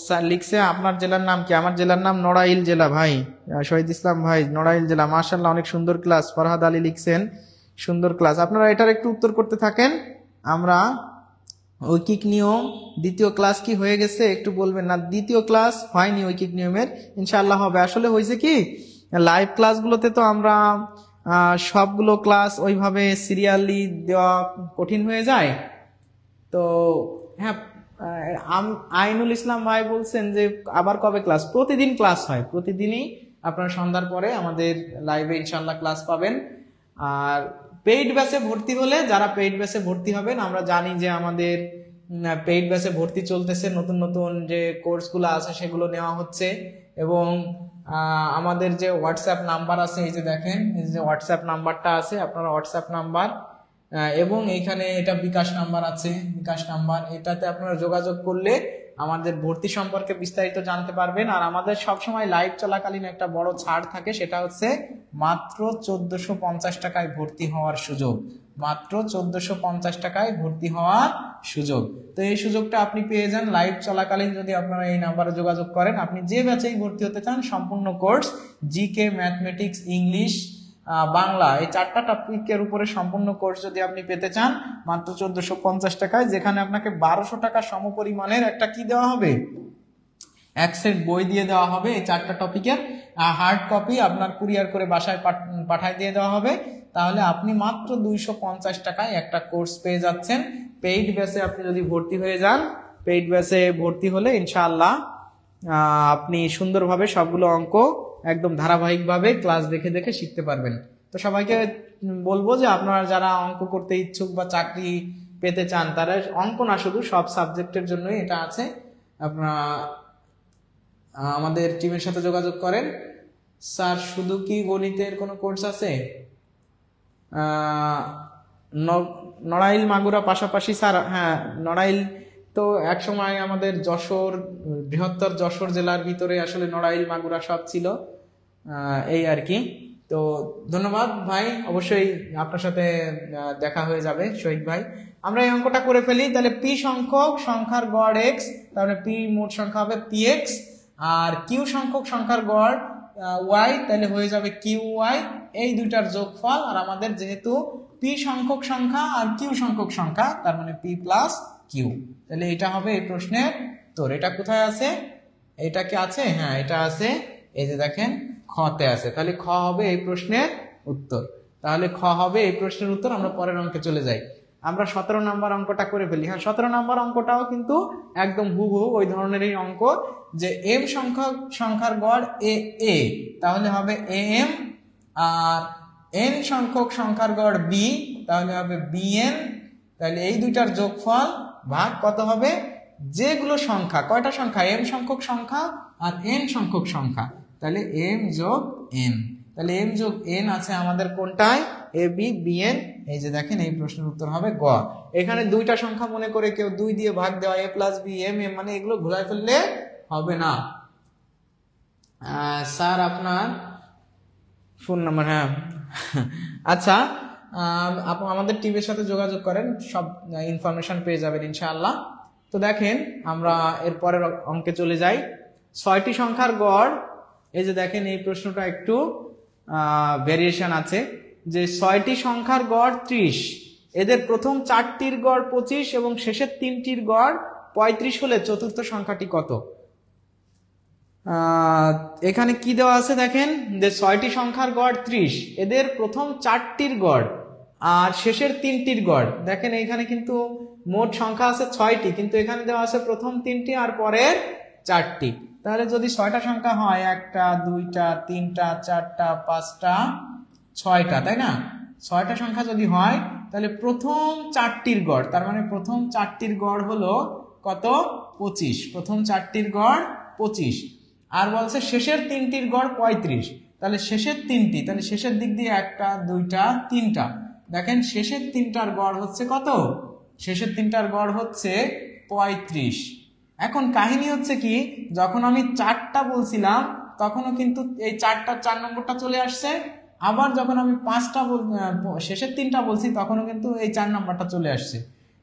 স্যার লিখছে আপনার জেলার নাম কি? আমার জেলার নাম নড়াইল জেলা ভাই। শহীদ ইসলাম ভাই, নড়াইল জেলা। মাশাআল্লাহ, অনেক সুন্দর ক্লাস। ফরহাদ আলী লিখছেন সুন্দর ক্লাস। আপনারা এটার একটু উত্তর করতে থাকেন। আমরা ঐকিক নিয়ম দ্বিতীয় ক্লাস কি হয়ে গেছে একটু বলবেন না? দ্বিতীয় ক্লাস হয়নি ঐকিক নিয়মের, ইনশাআল্লাহ হবে। আসলে হয়েছে কি, লাইভ ক্লাসগুলোতে তো আমরা সবগুলো ক্লাস ওইভাবে সিরিয়ালি দেওয়া কঠিন হয়ে যায়। তো হ্যাঁ, আইনুল ইসলাম ভাই বলছেন যে আবার কবে ক্লাস? প্রতিদিন ক্লাস হয়, প্রতিদিনই আপনারা সন্ধ্যার পরে আমাদের লাইভে ইনশাআল্লাহ ক্লাস পাবেন। আর পেইড ব্যাচে ভর্তি হলে, যারা পেইড ব্যাচে ভর্তি হবেন, আমরা জানি যে আমাদের পেইড ব্যাচে ভর্তি চলতেছে, নতুন নতুন যে কোর্সগুলো আছে সেগুলো নেওয়া হচ্ছে। এবং আমাদের যে হোয়াটসঅ্যাপ নাম্বার আছে, এই যে দেখেন এই যে হোয়াটসঅ্যাপ নাম্বারটা আছে, আপনারা হোয়াটসঅ্যাপ নাম্বার এবং এইখানে এটা বিকাশ নাম্বার আছে, বিকাশ নাম্বার, এটাতে আপনারা যোগাযোগ করলে আমাদের ভর্তি সম্পর্কে বিস্তারিত জানতে পারবেন। আর আমাদের সবসময় লাইভ চলাকালীন একটা বড় ছাড় থাকে, সেটা হচ্ছে মাত্র 1450 টাকায় ভর্তি হওয়ার সুযোগ। মাত্র 1450 টাকায় ভর্তি হওয়ার সুযোগ। তো এই সুযোগটা আপনি পেয়ে যান লাইভ চলাকালীন যদি আপনারা এই নাম্বারে যোগাযোগ করেন। আপনি যে ব্যাচেই ভর্তি হতে চান, সম্পূর্ণ course GK, mathematics, English, Bangla, এই 4টা টপিকের উপরে সম্পূর্ণ কোর্স যদি আপনি পেতে চান মাত্র 1450 টাকায়, যেখানে আপনাকে 1200 টাকা সমপরিমাণের একটা কি দেওয়া হবে, এক সেট বই দিয়ে দেওয়া হবে। এই 4টা টপিকের হার্ড কপি আপনার কুরিয়ার করে বাসায় পাঠায় দিয়ে দেওয়া হবে। তাহলে আপনি মাত্র 250 টাকায় একটা কোর্স পেয়ে যাচ্ছেন। পেইড ব্যাচে আপনি যদি ভর্তি হয়ে যান, পেইড ব্যাচে ভর্তি হলে ইনশাআল্লাহ আপনি সুন্দরভাবে সবগুলো অঙ্ক একদম ধারাবাহিকভাবে ক্লাস দেখে দেখে শিখতে পারবেন। তো সবাইকে বলবো যে আপনারা যারা অঙ্ক করতে ইচ্ছুক বা চাকরি পেতে চান, তারা অঙ্ক না শুধু সব সাবজেক্টের জন্যই এটা আছে, আপনারা আমাদের টিমের সাথে যোগাযোগ করেন। স্যার শুধু কি গণিতের কোনো কোর্স আছে? নড়াইল মাগুরা পাশাপাশি স্যার? হ্যাঁ, নড়াইল তো একসময় আমাদের যশোর, বৃহত্তর যশোর জেলার ভিতরে আসলে নড়াইল মাগুরা সব ছিল, এই আর কি। তো ধন্যবাদ ভাই, অবশ্যই আপনার সাথে দেখা হয়ে যাবে শহীদ ভাই। আমরা এই অঙ্কটা করে ফেলি। তাহলে পি সংখ্যক সংখ্যার গড় এক্স, তাহলে পি মোট সংখ্যা হবে পি এক্স, আর কিউ সংখ্যক সংখ্যার গড় ওয়াই, তাহলে হয়ে যাবে কিউ ওয়াই। এই দুইটার যোগফল। আর আমাদের যেহেতু পি সংখ্যক সংখ্যা আর কিউ সংখ্যক সংখ্যা, তার মানে পি প্লাস কিউ। তাহলে এটা হবে এই প্রশ্নের উত্তর। এটা কোথায় আছে? এটা কি আছে? হ্যাঁ, এটা আছে, এই যে দেখেন খতে আছে। তাহলে খ হবে এই প্রশ্নের উত্তর। তাহলে খ হবে এই প্রশ্নের উত্তর। আমরা পরের অঙ্কে চলে যাই। আমরা 17 নম্বর অঙ্কটা করে ফেলি। হ্যাঁ, 17 নম্বর অঙ্কটাও কিন্তু একদম হুবহু ওই ধরনেরই অঙ্ক, যে এম সংখ্যার গড় এ, তাহলে হবে এ এম, আর এন সংখ্যক সংখ্যার গড় বি, তাহলে হবে বি এন। তাহলে এই দুইটার যোগফল ভাগ কত হবে? যেগুলো সংখ্যা, কয়টা সংখ্যা? এম সংখ্যক সংখ্যা আর এন সংখ্যক সংখ্যা, তাহলে এম যোগ এন। তাহলে এম যোগ এন আছে আমাদের কোনটায়? A B B N. এই যে দেখেন এই প্রশ্নের উত্তর হবে গ। এখানে দুইটা সংখ্যা মনে করে কেউ 2 দিয়ে ভাগ দেওয়া, এ প্লাস বি এম এম, মানে এগুলো ঘুরাই ফেললে হবে না। স্যার আপনার ফোন নাম্বার? হ্যাঁ, আচ্ছা, আমাদের টিভির সাথে যোগাযোগ করেন, সব ইনফরমেশন পেয়ে যাবেন ইনশাআল্লাহ। তো দেখেন আমরা এর পরের অঙ্কে চলে যাই। 6টি সংখ্যার গড়, এই যে দেখেন এই প্রশ্নটা একটু ভেরিয়েশন আছে, যে 6টি সংখ্যার গড় 30, এদের প্রথম 4টির গড় 25 এবং শেষের 3টির গড় 35 হলে চতুর্থ সংখ্যাটি কত? এখানে কি দেওয়া আছে দেখেন, যে 6টি সংখ্যার গড় 30, এদের প্রথম 4টির গড় আর শেষের 3টির গড়। দেখেন এইখানে কিন্তু মোট সংখ্যা আছে 6টি, কিন্তু এখানে দেওয়া আছে প্রথম 3টি আর পরের 4টি। তাহলে যদি 6টা সংখ্যা হয়, 1টা 2টা 3টা 4টা 5টা 6টা, তাই না? 6টা সংখ্যা যদি হয়, তাহলে প্রথম 4টির গড়, তার মানে প্রথম 4টির গড় হলো কত? 25। প্রথম 4টির গড় 25। আর বলছে শেষের 3টির গড় 35। তাহলে শেষের 3টি, তাহলে শেষের দিক দিয়ে 1টা 2টা 3টা, দেখেন শেষের 3টার গড় হচ্ছে কত? শেষের 3টার গড় হচ্ছে 35। এখন কাহিনী হচ্ছে কি, যখন আমি 4টা বলছিলাম তখনও কিন্তু এই 4টার 4 নম্বরটা চলে আসছে, আবার যখন আমি 5টা শেষের 3টা বলছি তখনও কিন্তু এই 4 নম্বরটা চলে আসছে।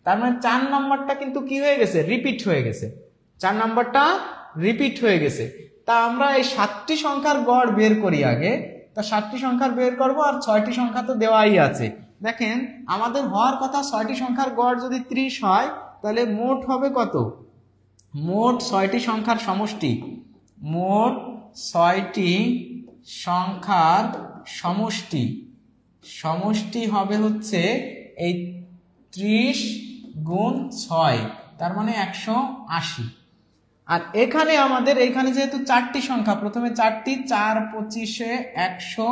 তার মানে 4 নম্বরটা কিন্তু কি হয়ে গেছে? রিপিট হয়ে গেছে। 4 নাম্বারটা রিপিট হয়ে গেছে। তা আমরা এই 7টি সংখ্যার গড় বের করি আগে। তা 7টি সংখ্যার বের করব, আর 6টি সংখ্যা তো দেওয়াই আছে। দেখেন আমাদের হওয়ার কথা 6টি সংখ্যার গড় যদি 30 হয়, তাহলে মোট হবে কত? মোট 6টি সংখ্যার সমষ্টি, মোট 6টি সংখ্যার সমষ্টি, সমষ্টি হবে হচ্ছে এই 30 গুণ 6, তার মানে 180। আর এখানে আমাদের এইখানে যেহেতু 4টি সংখ্যা, প্রথমে 4টি, 4 25 100,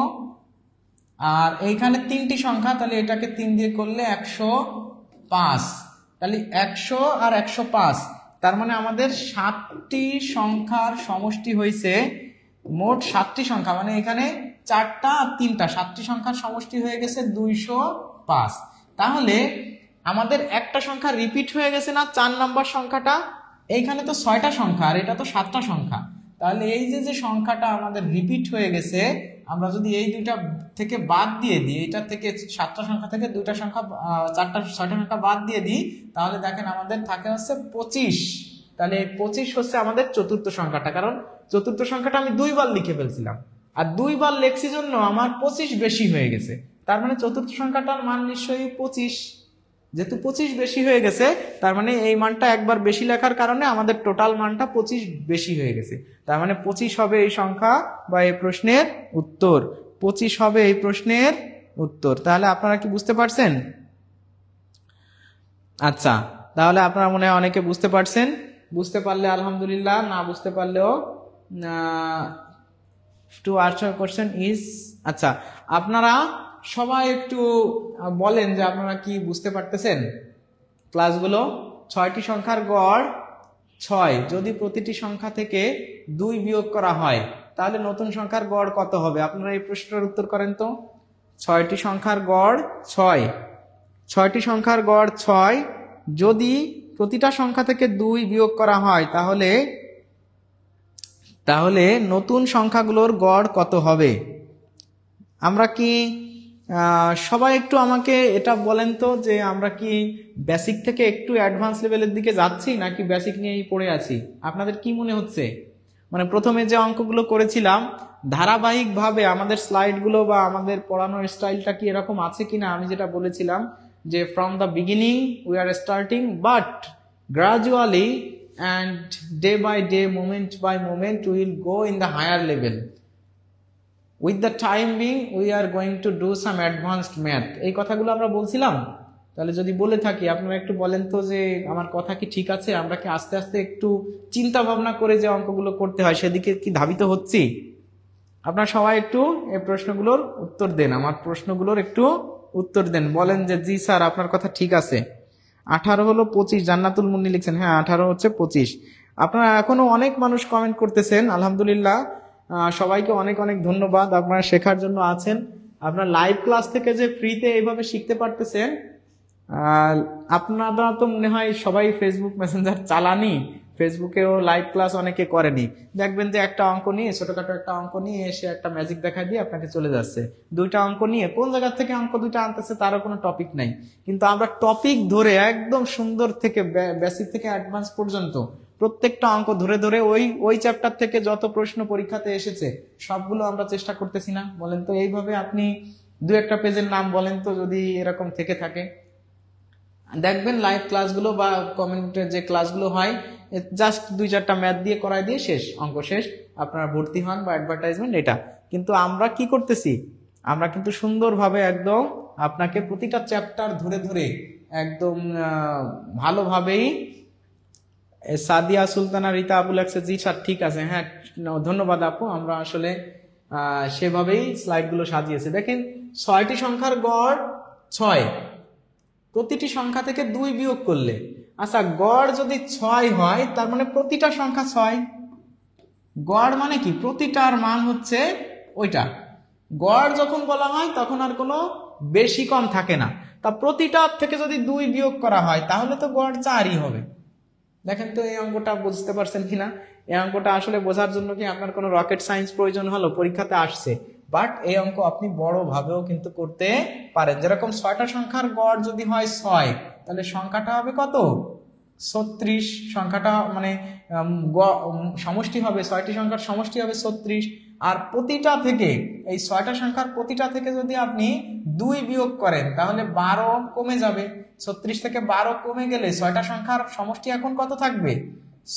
আর এইখানে 3টি সংখ্যা, তাহলে এটাকে 3 দিয়ে করলে 105, তাহলে 100 আর 105, তার মানে আমাদের 7টি সংখ্যার সমষ্টি হয়েছে, মোট 7টি সংখ্যা, মানে এখানে 4টা আর 3টা, 7টি সংখ্যার সমষ্টি হয়ে গেছে 205। তাহলে আমাদের একটা সংখ্যা রিপিট হয়ে গেছে না, 4 নাম্বার সংখ্যাটা। এইখানে তো 6টা সংখ্যা আর এটা তো 7টা সংখ্যা, তাহলে এই যে সংখ্যাটা আমাদের রিপিট হয়ে গেছে, আমরা যদি এই দুইটা থেকে বাদ দিয়ে দিই, এটা থেকে 7টা সংখ্যা থেকে 2টা সংখ্যা 6টা সংখ্যা বাদ দিয়ে দিই, তাহলে দেখেন আমাদের থাকে হচ্ছে 25। তাহলে 25 হচ্ছে আমাদের চতুর্থ সংখ্যাটা, কারণ চতুর্থ সংখ্যাটা আমি 2 বার লিখে ফেলছিলাম, আর 2 বার লেখছি জন্য আমার 25 বেশি হয়ে গেছে, তার মানে চতুর্থ সংখ্যাটার মান নিশ্চয়ই 25। যেহেতু 25 বেশি হয়ে গেছে, তার মানে এই মানটা একবার বেশি লেখার কারণে আমাদের টোটাল মানটা 25 বেশি হয়ে গেছে, তার মানে 25 হবে এই সংখ্যা বা এই প্রশ্নের উত্তর। 25 হবে এই প্রশ্নের উত্তর। তাহলে আপনারা কি বুঝতে পারছেন? আচ্ছা, তাহলে আপনারা মনে হয় অনেকে বুঝতে পারছেন। বুঝতে পারলে আলহামদুলিল্লাহ, না বুঝতে পারলেও টু আনসার কোশ্চেন ইজ। আচ্ছা, আপনারা সবাই একটু বলেন যে আপনারা কি বুঝতে পারতেছেন ক্লাসগুলো। 6টি সংখ্যার গড় 6, যদি প্রতিটি সংখ্যা থেকে 2 বিয়োগ করা হয়, তাহলে নতুন সংখ্যার গড় কত হবে? আপনারা এই প্রশ্নের উত্তর করেন তো। 6টি সংখ্যার গড় 6, 6টি সংখ্যার গড় 6, যদি প্রতিটা সংখ্যা থেকে 2 বিয়োগ করা হয়, তাহলে নতুন সংখ্যাগুলোর গড় কত হবে? আমরা কি সবাই একটু আমাকে এটা বলেন তো যে আমরা কি বেসিক থেকে একটু অ্যাডভান্স লেভেলের দিকে যাচ্ছি নাকি বেসিক নিয়েই পড়ে আছি? আপনাদের কি মনে হচ্ছে? মানে প্রথমে যে অঙ্কগুলো করেছিলাম ধারাবাহিকভাবে আমাদের স্লাইডগুলো বা আমাদের পড়ানোর স্টাইলটা কি এরকম আছে কিনা? আমি যেটা বলেছিলাম যে from the beginning we are starting, but gradually and day by day, moment by moment, we will go in the higher level. With the time being, we are going to do some advanced math. এই কথাগুলো আমরা বলছিলাম। তাহলে যদি বলে থাকি, আপনারা একটু বলেন তো যে আমার কথা কি ঠিক আছে? আমরা কি আস্তে আস্তে একটু চিন্তা ভাবনা করে যে অঙ্কগুলো করতে হয় সেদিকে কি ধাবিত হচ্ছি? আপনারা সবাই একটু এই প্রশ্নগুলোর উত্তর দেন, আমার প্রশ্নগুলোর একটু উত্তর দেন, বলেন যে জি স্যার আপনার কথা ঠিক আছে। 18 হলো 25, জান্নাতুল মুন্নি লিখছেন হ্যাঁ 18 হচ্ছে 25। আপনারা এখনো অনেক মানুষ কমেন্ট করতেছেন, আলহামদুলিল্লাহ, সবাইকে অনেক অনেক ধন্যবাদ, আপনারা শেখার জন্য আছেন। আপনারা লাইভ ক্লাস থেকে যে ফ্রিতে এইভাবে শিখতে পারতেছেন, আপনারা তো মনে হয় সবাই ফেসবুক মেসেঞ্জার চালানি, ফেসবুকেও লাইভ ক্লাস অনেকে করেনি। দেখবেন যে একটা অঙ্ক নিয়ে, ছোটখাটো একটা অঙ্ক নিয়ে এসে একটা ম্যাজিক দেখা দিয়ে আপনাকে চলে যাচ্ছে। 2টা অঙ্ক নিয়ে কোন জায়গা থেকে অঙ্ক 2টা আনতেছে তারও কোনো টপিক নাই, কিন্তু আমরা টপিক ধরে একদম সুন্দর থেকে বেসিক থেকে অ্যাডভান্স পর্যন্ত প্রত্যেকটা অঙ্ক ধরে ধরে ওই চ্যাপ্টার থেকে যত প্রশ্ন পরীক্ষাতে এসেছে সবগুলো আমরা চেষ্টা করতেছি না? বলেন তো এইভাবে আপনি 2-1টা পেজের নাম বলেন তো যদি এরকম থেকে থাকে। দেখবেন লাইভ ক্লাসগুলো বা কমিউনিটির যে ক্লাসগুলো হয়, জাস্ট 2-4টা ম্যাথ দিয়ে করাই দিয়ে শেষ, অঙ্ক শেষ, আপনারা ভর্তি হন বা অ্যাডভার্টাইজমেন্ট এটা। কিন্তু আমরা কি করতেছি? আমরা কিন্তু সুন্দরভাবে একদম আপনাকে প্রতিটা চ্যাপ্টার ধরে ধরে একদম ভালোভাবেই। সাদিয়া সুলতানা রিতা আবুল একসে জি স্যার ঠিক আছে, হ্যাঁ ধন্যবাদ আপু, আমরা আসলে সেভাবেই স্লাইডগুলো সাজিয়েছি। দেখেন 6টি সংখ্যার গড় 6, প্রতিটি সংখ্যা থেকে 2 বিয়োগ করলে, আচ্ছা গড় যদি 6 হয় তার মানে প্রতিটা সংখ্যা 6। গড় মানে কি? প্রতিটার মান হচ্ছে ওইটা। গড় যখন বলা হয় তখন আর কোনো বেশি কম থাকে না। তা প্রতিটার থেকে যদি 2 বিয়োগ করা হয় তাহলে তো গড় 4ই হবে। দেখেন তো এই অঙ্কটা বুঝতে পারছেন কিনা? এই অঙ্কটা আসলে বোঝার জন্য কি আপনার কোনো রকেট সায়েন্স প্রয়োজন হলো? পরীক্ষাতে আসছে, বাট এই অঙ্ক আপনি বড় ভাবেও কিন্তু করতে পারেন। যেরকম 6টা সংখ্যার গড় যদি হয় 6, তাহলে সংখ্যাটা হবে কত? 36 সংখ্যাটা মানে সমষ্টি হবে, 6টি সংখ্যার সমষ্টি হবে 36। আর প্রতিটা থেকে এই 6টা সংখ্যার প্রতিটা থেকে যদি আপনি 2 বিয়োগ করেন তাহলে 12 কমে যাবে। 36 থেকে 12 কমে গেলে 6টা সংখ্যার সমষ্টি এখন কত থাকবে?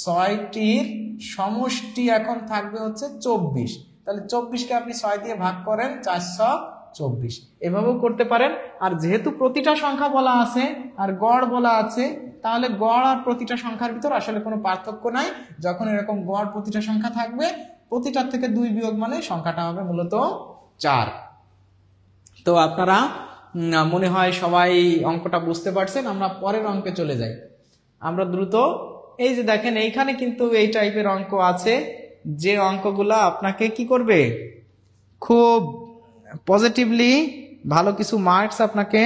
6টির সমষ্টি এখন থাকবে হচ্ছে 24। তাহলে 24কে আপনি 6 দিয়ে ভাগ করেন, 424। এভাবেও করতে পারেন। আর যেহেতু প্রতিটা সংখ্যা বলা আছে আর গড় বলা আছে, তাহলে গড় আর প্রতিটা সংখ্যার ভিতর আসলে কোনো পার্থক্য নাই। যখন এরকম গড় প্রতিটা সংখ্যা থাকবে, প্রতিটার থেকে 2 বিয়োগ মানে সংখ্যাটা হবে মূলত 4। তো আপনারা মনে হয় সবাই অঙ্কটা বুঝতে পারছেন। আমরা পরের অঙ্কে চলে যাই, আমরা দ্রুত। এই যে দেখেন এইখানে কিন্তু এই টাইপের অঙ্ক আছে, যে অঙ্কগুলা আপনাকে কি করবে, খুব পজিটিভলি ভালো কিছু মার্কস আপনাকে।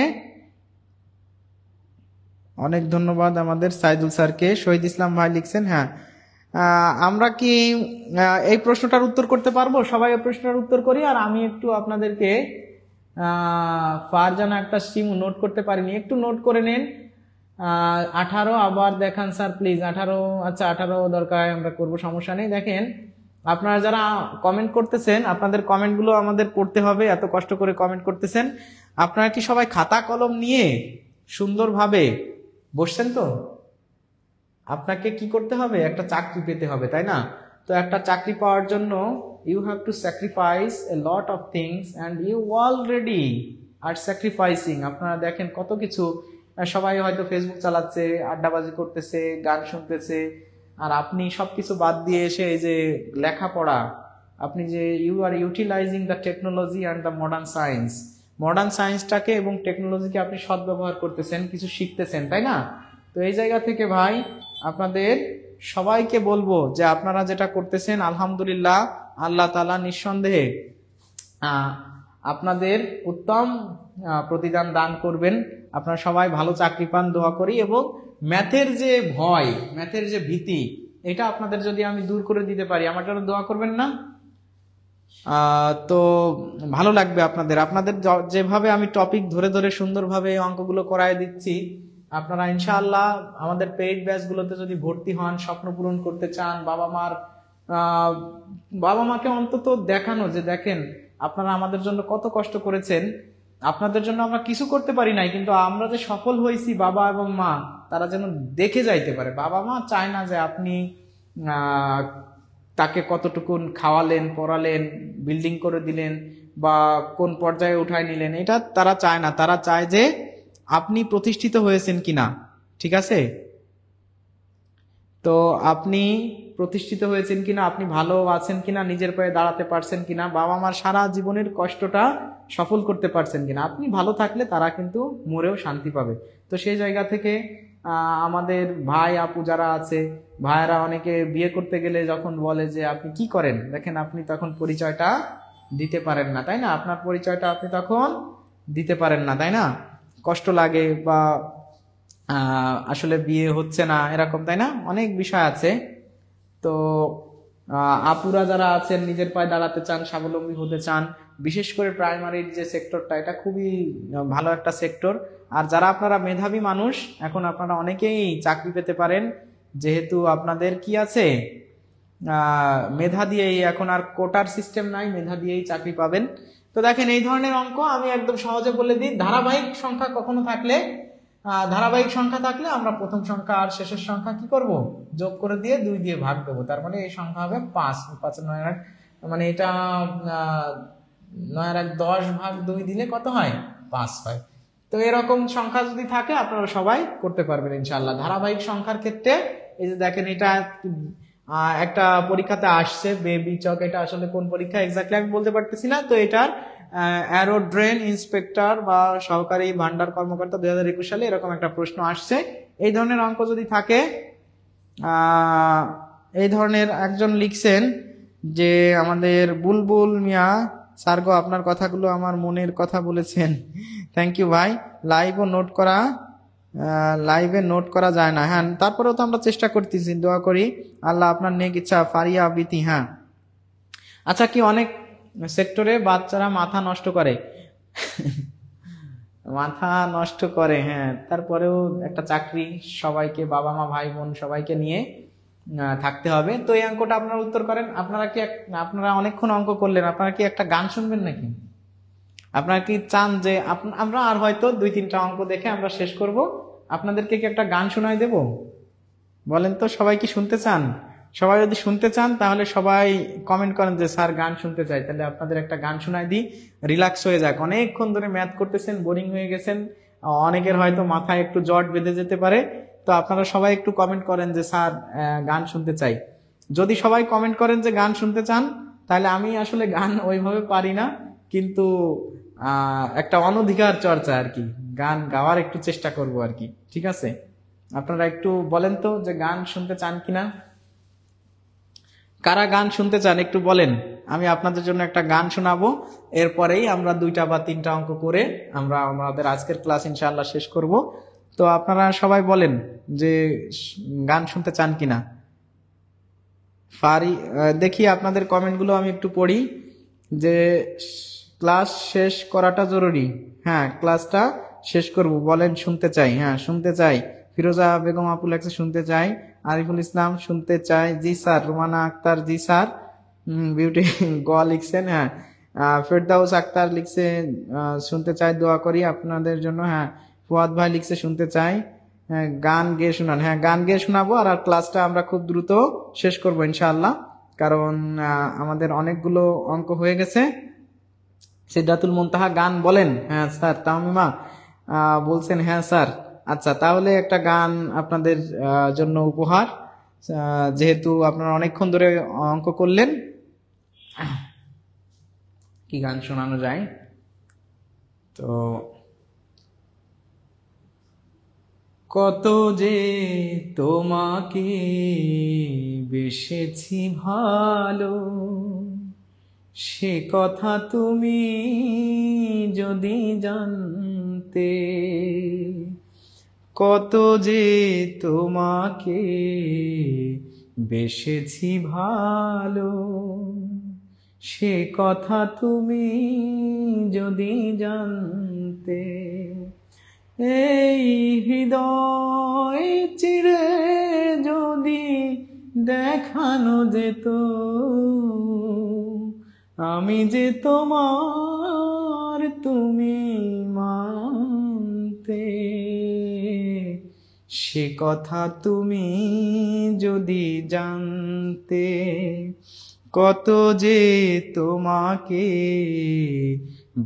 অনেক ধন্যবাদ আমাদের সাইদুল স্যারকে। শহীদ ইসলাম ভাই লিখছেন, হ্যাঁ আমরা কি এই প্রশ্নটার উত্তর করতে পারবো? সবাই এই প্রশ্নটার উত্তর করি। আর আমি একটু আপনাদেরকে ফারজানা একটা সিমু নোট করতে পারিনি, একটু নোট করে নেন। 18 আবার দেখান স্যার প্লিজ। 18, আচ্ছা 18 দরকার, আমরা করবো, সমস্যা নেই। দেখেন আপনারা যারা কমেন্ট করতেছেন, আপনাদের কমেন্টগুলো আমাদের পড়তে হবে, এত কষ্ট করে কমেন্ট করতেছেন। আপনারা কি সবাই খাতা কলম নিয়ে সুন্দরভাবে বসছেন? তো আপনাকে কি করতে হবে, একটা চাকরি পেতে হবে, তাই না? তো একটা চাকরি পাওয়ার জন্য you have to sacrifice a lot of things and you already are sacrificing. আপনারা দেখেন কত কিছু, সবাই হয়তো ফেসবুক চালাচ্ছে, আড্ডাবাজি করতেছে, গান শুনতেছে, আর আপনি সবকিছু বাদ দিয়ে এসে এই যে লেখাপড়া, আপনি যে you are utilising the technology and the modern science, modern সায়েন্সটাকে এবং টেকনোলজিকে আপনি সদ্ব্যবহার করতেছেন, কিছু শিখতেছেন, তাই না? তো এই জায়গা থেকে ভাই আপনাদের সবাইকে বলবো যে আপনারা যেটা করতেছেন আলহামদুলিল্লাহ, আল্লাহ তাআলা নিঃসন্দেহে আপনাদের উত্তম প্রতিদান দান করবেন। আপনারা সবাই ভালো চাকরি পান, দোয়া করি। এবং ম্যাথের যে ভয়, ম্যাথের যে ভীতি, এটা আপনাদের যদি আমি দূর করে দিতে পারি, আমার জন্য দোয়া করবেন না? তো ভালো লাগবে আপনাদের। আপনাদের যেভাবে আমি টপিক ধরে ধরে সুন্দরভাবে অঙ্কগুলো করায় দিচ্ছি, আপনারা ইনশাআল্লাহ আমাদের পেইড ব্যাচগুলোতে যদি ভর্তি হন, স্বপ্ন পূরণ করতে চান, বাবা মাকে অন্তত দেখানো যে দেখেন আপনারা আমাদের জন্য কত কষ্ট করেছেন, আপনাদের জন্য আমরা কিছু করতে পারি নাই, কিন্তু আমরা যে সফল হয়েছি বাবা এবং মা, তারা যেন দেখে যাইতে পারে। বাবা মা চায় না যে আপনি তাকে কতটুকু খাওয়ালেন, পড়ালেন, বিল্ডিং করে দিলেন বা কোন পর্যায়ে উঠায় নিলেন, এটা তারা চায় না। তারা চায় যে আপনি প্রতিষ্ঠিত হয়েছেন কিনা, ঠিক আছে? তো আপনি প্রতিষ্ঠিত হয়েছেন কিনা, আপনি ভালো আছেন কিনা, নিজের পায়ে দাঁড়াতে পারছেন কিনা, বাবা মার সারা জীবনের কষ্টটা সফল করতে পারছেন কিনা। আপনি ভালো থাকলে তারা কিন্তু মরেও শান্তি পাবে। তো সেই জায়গা থেকে আমাদের ভাই আপু যারা আছে, ভাইয়েরা অনেকে বিয়ে করতে গেলে যখন বলে যে আপনি কি করেন, দেখেন আপনি তখন পরিচয়টা দিতে পারেন না, তাই না? আপনার পরিচয়টা আপনি তখন দিতে পারেন না, তাই না? কষ্ট লাগে বা আসলে বিয়ে হচ্ছে না এরকম, তাই না? অনেক বিষয় আছে। তো আপুরা যারা আছেন, নিজের পায়ে দাঁড়াতে চান, স্বাবলম্বী হতে চান, বিশেষ করে প্রাইমারির যে সেক্টরটা, এটা খুবই ভালো একটা সেক্টর। আর যারা আপনারা মেধাবী মানুষ, এখন আপনারা অনেকেই চাকরি পেতে পারেন, যেহেতু আপনাদের কি আছে, মেধা দিয়েই, এখন আর কোটার সিস্টেম নাই, মেধা দিয়েই চাকরি পাবেন। তো দেখেন এই ধরনের অঙ্ক আমি একদম সহজে বলে দিই। ধারাবাহিক সংখ্যা কখনো থাকলে, ধারাবাহিক সংখ্যা থাকলে আমরা প্রথম সংখ্যা আর শেষের সংখ্যা কি করব, যোগ করে দিয়ে 2 দিয়ে ভাগ দেবো। তার মানে এই সংখ্যা হবে 5, 5 9 8, মানে এটা 9 10 ভাগ 2 দিলে কত হয়, 5 হয়। তো এরকম সংখ্যা যদি থাকে আপনারা সবাই করতে পারবেন ইনশাআল্লাহ। ধারাবাহিক সংখ্যার ক্ষেত্রে এই যে দেখেন, এটা একটা পরীক্ষাতে আসছে, বেবি চক, এটা আসলে কোন পরীক্ষা এক্স্যাক্টলি আমি বলতে পারতেছি না। তো এটার অ্যারো ড্রেন ইন্সপেক্টর বা সহকারী ভান্ডার কর্মকর্তা 2021 সালে এরকম একটা প্রশ্ন আসছে। এই ধরনের অঙ্ক যদি থাকে, এই ধরনের একজন লিখছেন যে আমাদের বুলবুল মিয়া স্যার গো, আপনার কথাগুলো আমার মনের কথা বলেছেন। থ্যাংক ইউ ভাই। লাইভে নোট করা যায় না, হ্যাঁ, তারপরেও তো আমরা চেষ্টা করতেছি, দোয়া করি আল্লাহ আপনার নেক ইচ্ছা। ফারিয়া আবিতি, হ্যাঁ। আচ্ছা, কি অনেক সেক্টরে বাচ্চারা মাথা নষ্ট করে, মাথা নষ্ট করে, হ্যাঁ। তারপরেও একটা চাকরি, সবাইকে, বাবা মা ভাই বোন সবাইকে নিয়ে থাকতে হবে। তো এই অঙ্কটা আপনারা উত্তর করেন। আপনারা অনেকক্ষণ অঙ্ক করলেন, আপনারা কি একটা গান শুনবেন নাকি? আপনারা কি চান যে আমরা আর হয়তো 2-3টা অঙ্ক দেখে আমরা শেষ করব, আপনাদেরকে কি একটা গান শোনাই দেব? বলেন তো, সবাই কি শুনতে চান? সবাই যদি শুনতে চান তাহলে সবাই কমেন্ট করেন যে স্যার গান শুনতে চাই। তাহলে আপনাদের একটা গান শোনাই দিই, রিল্যাক্স হয়ে যাক। অনেকক্ষণ ধরে ম্যাথ করতেছেন, বোরিং হয়ে গেছেন, অনেকের হয়তো মাথায় একটু জট বেঁধে যেতে পারে। তো আপনারা সবাই একটু কমেন্ট করেন যে স্যার গান শুনতে চাই। যদি সবাই কমেন্ট করেন যে গান শুনতে চান, তাহলে আমি আসলে গান ওইভাবে পারি না, কিন্তু একটা অনধিকার চর্চা আর কি, গান গাওয়ার একটু চেষ্টা করব আর কি। ঠিক আছে, আপনারা একটু বলেন তো যে গান শুনতে চান কিনা। কারা গান শুনতে চান একটু বলেন, আমি আপনাদের জন্য একটা গান শোনাবো। এরপরেই আমরা 2টা বা 3টা অঙ্ক করে আমরা আমাদের আজকের ক্লাস ইনশাআল্লাহ শেষ করব। তো আপনারা সবাই বলেন যে গান শুনতে চান কিনা। দেখি আপনাদের কমেন্টগুলো আমি একটু পড়ি। যে ক্লাস শেষ করাটা জরুরি, হ্যাঁ ক্লাসটা শেষ করব, বলেন শুনতে চাই, হ্যাঁ শুনতে চাই। ফিরোজা বেগম আপু লেখছে শুনতে চাই। আরিফুল ইসলাম শুনতে চাই, জি স্যার। রুমানা আক্তার, জি স্যার। বিউটি গোয়া লিখছেন, হ্যাঁ। ফেরদাউস আক্তার লিখছে শুনতে চাই, দোয়া করি আপনাদের জন্য, হ্যাঁ। ফুয়াদ ভাই লিখছে শুনতে চাই। হ্যাঁ, গান গেয়ে শোনান, হ্যাঁ গান গেয়ে শোনাবো। আর ক্লাসটা আমরা খুব দ্রুত শেষ করবো ইনশাআল্লাহ, কারণ আমাদের অনেকগুলো অঙ্ক হয়ে গেছে। সিদ্ধাতুল মুনতাহা গান বলেন, হ্যাঁ স্যার। তামিমা বলছেন হ্যাঁ স্যার। আচ্ছা, তাহলে একটা গান আপনাদের জন্য উপহার, যেহেতু আপনারা অনেকক্ষণ ধরে অঙ্ক করলেন। কি গান শোনানো যায়? তো কত যে তোমাকে বেসেছি ভালো, সে কথা তুমি যদি জানতে। কত যে তোমাকে বেসেছি ভালো, সে কথা তুমি যদি জানতে। এই হৃদয় চিরে যদি দেখানো যেত, আমি যে তোমার তুমি মানতে। সে কথা তুমি যদি জানতে। কত যে তোমাকে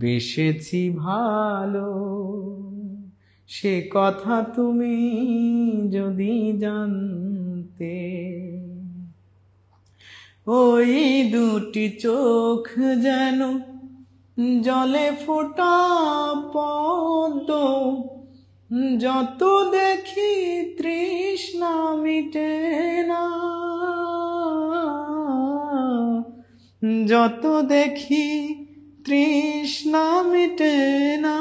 বেসেছি ভালো, সে কথা তুমি যদি জানতে। ওই দুটি চোখ যেন জলে ফোটা পদ্ম, যত দেখি তৃষ্ণা মিটে না, যত দেখি তৃষ্ণা মিটে না।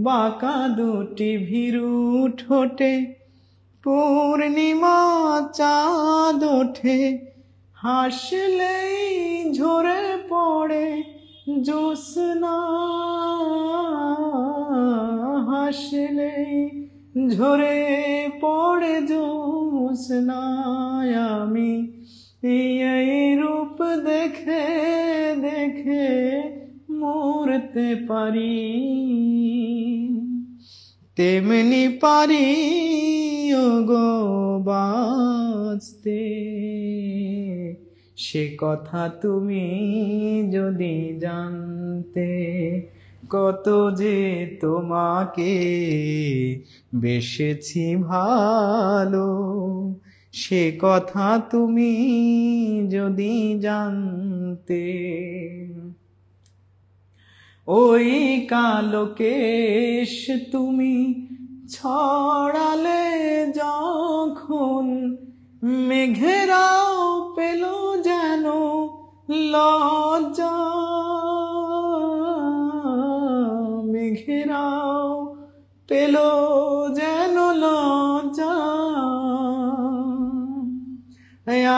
বাঁকা দুটি ভীরু ঠোঁটে পূর্ণিমা চাঁদ ওঠে, হাসলেই ঝরে পড়ে জ্যোৎস্না, হাসলেই ঝরে পড়ে জ্যোৎস্না। আমি এই রূপ দেখে দেখে মরতে পারি, তেমনি পারি ওগো বাঁচতে। সে কথা তুমি যদি জানতে। কত যে তোমাকে বেসেছি ভালো, সে কথা তুমি যদি জানতে। ওই কালো কেশ তুমি ছড়ালে যখন, মেঘেরাও পেল যেন লজ্জা, মেঘেরাও পেল যেন লজ্জা।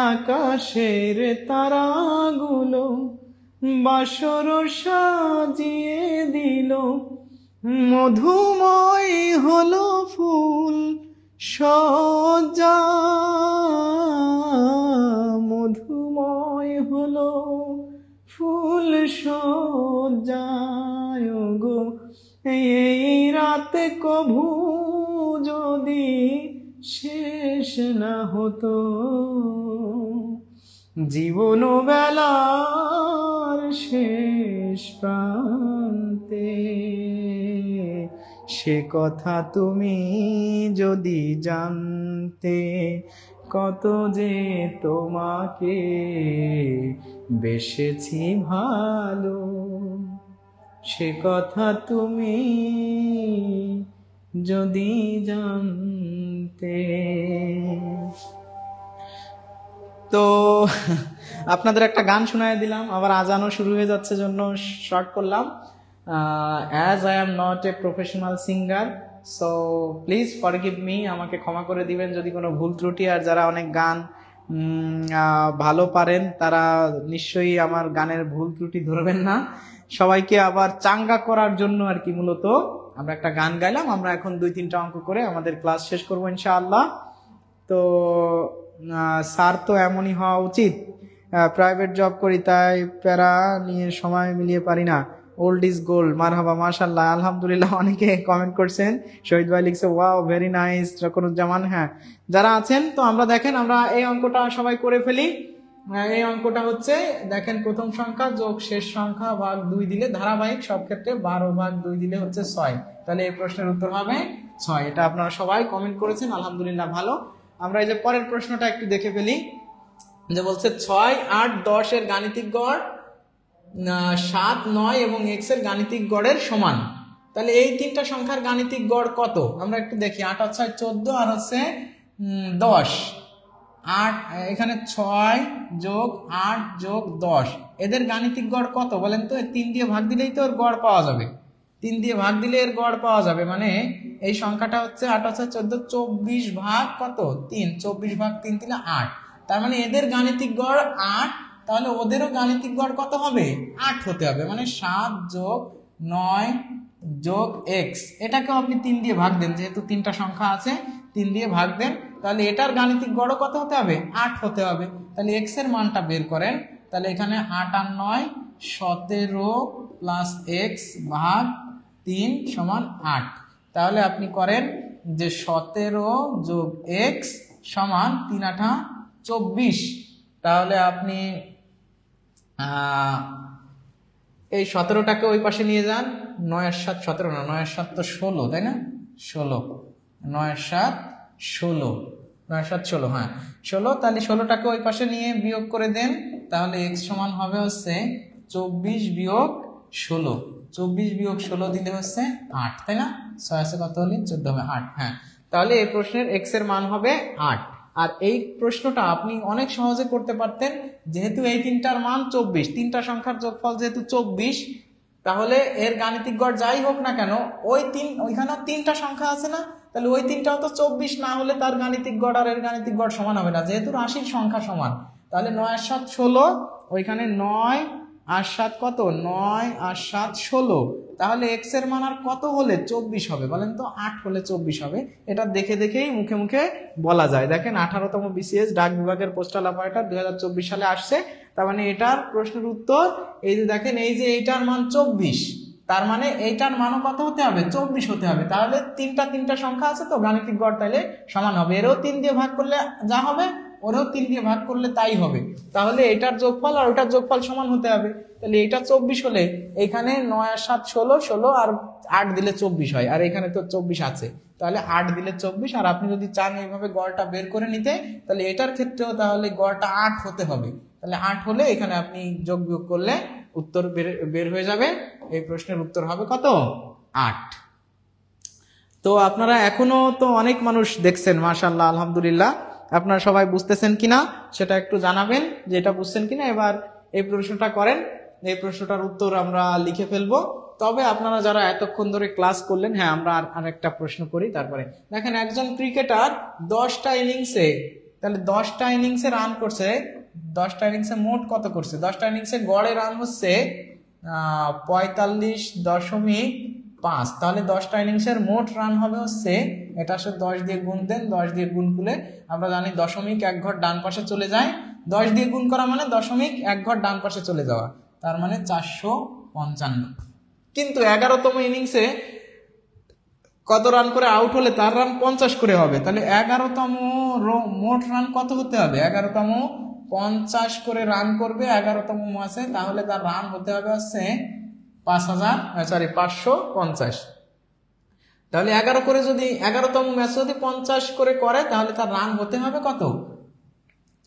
আকাশের তারাগুলো বাসর সাজিয়ে দিল, মধুময় হলো ফুল সজ্জা, মধুময় হলো ফুল সজ্জায় গো। এই রাতে কভু যদি শেষ না হতো, জীবন বেলার শেষ প্রান্তে, সে কথা তুমি যদি জানতে, কত যে তোমাকে বেসেছি ভালো, সে কথা তুমি যদি জানতে। তো আপনাদের একটা গান শোনায় দিলাম, আবার আজানও শুরু হয়ে যাচ্ছে জন্য শর্ট করলাম। As I am not a professional singer, so please forgive me, আমাকে ক্ষমা করে দিবেন যদি কোনো ভুল ত্রুটি। আর যারা অনেক গান ভালো পারেন তারা নিশ্চয়ই আমার গানের ভুল ত্রুটি ধরবেন না। সবাইকে আবার চাঙ্গা করার জন্য আর কি মূলত আমরা একটা গান গাইলাম। আমরা এখন 2-3টা অঙ্ক করে আমাদের ক্লাস শেষ করবো ইনশাআল্লাহ। তো স্যার তো এমনই হওয়া উচিত, প্রাইভেট জব করি তাই প্যারা নিয়ে সময় মিলিয়ে পারি না। ওল্ড ইজ গোল্ড, মারহাবা, মাশাআল্লাহ, আলহামদুলিল্লাহ। অনেকে কমেন্ট করছেন। শহীদ ভাই লিখছে ওয়াও ভেরি নাইস। রকনুজ্জামান, হ্যাঁ যারা আছেন তো আমরা দেখেন আমরা এই অঙ্কটা সবাই করে ফেলি। এই অঙ্কটা হচ্ছে দেখেন প্রথম সংখ্যা যোগ শেষ সংখ্যা ভাগ 2 দিলে ধারাবাহিক, সব ক্ষেত্রে 12 ভাগ 2 দিলে হচ্ছে 6। তাহলে এই প্রশ্নের উত্তর হবে 6। এটা আপনারা সবাই কমেন্ট করেছেন, আলহামদুলিল্লাহ, ভালো। আমরা এই যে পরের প্রশ্নটা একটু দেখে ফেলি, যে বলছে 6, 8, 10 এর গাণিতিক গড় 7, 9 এবং x এর গাণিতিক গড়ের সমান। তাহলে এই তিনটা সংখ্যার গাণিতিক গড় কত আমরা একটু দেখি। 8 আর 6 14 আর হচ্ছে 10। 8 এখানে 6 যোগ 8 যোগ 10, এদের গাণিতিক গড় কত বলেন তো? 3 দিয়ে ভাগ দিলেই তো এর গড় পাওয়া যাবে। 3 দিয়ে ভাগ দিলে এর গড় পাওয়া যাবে, মানে এই সংখ্যাটা হচ্ছে 8 আর 6 14, 24 ভাগ কত 3, 24 ভাগ 3 দিলে 8। তার মানে এদের গাণিতিক গড় 8, তাহলে ওদেরও গাণিতিক গড় কত হবে? 8 হতে হবে। মানে 7 যোগ 9 যোগ x, এটাকেও আপনি 3 দিয়ে ভাগ দেন, যেহেতু 3টা সংখ্যা আছে 3 দিয়ে ভাগ দেন, তাহলে এটার গাণিতিক গড় কত হতে হবে? 8 হতে হবে। তাহলে x এর মানটা বের করেন। তাহলে এখানে 8 আর 9 17 প্লাস x ভাগ 3 সমান 8। তাহলে আপনি করেন যে 17 যোগ x সমান 3 8 24। তাহলে আপনি এই 17টাকে ওই পাশে নিয়ে যান। 9 আর 7 17 না, 9 আর 7 তো 16, তাই না? 16, 9 আর 7 16, 9 আর 7 16, হ্যাঁ 16। তাহলে 16টাকে ওই পাশে নিয়ে বিয়োগ করে দেন। তাহলে x সমান হবে হচ্ছে 24 বিয়োগ 16। 24 বিয়োগ 16 দিলে হচ্ছে 8, তাই না? 6 আছে কত হলে 14 হবে 8। হ্যাঁ, তাহলে এই প্রশ্নের x এর মান হবে 8। আর এই প্রশ্নটা আপনি অনেক সহজে করতে পারতেন, যেহেতু এই তিনটার মান 24, তিনটা সংখ্যার যোগফল যেহেতু 24, তাহলে এর গাণিতিক গড় যাই হোক না কেন ওইখানেও 3টা সংখ্যা আছে না, তাহলে ওই 3টাও তো 24 না হলে তার গাণিতিক গড় আর এর গাণিতিক গড় সমান হবে না, যেহেতু রাশির সংখ্যা সমান। তাহলে 9 আর 7 16, ওইখানে 9 আর 7 কত? 9 আর 7 16। তাহলে x এর মান আর কত হলে 24 হবে বলেন তো? 8 হলে 24 হবে। এটা দেখে দেখেই মুখে মুখে বলা যায়। দেখেন 18তম BCS ডাক বিভাগের পোস্টাল অপারেটর 2024 সালে আসছে। তার মানে এটার প্রশ্নের উত্তর এই যে দেখেন, এই যে এইটার মান 24, তার মানে এইটার মানও কত হতে হবে? 24 হতে হবে। তাহলে তিনটা সংখ্যা আছে তো, গাণিতিক গড় তাইলে সমান হবে। এরও 3 দিয়ে ভাগ করলে যা হবে ওরও 3 দিয়ে ভাগ করলে তাই হবে। তাহলে এটার যোগফল আর ওটার যোগফল সমান হতে হবে। তাহলে এটা 24 হলে এইখানে 9 আর 7 16, 16 আর 8 দিলে 24 হয়, আর এখানে তো 24 আছে, তাহলে 8 দিলে 24। আর আপনি যদি চান এইভাবে গড়টা বের করে নিতে, তাহলে এটার ক্ষেত্রেও তাহলে গড়টা 8 হতে হবে। তাহলে 8 হলে এখানে আপনি যোগ বিয়োগ করলে উত্তর বের হয়ে যাবে। এই প্রশ্নের উত্তর হবে কত? 8। তো আপনারা এখনো তো অনেক মানুষ দেখছেন, মাশাআল্লাহ, আলহামদুলিল্লাহ। আপনারা সবাই বুঝতেছেন কিনা সেটা একটু জানাবেন, যে এটা বুঝছেন কিনা। এবার এই প্রশ্নটা করেন, এই প্রশ্নটার উত্তর আমরা লিখে ফেলবো। তবে আপনারা যারা এতক্ষণ ধরে ক্লাস করলেন, হ্যাঁ আমরা আর একটা প্রশ্ন করি। তারপরে দেখেন একজন ক্রিকেটার 10টা ইনিংসে, তাহলে 10টা ইনিংসে রান করছে 10টা ইনিংসে মোট কত করছে, 10টা ইনিংসে গড়ে রান হচ্ছে 45.5। তাহলে 10টা ইনিংসের মোট রান হবে হচ্ছে, এটা আসলে 10 দিয়ে গুণ দেন, 10 দিয়ে গুণ করলে আমরা জানি 0.1 ঘর ডান পাশে চলে যায়, 10 দিয়ে গুণ করা মানে 0.1 ঘর ডান পাশে চলে যাওয়া, তার মানে 455। কিন্তু 11তম ইনিংসে কত রান করে আউট হলে তার রান 50 করে হবে, তাহলে 11তম মোট রান কত হতে হবে, 11তম 50 করে রান করবে 11তম ম্যাচে, তাহলে তার রান হতে হবে হচ্ছে 550। তাহলে 11 করে যদি 11তম ম্যাচ যদি 50 করে করে তাহলে তার রান হতে হবে কত,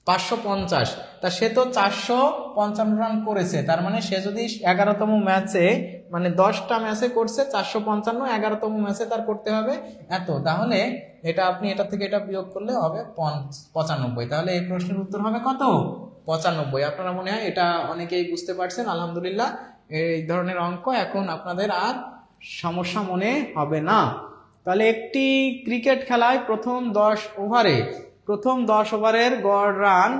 550। তা সে তো 455 রান করেছে, তার মানে সে যদি 11তম ম্যাচে মানে 10টা ম্যাচে করছে 455, 11তম ম্যাচে তার করতে হবে এত, তাহলে এটা আপনি এটা থেকে এটা বিয়োগ করলে হবে 95। তাহলে এই প্রশ্নের উত্তর হবে কত, 95। আপনারা মনে হয় এটা অনেকেই বুঝতে পারছেন, আলহামদুলিল্লাহ। এই ধরনের অঙ্ক এখন আপনাদের আর সমস্যা মনে হবে না। তাহলে একটি ক্রিকেট খেলায় প্রথম 10 ওভারের গড় রান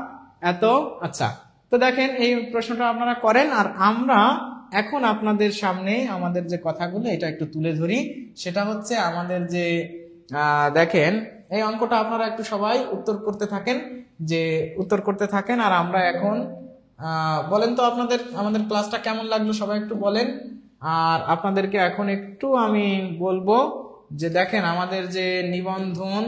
এত। আচ্ছা, তো দেখেন এই প্রশ্নটা আপনারা করেন, আর আমরা এখন আপনাদের সামনে আমাদের যে কথাগুলো এটা একটু তুলে ধরি। সেটা হচ্ছে আমাদের যে দেখেন এই অঙ্কটা আপনারা একটু সবাই উত্তর করতে থাকেন, আর আমরা এখন বলেন তো আমাদের ক্লাসটা কেমন লাগলো সবাই একটু বলেন। আর আপনাদেরকে এখন একটু আমি বলবো যে দেখেন আমাদের যে নিবন্ধন